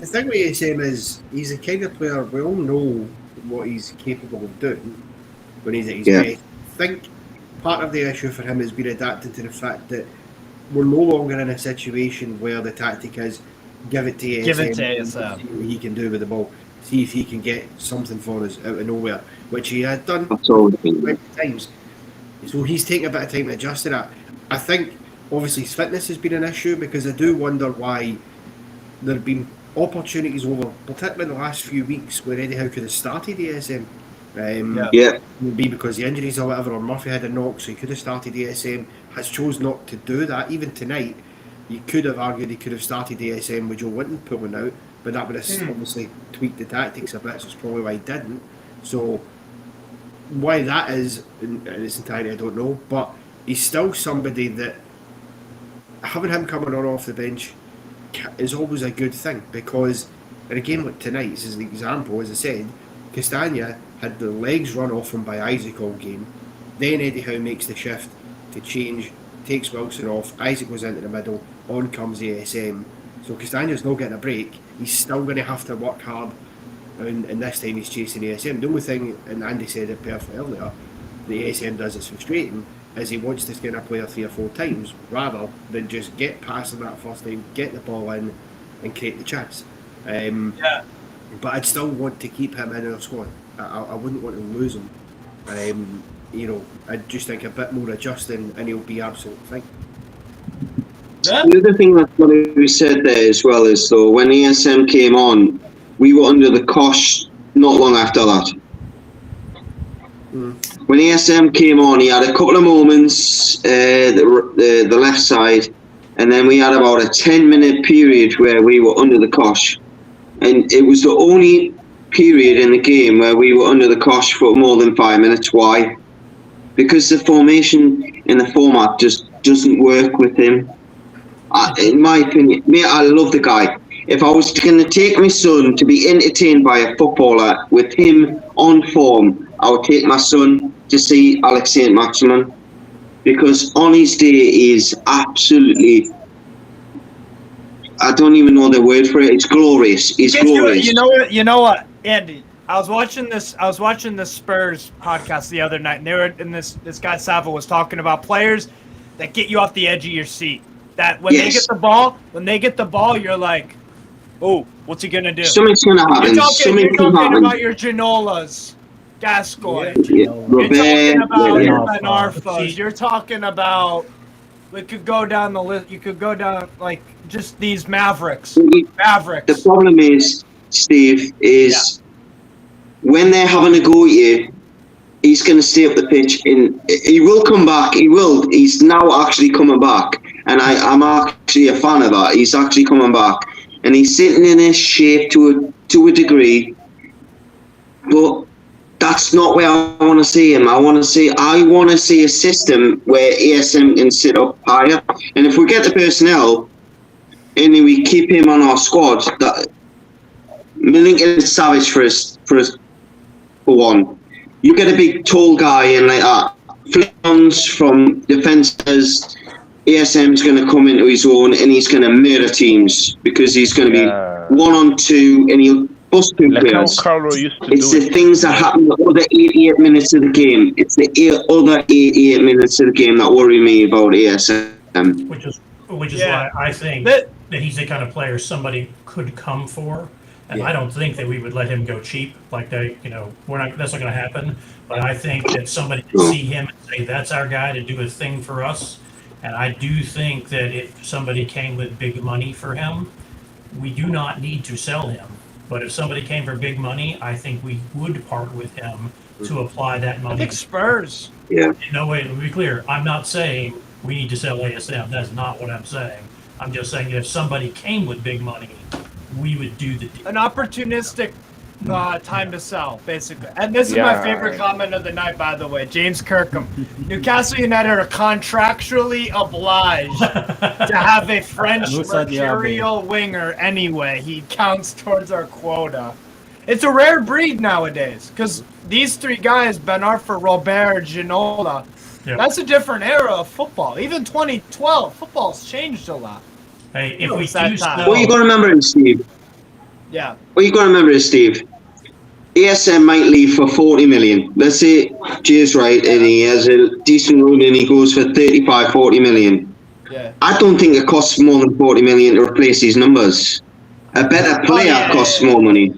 The thing with ASM is he's the kind of player we all know what he's capable of doing when he's at his best. I think part of the issue for him has been adapting to the fact that we're no longer in a situation where the tactic is give it to ASM, see what he can do with the ball, see if he can get something for us out of nowhere, which he had done many times. So he's taking a bit of time to adjust to that. I think obviously his fitness has been an issue, because I do wonder why there have been opportunities over, particularly in the last few weeks, where Eddie Howe could have started ASM. Maybe because the injuries or whatever, or Murphy had a knock, so he could have started ASM, has chose not to do that. Even tonight, you could have argued he could have started ASM with Joe Winton pulling out, but that would have obviously tweaked the tactics a bit, so it's probably why he didn't. So why that is in its entirety, I don't know, but he's still somebody that having him coming on off the bench is always a good thing, because in a game like tonight, this is the example, as I said, Castagna had the legs run off him by Isaac all game. Then Eddie Howe makes the shift to change, takes Wilson off, Isaac goes into the middle, on comes ASM. So Castagna's not getting a break, he's still going to have to work hard, and this time he's chasing ASM. The only thing, and Andy said it perfectly earlier, the ASM does is frustrating, is he wants to skin a player 3 or 4 times rather than just get past him that first time, get the ball in and create the chance. But I'd still want to keep him in our squad. I wouldn't want to lose him. I just think a bit more adjusting and he'll be absolutely fine. The other thing that we said there as well is, though, when ASM came on, we were under the cosh not long after that. When ASM came on, he had a couple of moments, the left side, and then we had about a 10-minute period where we were under the cosh. And it was the only period in the game where we were under the cosh for more than 5 minutes. Why? Because the formation in the format just doesn't work with him. In my opinion, I love the guy. If I was going to take my son to be entertained by a footballer with him on form, I would take my son to see Alex Saint-Maximin, because on his day is absolutely, I don't even know the word for it. It's glorious. It's glorious. You know what, Andy? I was watching the Spurs podcast the other night, and they were in this guy Sava was talking about players that get you off the edge of your seat. That when they get the ball, you're like, oh, what's he gonna do? Something's gonna happen. You're talking about your Ginolas, Gascoigne. You're talking about Ben Arthas. You're talking about. We could go down the list. You could go down like just these Mavericks. The problem is, Steve, when they're having a go at you, he's going to stay up the pitch, and he will come back. He will. He's now actually coming back, and I'm actually a fan of that. He's actually coming back, and he's sitting in his shape to a degree, but that's not where I want to see him. I want to see a system where ASM can sit up higher, and if we get the personnel and we keep him on our squad, that Milinkovic is savage for us for one. You get a big tall guy and like that, flings from defenders. ASM's going to come into his own and he's going to murder teams, because he's going to be 1-on-2 and he'll bust two players. It's the things that happen the other 88 minutes of the game. It's the other 88 minutes of the game that worry me about ASM. Which is why I think that he's the kind of player somebody could come for. And I don't think that we would let him go cheap like that. That's not going to happen. But I think that somebody can see him and say, that's our guy to do a thing for us. And I do think that if somebody came with big money for him, we do not need to sell him. But if somebody came for big money, I think we would part with him to apply that I money. think Spurs. Yeah. No, wait, let me be clear. I'm not saying we need to sell ASM. That's not what I'm saying. I'm just saying that if somebody came with big money, we would do the deal. An opportunistic time to sell, basically. And this is my favorite comment of the night, by the way. James Kirkham. Newcastle United are contractually obliged to have a French Moussa Diaby. mercurial winger anyway. He counts towards our quota. It's a rare breed nowadays, because these three guys, Ben Arfa, Robert, Ginola, Yep. that's a different era of football. Even 2012, football's changed a lot. Hey, if know, we it's that do time. sell, What you got to remember is, Steve. Yeah. What you got to remember is, Steve. ASM might leave for 40 million. Let's say Jay's right and he has a decent run and he goes for 35, 40 million. Yeah. I don't think it costs more than 40 million to replace these numbers. A better player costs more money,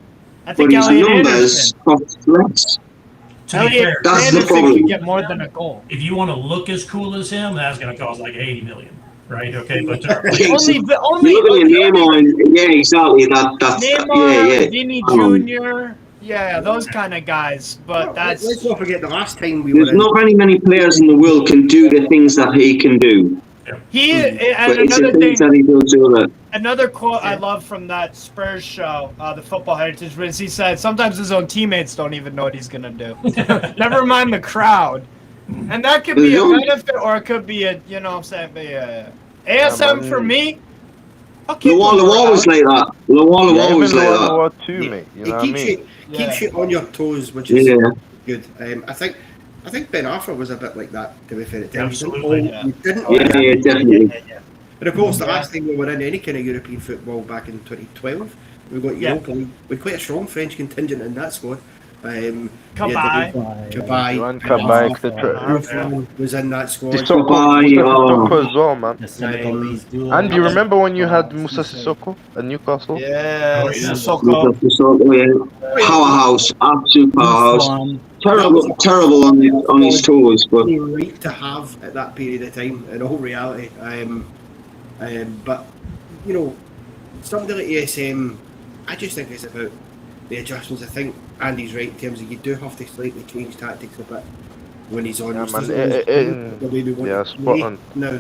I but think his Elliot numbers Anderson. cost less. to be fair, That's the Anderson problem. can get more than a goal. if you want to look as cool as him, that's going to cost like 80 million, right? Okay, but Only, You look at your name on, yeah, exactly. That's Neymar, Vinny Um, Jr., yeah, those kind of guys. But Let's that's not forget the last time we There's were in. not very many players in the world can do the things that he can do. he. And But it's the another things thing, that he does that. another quote I love from that Spurs show, the Football Heritage, was he said sometimes his own teammates don't even know what he's gonna do. Never mind the crowd, and that could be a benefit or it could be a, you know what I'm saying, but yeah. ASM for me. I'll keep him Lawal was around. like that. Lawal was like that. War too, mate. You know what I mean? Keeps you on your toes, which is Yeah. good. I think Ben Arfa was a bit like that, to be fair. At times. Absolutely, You didn't Yeah, definitely. But of course, the last time we were in any kind of European football back in 2012, we got Europa League. We had quite a strong French contingent in that squad. Kabay. Johan Kabay, Kabay, etc. Rufan was in that squad. Kabay, as well, man. The Senegalese duo. And do you remember when you had Moussa Sissoko at Newcastle? Yeah, Oh, yeah. Sissoko. Powerhouse, absolute powerhouse. Swan. Terrible on his toes, but Really right to have at that period of time, in all reality. But you know, something like ASM, I just think it's about the adjustments. I think Andy's right in terms of you do have to slightly change tactics a bit when he's on. Yeah, He's man. doesn't always play the way we want Yeah, to spot play on. now.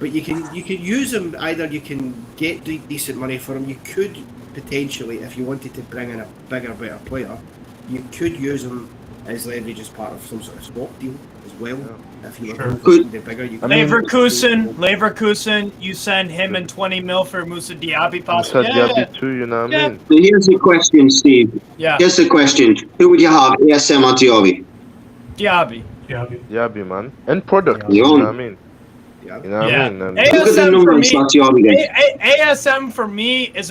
But you can use him. Either you can get decent money for him. You could potentially, if you wanted to bring in a bigger, better player, you could use him as leverage as part of some sort of swap deal as well. If you were going to bigger, you could. Leverkusen, you send him and 20 mil for Moussa Diaby, Moussa possibly. Diaby too, you know what I mean? So here's the question, Steve. Yeah, Here's the question. Who would you have, ASM or Diaby? Diaby. Diaby, man. End product, Yeah. you know what I mean? Yeah. You know what I mean? And Look at the ASM for numbers me, that Diaby gets. ASM for me is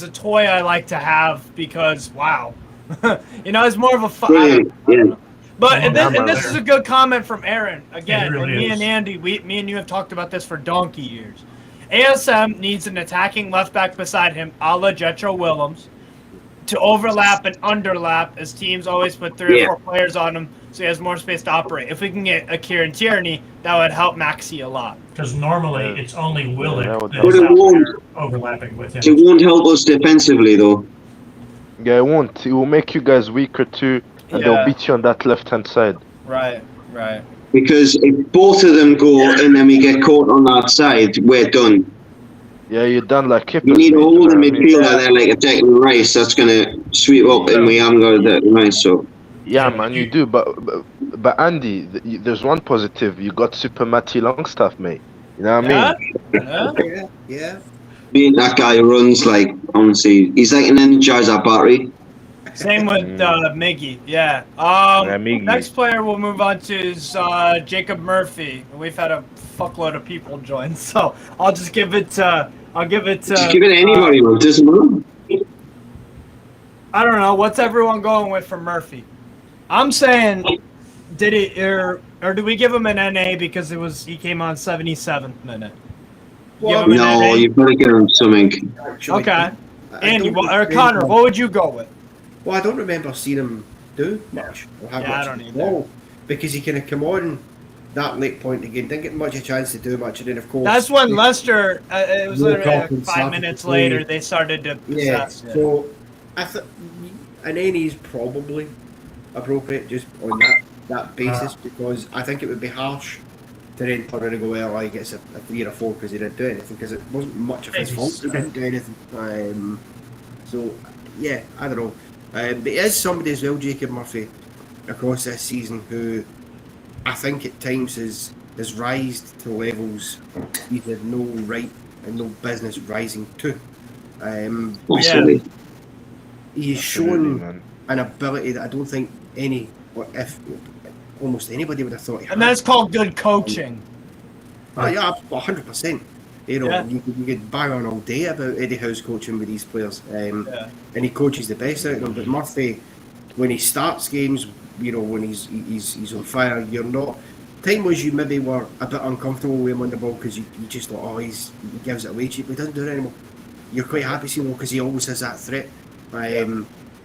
a toy I like to have because wow, you know, it's more of a fun. Brilliant, yeah. But and Yeah, this is a good comment from Aaron again. It really and me is. and Andy, me and you have talked about this for donkey years. ASM needs an attacking left back beside him, a la Jetro Willems, to overlap and underlap as teams always put 3 or 4 players on him, so he has more space to operate. If we can get a Kieran Tierney, that would help Maxi a lot. Because normally it's only Willick that that's would help. out there overlapping with him. It won't help us defensively, though. yeah, it won't. It will make you guys weaker too, and Yeah. they'll beat you on that left-hand side. Right. Because if both of them go and then we get caught on that side, we're done. Yeah, you're done like Kippers. You need a mate, you holding know what I mean? midfielder there like a Declan Rice that's going to sweep up, and we haven't got a Declan Rice, so... Yeah, man, you do. But Andy, there's one positive. You got Super Matty Longstaff, mate. You know what I mean? Yeah. Being that guy who runs, like, honestly, he's like an Energizer battery. Same with Miggy. Yeah. Miggy. Next player we'll move on to is Jacob Murphy. We've had a fuckload of people join, so I'll just give it. Just give it to anybody, it doesn't matter. I don't know. What's everyone going with for Murphy? I'm saying, did it or do we give him an NA because he came on 77th minute? Well, Give him an No, NA? you've got to get him something. Actually, Okay. I Andy don't or Connor, what would you go with? Well, I don't remember seeing him do much or have Yeah, I much don't at either. all, because he kind of come on that late point again, didn't get much a chance to do much, and then of course That's when Leicester. It was literally Newcastle like 5 started minutes to play. later they started to Yeah, possess. so an NE's probably appropriate just on that basis because I think it would be harsh to then turn around and go, well, he gets a 3 or a 4 because he didn't do anything because it wasn't much of his fault. He didn't do anything. So yeah, I don't know. But he is somebody as well, Jacob Murphy, across this season who I think at times has rised to levels he had no right and no business rising to. Absolutely. He's shown an ability that I don't think if almost anybody would have thought he had. And that's called good coaching. Yeah, 100%. You know, you could bang on all day about Eddie Howe's coaching with these players, and he coaches the best out of them. But Murphy, when he starts games, you know, when he's on fire, you're not. Time was you maybe were a bit uncomfortable with him on the ball because you just thought, he gives it away cheaply. He doesn't do it anymore. You're quite happy seeing him because he always has that threat.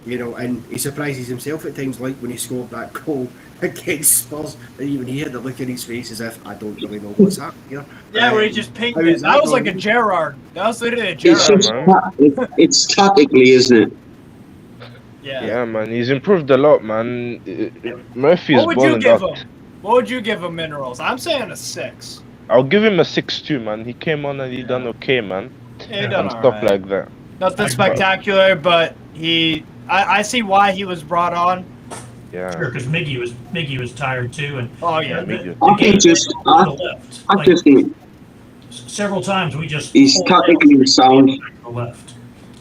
You know, and he surprises himself at times, like when he scored that goal against Spurs, and even he had the look in his face as if I don't really know what's happening here. Yeah, where he just pinged it. That was like a Gerrard. That was literally a Gerrard. It's tactically, isn't it? Yeah, man. He's improved a lot, man. Murphy's what would you balling give out. him? What would you give him, Minerals? I'm saying a 6. I'll give him a 6-2, man. He came on and he done okay, man. Yeah, he done and all stuff right. like that. Nothing spectacular, but I see why he was brought on. Yeah. Sure, because Miggy was tired too, and I just think several times we just he's tactically sound. Left.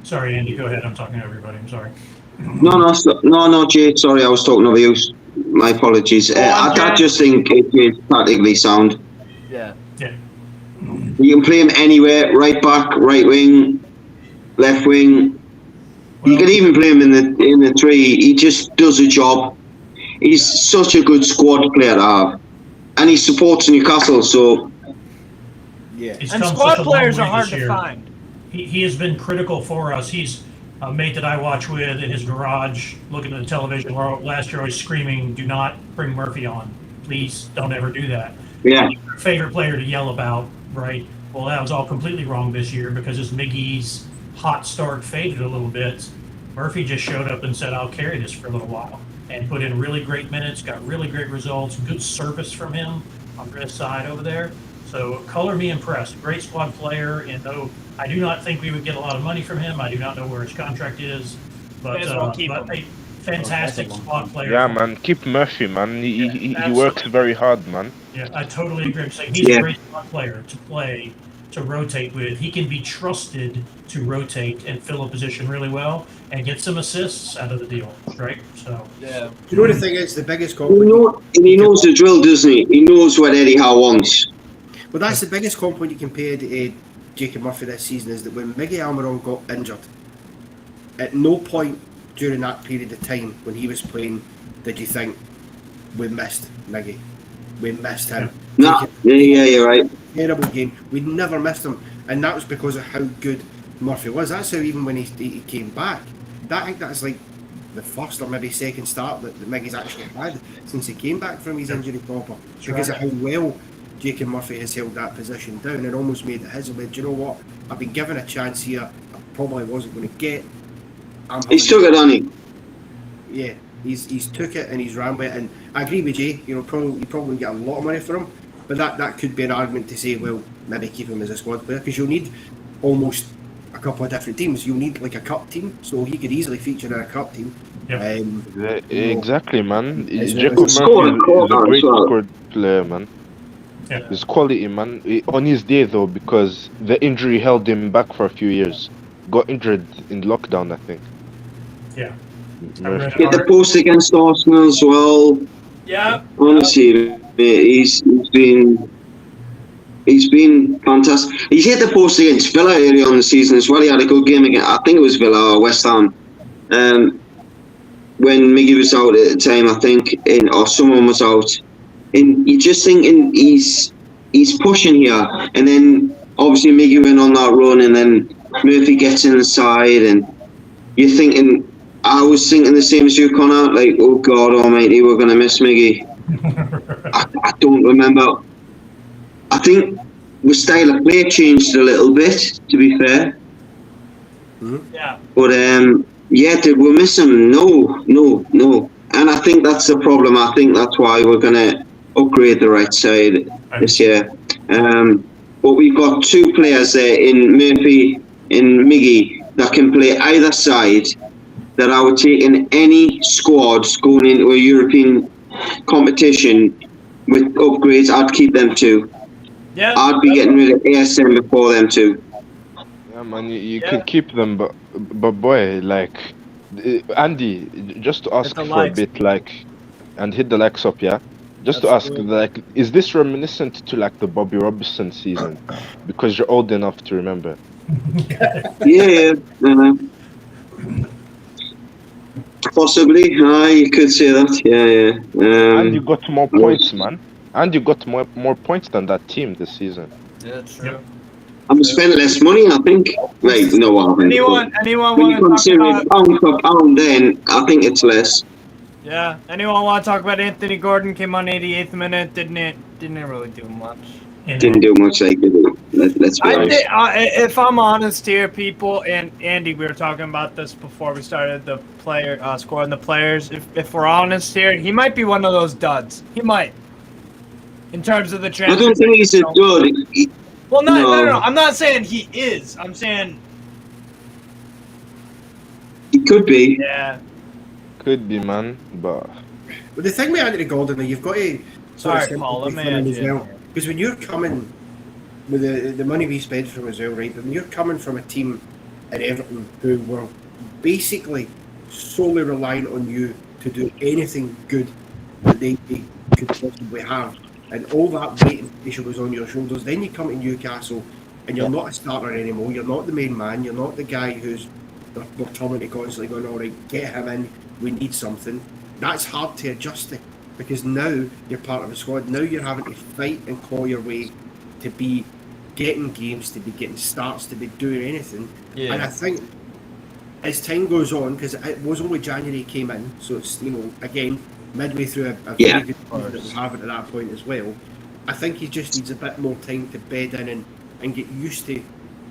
Sorry, Andy. Go ahead. I'm talking to everybody. I'm sorry. No, Jay. Sorry, I was talking over you. My apologies. I just think it's tactically sound. Yeah. You can play him anywhere: right back, right wing, left wing. You can even play him in the 3. He just does a job. He's such a good squad player to have, and he supports Newcastle. So and squad players are hard to find. He has been critical for us. He's a mate that I watch with in his garage, looking at the television. Last year, I was screaming, "Do not bring Murphy on! Please don't ever do that." Yeah. Your favorite player to yell about, right? Well, that was all completely wrong this year because as Miggy's hot start faded a little bit, Murphy just showed up and said, "I'll carry this for a little while," and put in really great minutes, got really great results, good service from him on this side over there. So color me impressed. Great squad player, and though I do not think we would get a lot of money from him, I do not know where his contract is, but a fantastic squad player. Yeah, man, keep Murphy, man. He works very hard, man. Yeah, I totally agree. I'm saying he's a great squad player to play, to rotate with. He can be trusted to rotate and fill a position really well and get some assists out of the deal, right? So you know the thing is the biggest compliment. He knows the drill, doesn't he? He knows what Eddie Howe wants. Well, that's the biggest compliment you can pay Jacob Murphy this season is that when Miggy Almiron got injured, at no point during that period of time when he was playing did you think we missed Miggy. We missed him. No, yeah, you're right. Terrible game. We never missed him, and that was because of how good Murphy was. That's how even when he came back, I think that's like the first or maybe second start that Miggy's actually had since he came back from his injury proper, because of how well Jacob Murphy has held that position down and almost made it his. Do you know what? I've been given a chance here. I probably wasn't going to get. He's took it, hasn't he? Yeah, he's took it and he's ran with it. And I agree with Jay. You probably get a lot of money for him, but that could be an argument to say, well, maybe keep him as a squad player because you'll need almost a couple of different teams. You'll need like a cup team, so he could easily feature in a cup team. Yep. Exactly, man. Jacob Murphy is a great squad player, man. Yeah. His quality, man. On his day, though, because the injury held him back for a few years. Got injured in lockdown, I think. Yeah. Get the post against Arsenal as well. Yeah. Honestly, he's been fantastic. He's hit the post against Villa early on in the season as well. He had a good game against, I think it was Villa or West Ham. When Miggy was out at the time, I think, or someone was out. And you're just thinking he's pushing here, and then obviously Miggy went on that run, and then Murphy gets in the side, and you're thinking. I was thinking the same as you, Connor. Like, oh God Almighty, we're gonna miss Miggy. I don't remember. I think the style of play changed a little bit, to be fair. Yeah. But Yeah, did we miss him? No. And I think that's the problem. I think that's why we're going to upgrade the right side this year. But we've got two players there in Murphy and Miggy that can play either side, that I would take in any squads going into a European competition with upgrades. I'd keep them too. Yeah. I'd be getting rid of ASM before them too. Yeah, man, you can keep them, but boy, like Andy, just to ask Hit the for a likes. bit, like, and hit the likes up, yeah. Just to ask, Absolutely. like, is this reminiscent to like the Bobby Robson season? Because you're old enough to remember. Yeah. Possibly. You could say that. Yeah. And you got more points, man. And you got more points than that team this season. Yeah, true. I'm spending less money, I think. Like, no, I think. Anyone When you want to talk consider about? it pound for pound, then I think it's less. Yeah. Anyone want to talk about Anthony Gordon? Came on 88th minute. Didn't really do much. Didn't do much, like, let's be I honest. think, if I'm honest here, people, and Andy, we were talking about this before we started the player scoring the players. If we're honest here, he might be one of those duds. He might, in terms of the I transfer. don't think he's a dud. Well, no. No. I'm not saying he is. I'm saying, He could be. yeah. Could be, man, but But the thing with Anthony Gordon, you've got to Sorry, sort of Paul, let me simplify add as you. well. Because when you're coming with the money we spent from as well, right? When you're coming from a team at Everton who were basically solely reliant on you to do anything good that they could possibly have, and all that weight and pressure was on your shoulders, then you come to Newcastle and you're not a starter anymore. You're not the main man. You're not the guy who's we're telling to constantly going, all right, get him in. We need something. That's hard to adjust to, because now you're part of a squad. Now you're having to fight and claw your way to be getting games, to be getting starts, to be doing anything. And I think as time goes on, because it was only January he came in, so it's, again, midway through a very good season that we're having at that point as well. I think he just needs a bit more time to bed in and get used to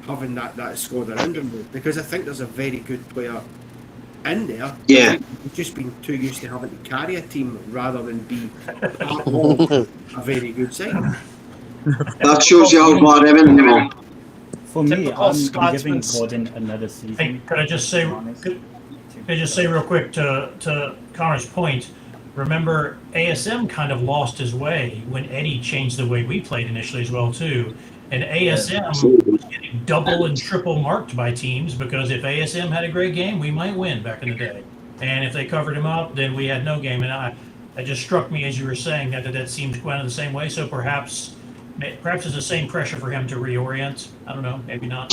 having that squad around him, because I think there's a very good player in there. Yeah. I think we've just been too used to having to carry a team rather than be part of a very good side. That shows you how bad Everton are. For me, Typical I'm giving Scotsman's- Gordon another season. Hey, could I just say real quick to Connor's point? Remember, ASM kind of lost his way when Eddie changed the way we played initially as well too. And ASM was getting double and triple marked by teams because if ASM had a great game, we might win back in the day. And if they covered him up, then we had no game. And it just struck me as you were saying that seems kind of the same way. So perhaps it's the same pressure for him to reorient. I don't know, maybe not.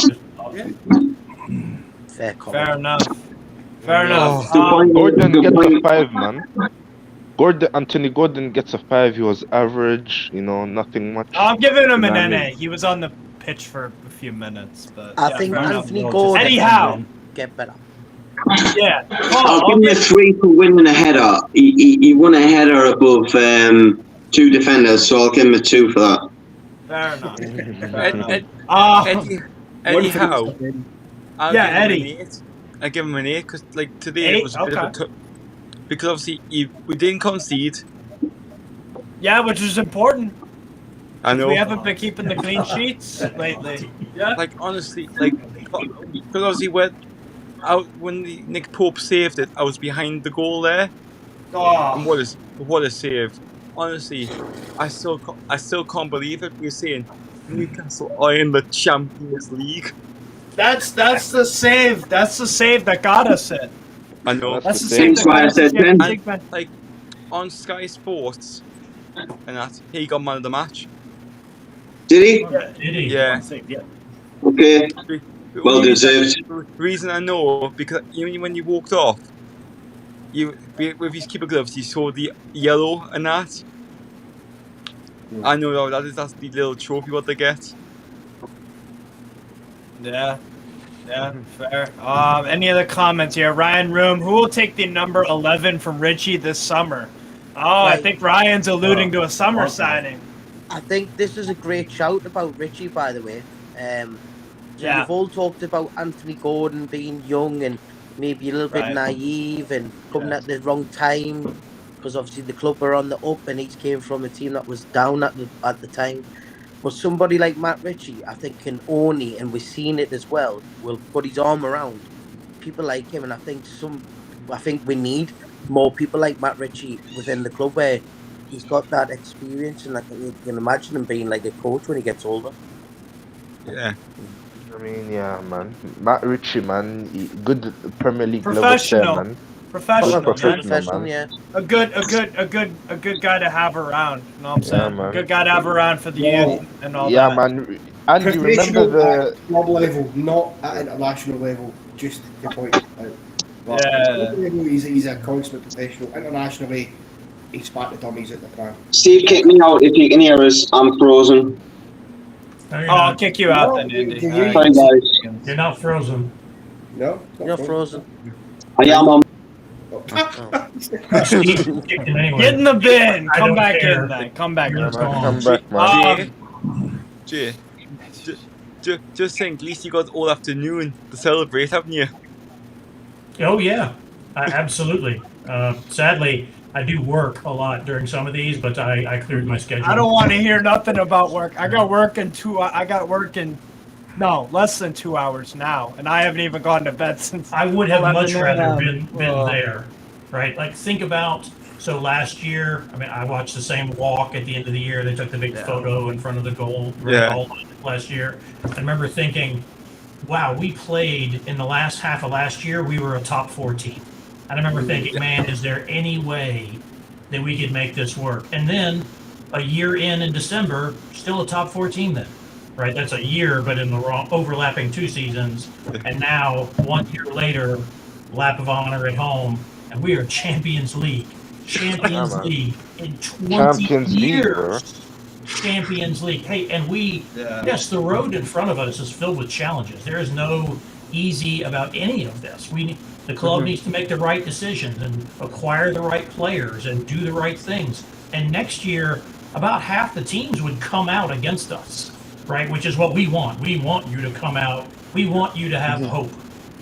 Fair comment. Fair enough. Fair enough. Gordon gets a 5, man. Anthony Gordon gets a 5. He was average, nothing much. I'm giving him an You know what I NA. mean? He was on the pitch for a few minutes, but I yeah, think fair enough. Anthony Gordon Anyhow, get better. yeah. I'll give him a 3 for winning a header. He won a header above 2 defenders, so I'll give him a 2 for that. Fair enough. Anyhow, I'll Yeah, give him Eddie. an 8. I give him an 8 because today it was a bit of a Okay. because obviously we didn't concede. Yeah, which is important. I know. We haven't been keeping the clean sheets lately. Yeah. Like honestly, because obviously when Nick Pope saved it, I was behind the goal there. And what a save! Honestly, I still can't believe it. We're saying Newcastle are in the Champions League. That's the save. That's the save that got us in. I know. That's the same. save that That's why got I us said in. 10. Big man. Like on Sky Sports, and that he got man of the match. Did he? Did he? Yeah. Okay. Well deserved. The reason I know because even when you walked off, with his keeper gloves, you saw the yellow and that. I know that's the little trophy what they get. Yeah. Yeah, fair. Any other comments here? Ryan Room, who will take the number 11 from Richie this summer? Oh, I think Ryan's alluding to a summer signing. I think this is a great shout about Richie, by the way. Yeah. We've all talked about Anthony Gordon being young and maybe a little bit Right. naive and coming at the wrong time, because obviously the club were on the up and he came from a team that was down at the time. But somebody like Matt Ritchie, I think, can only, and we've seen it as well, will put his arm around people like him. And I think we need more people like Matt Ritchie within the club where he's got that experience, and you can imagine him being like a coach when he gets older. Yeah. I mean, yeah, man. Matt Ritchie, man, good Premier League level Professional. chairman. Professional, Professional, man. man. Yeah. A good guy to have around. You know what I'm saying? man. A good guy to have around for the youth and all Yeah, that. man. And you remember Professional the at club level, not at international level, just to point it out. But Yeah. at club level, he's a consummate professional. Internationally, he's spat the dummies at the pram. Steve, kick me out if you can hear us. I'm frozen. No, you're Oh, I'll not. kick you out No, then, Andy. can All you- Sorry, guys. You're not frozen. No, You're frozen. I am on. Steve kicked him anyway. Get in the bin. I Come don't back care. in then. Come back You're in. gone. come back, man. Jay, just think, at least you got all afternoon to celebrate, haven't you? Oh yeah, absolutely. Sadly, I do work a lot during some of these, but I cleared my schedule. I don't want to hear nothing about work. I got work in less than 2 hours now, and I haven't even gone to bed since. I would have 11 much rather a.m. been Oh. there, right? Like think about last year. I mean, I watched the same walk at the end of the year. They took the big photo in front of the goal Yeah. last year. I remember thinking, wow, we played in the last half of last year. We were a top 4 team. And I remember thinking, man, is there any way that we could make this work? And then a year in December, still a top 4 team then, right? That's a year, but in the overlapping 2 seasons. And now 1 year later, lap of honor at home, and we are Champions League. Champions man. League in 20 Champions League, years. bro. Champions League. Hey, and yes, the road in front of us is filled with challenges. There is no easy about any of this. The club needs to make the right decisions and acquire the right players and do the right things. And next year, about half the teams would come out against us, right? Which is what we want. We want you to come out. We want you to have hope,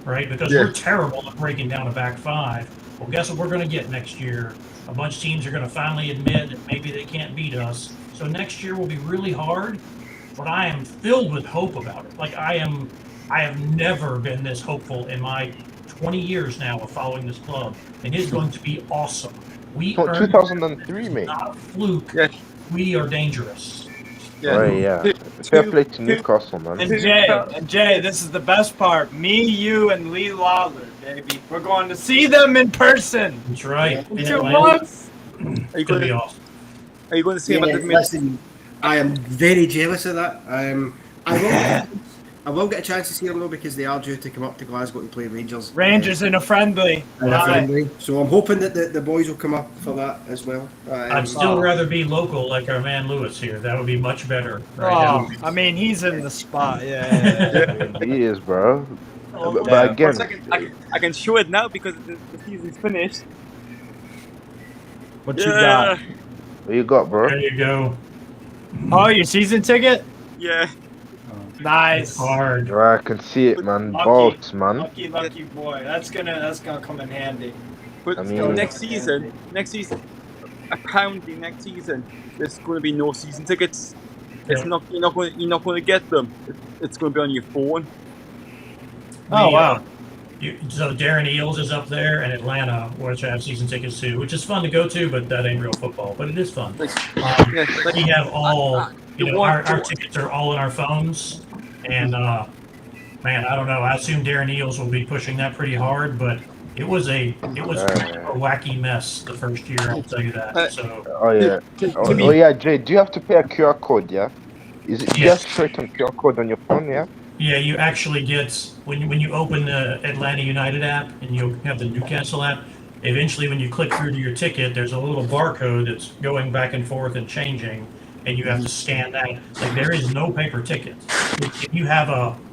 right? Because we're terrible at breaking down a back 5. Well, guess what we're going to get next year? A bunch of teams are going to finally admit that maybe they can't beat us. So next year will be really hard, but I am filled with hope about it. Like I have never been this hopeful in my 20 years now of following this club, and it's going to be awesome. We Oh, earned 2003, it. mate. It's not a fluke. Yeah. We are dangerous. Right, yeah. Fair play to Newcastle, man. And Jay, this is the best part. Me, you, and Lee Lawler, baby. We're going to see them in person. That's right. In In 2 Atlanta. months. Are you It's going going to be to awesome. Are you going to say about the Listen, I am very jealous of that. I will get a chance to see them though because they are due to come up to Glasgow to play Rangers. Rangers in a friendly. In a friendly. So I'm hoping that the boys will come up for that as well. I'd still rather be local like our man Lewis here. That would be much better. Right? Oh, I mean, he's in the spot. Yeah. He is, bro. Oh, But again, for a second, I can show it now because the season's finished. What you got? what you got, bro? There you go. Oh, your season ticket? Yeah. Nice. Hard. Right, I can see it, man. Lucky. Bolts, man. Lucky boy. That's gonna come in handy. But I mean- next season, apparently next season, there's going to be no season tickets. It's Yeah. not you're not going to get them. It's going to be on your phone. Oh, wow. So Darren Eales is up there, and Atlanta, which I have season tickets to, which is fun to go to, but that ain't real football. But it is fun. Yeah, like, We have all, the one- our tickets are all in our phones, and man, I don't know. I assume Darren Eales will be pushing that pretty hard, but it was a wacky mess the first year. I'll tell you that. So Oh yeah. Oh yeah, Jay. Do you have to pay a QR code? Yeah. Is it Yes. just straight on QR code on your phone? Yeah. yeah, you actually get when you open the Atlanta United app and you have the Newcastle app. Eventually, when you click through to your ticket, there's a little barcode that's going back and forth and changing, and you have to scan that. Like there is no paper ticket.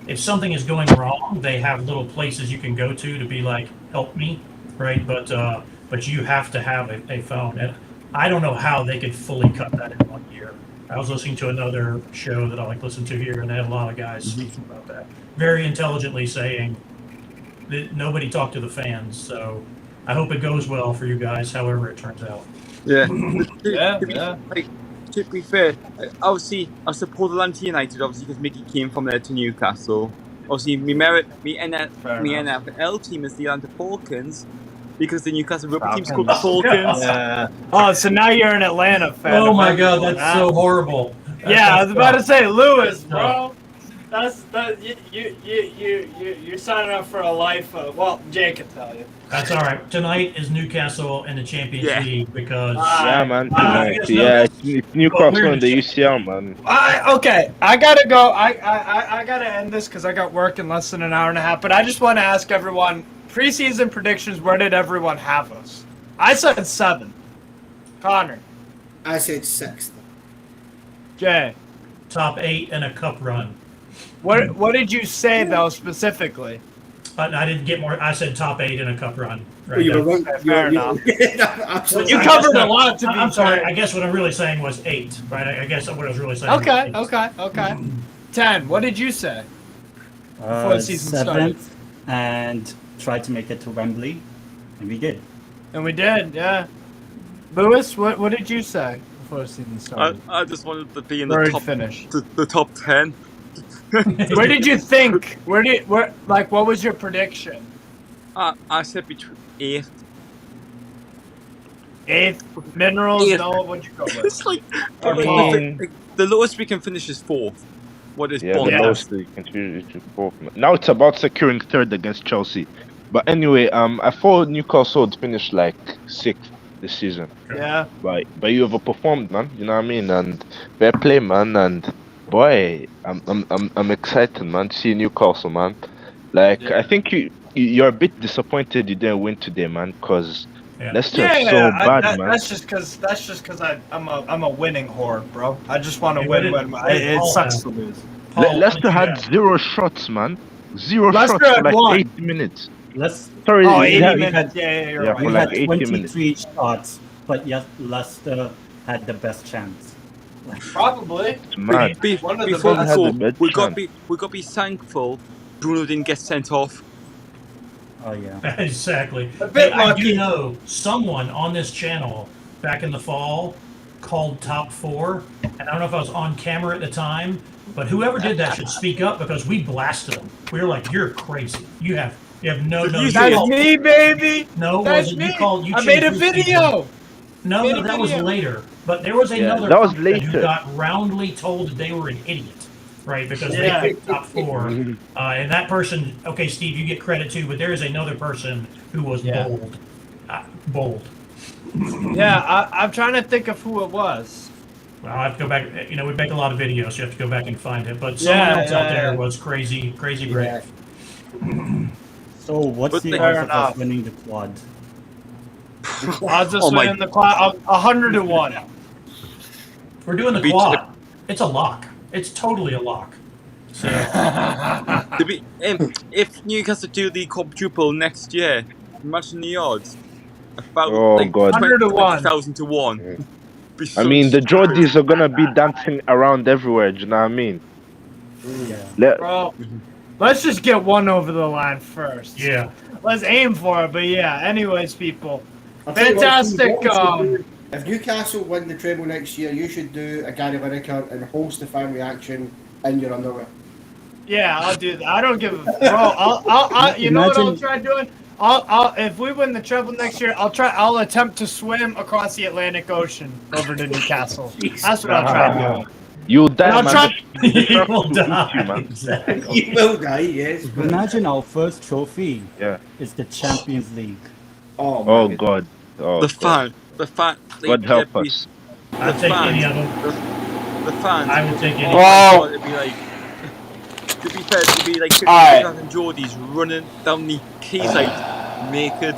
If something is going wrong, they have little places you can go to be like, help me, right? But you have to have a phone. And I don't know how they could fully cut that in 1 year. I was listening to another show that I listen to here, and they had a lot of guys speaking about that, very intelligently saying, nobody talked to the fans, so I hope it goes well for you guys, however it turns out. Yeah. Yeah. Like, to be fair, obviously, I support Atlanta United, obviously, because Mickey came from there to Newcastle. Obviously, me NFL team is the Atlanta Falcons, because the Newcastle rugby team's called the Falcons. Yeah. Oh, so now you're an Atlanta fan. Oh my God, that's so horrible. Yeah, I was about to say, Lewis, bro. You're signing up for a life of, well, Jay can tell you. That's all right. Tonight is Newcastle in the Champions League because Yeah, man. Tonight. Yeah, it's Newcastle in the UCL, man. Okay, I gotta go. I gotta end this because I got work in less than an hour and a half. But I just want to ask everyone: preseason predictions. Where did everyone have us? I said 7. Connor. I said 6th. Jay. top 8 and a cup run. What did you say though specifically? I didn't get more. I said top 8 in a cup run. Right. You were wrong. Fair enough. Absolutely. You covered a lot to be I'm sorry. fair. I guess what I'm really saying was 8. Right. I guess what I was really saying. Okay. Was 8. Okay. 10. What did you say? Before the season started. 7th, and tried to make it to Wembley, and we did. And we did, yeah. Lewis, what did you say before the season started? I just wanted to be in Where the it top finished. the top 10. Where did you think? What was your prediction? I said between 8th. 8th minerals? Eighth. No, what'd you go with? It's like I mean- the lowest we can finish is 4th. What is Yeah, bond? the most you can choose is 4th. Now it's about securing 3rd against Chelsea. But anyway, I thought Newcastle would finish like 6th this season. Yeah. But you overperformed, man. You know what I mean? And fair play, man. And boy, I'm excited, man, to see Newcastle, man. Like I think you're a bit disappointed you didn't win today, man, because Leicester is so bad, man. That's just because I'm a winning whore, bro. I just want to win. It sucks to lose. Leicester had 0 shots, man. 0 Leicester shots for had like one. 8 minutes. Sorry, 80 yeah, minutes. You're yeah, right. for we like had 80 minutes. 23 shots, but yet Leicester had the best chance. Probably. It's mad. One of the Before best. we Had the go, we got best to be thankful Bruno didn't get sent off. Oh yeah. Exactly. A bit I lucky. do know someone on this channel back in the fall called top 4, and I don't know if I was on camera at the time, but whoever did that should speak up because we blasted them. We were like, "You're crazy. You have no." That's me, baby. No, That's wasn't. me. You called. You I made a changed your video. season. No, that was later. But there was another that was person later. who got roundly told that they were an idiot, right? Because they picked top 4. And that person, okay, Steve, you get credit too, but there is another person who was bold. Bold. Yeah, I'm trying to think of who it was. Well, I have to go back. You know, we make a lot of videos, so you have to go back and find it. But someone else out there was crazy brave. So what's But the they- odds Fair of enough. us winning the quad? Odds of Oh my- winning the class 100 to 1. We're doing the Beach- quad. It's a lock. It's totally a lock. So If Newcastle do the quadruple next year, imagine the odds. About Oh, like God. 100 to 1. 20,000 to 1. Be I so mean, the scary. Geordies are gonna be dancing around everywhere. Do you know what I mean? Yeah. Bro, let's just get one over the line first. yeah. Let's aim for it. But yeah, anyways, people. I'll tell you what, Fantastic. if Newcastle win the treble next year, you should do a Gary Lineker and host the fan reaction in your underwear. Yeah, I'll do that. I don't give a bro. I'll you know what I'll try doing? I'll if we win the treble next year, I'll attempt to swim across the Atlantic Ocean over to Newcastle. That's what I'll try doing. You'll die, I'll man. try- You will die. You, man. Exactly. You will die, yes. But, Imagine our first trophy Yeah. is the Champions League. oh, Oh man. God. Oh, The God. fan. God help us. I'll take any of them. The fans. I will take any. Oh. It'd be like, to be fair, it'd be like Alright. 50,000 Geordies running down the quayside naked.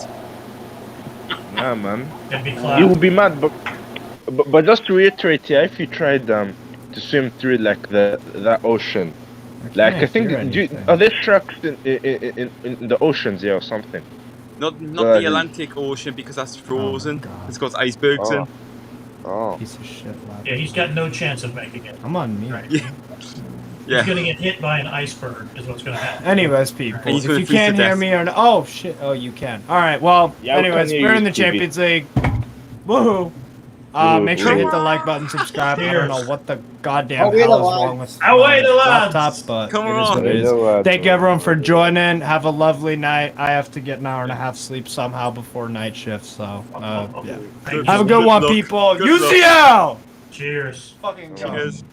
Yeah, man. It'd be You class. will be mad, but just to reiterate, yeah, if you tried to swim through like that ocean, like I think are there sharks in the oceans, yeah, or something? Not the Atlantic Ocean because that's frozen. It's got icebergs in. Oh. Piece of shit. Yeah, he's got no chance of making it. I'm on mute. Right. Yeah. Yeah. He's gonna get hit by an iceberg. Is what's gonna happen. Anyways, people, And he's if gonna you freeze can't to hear death. me or no, oh shit, oh you can. All right, well, Yeah, we can anyways, hear we're you, in the Stevie. Champions League. Woohoo! Make sure you hit the like button, subscribe. I don't know what the goddamn Away hell the is lads. wrong with Away the my lads. laptop, but Come it is on. what it is. Away the lads, Thank you man. everyone for joining. Have a lovely night. I have to get an hour and a half sleep somehow before night shift, so yeah. Thank Have a you. good one, luck. people. Good luck. UCL! Cheers. Fucking go. Cheers.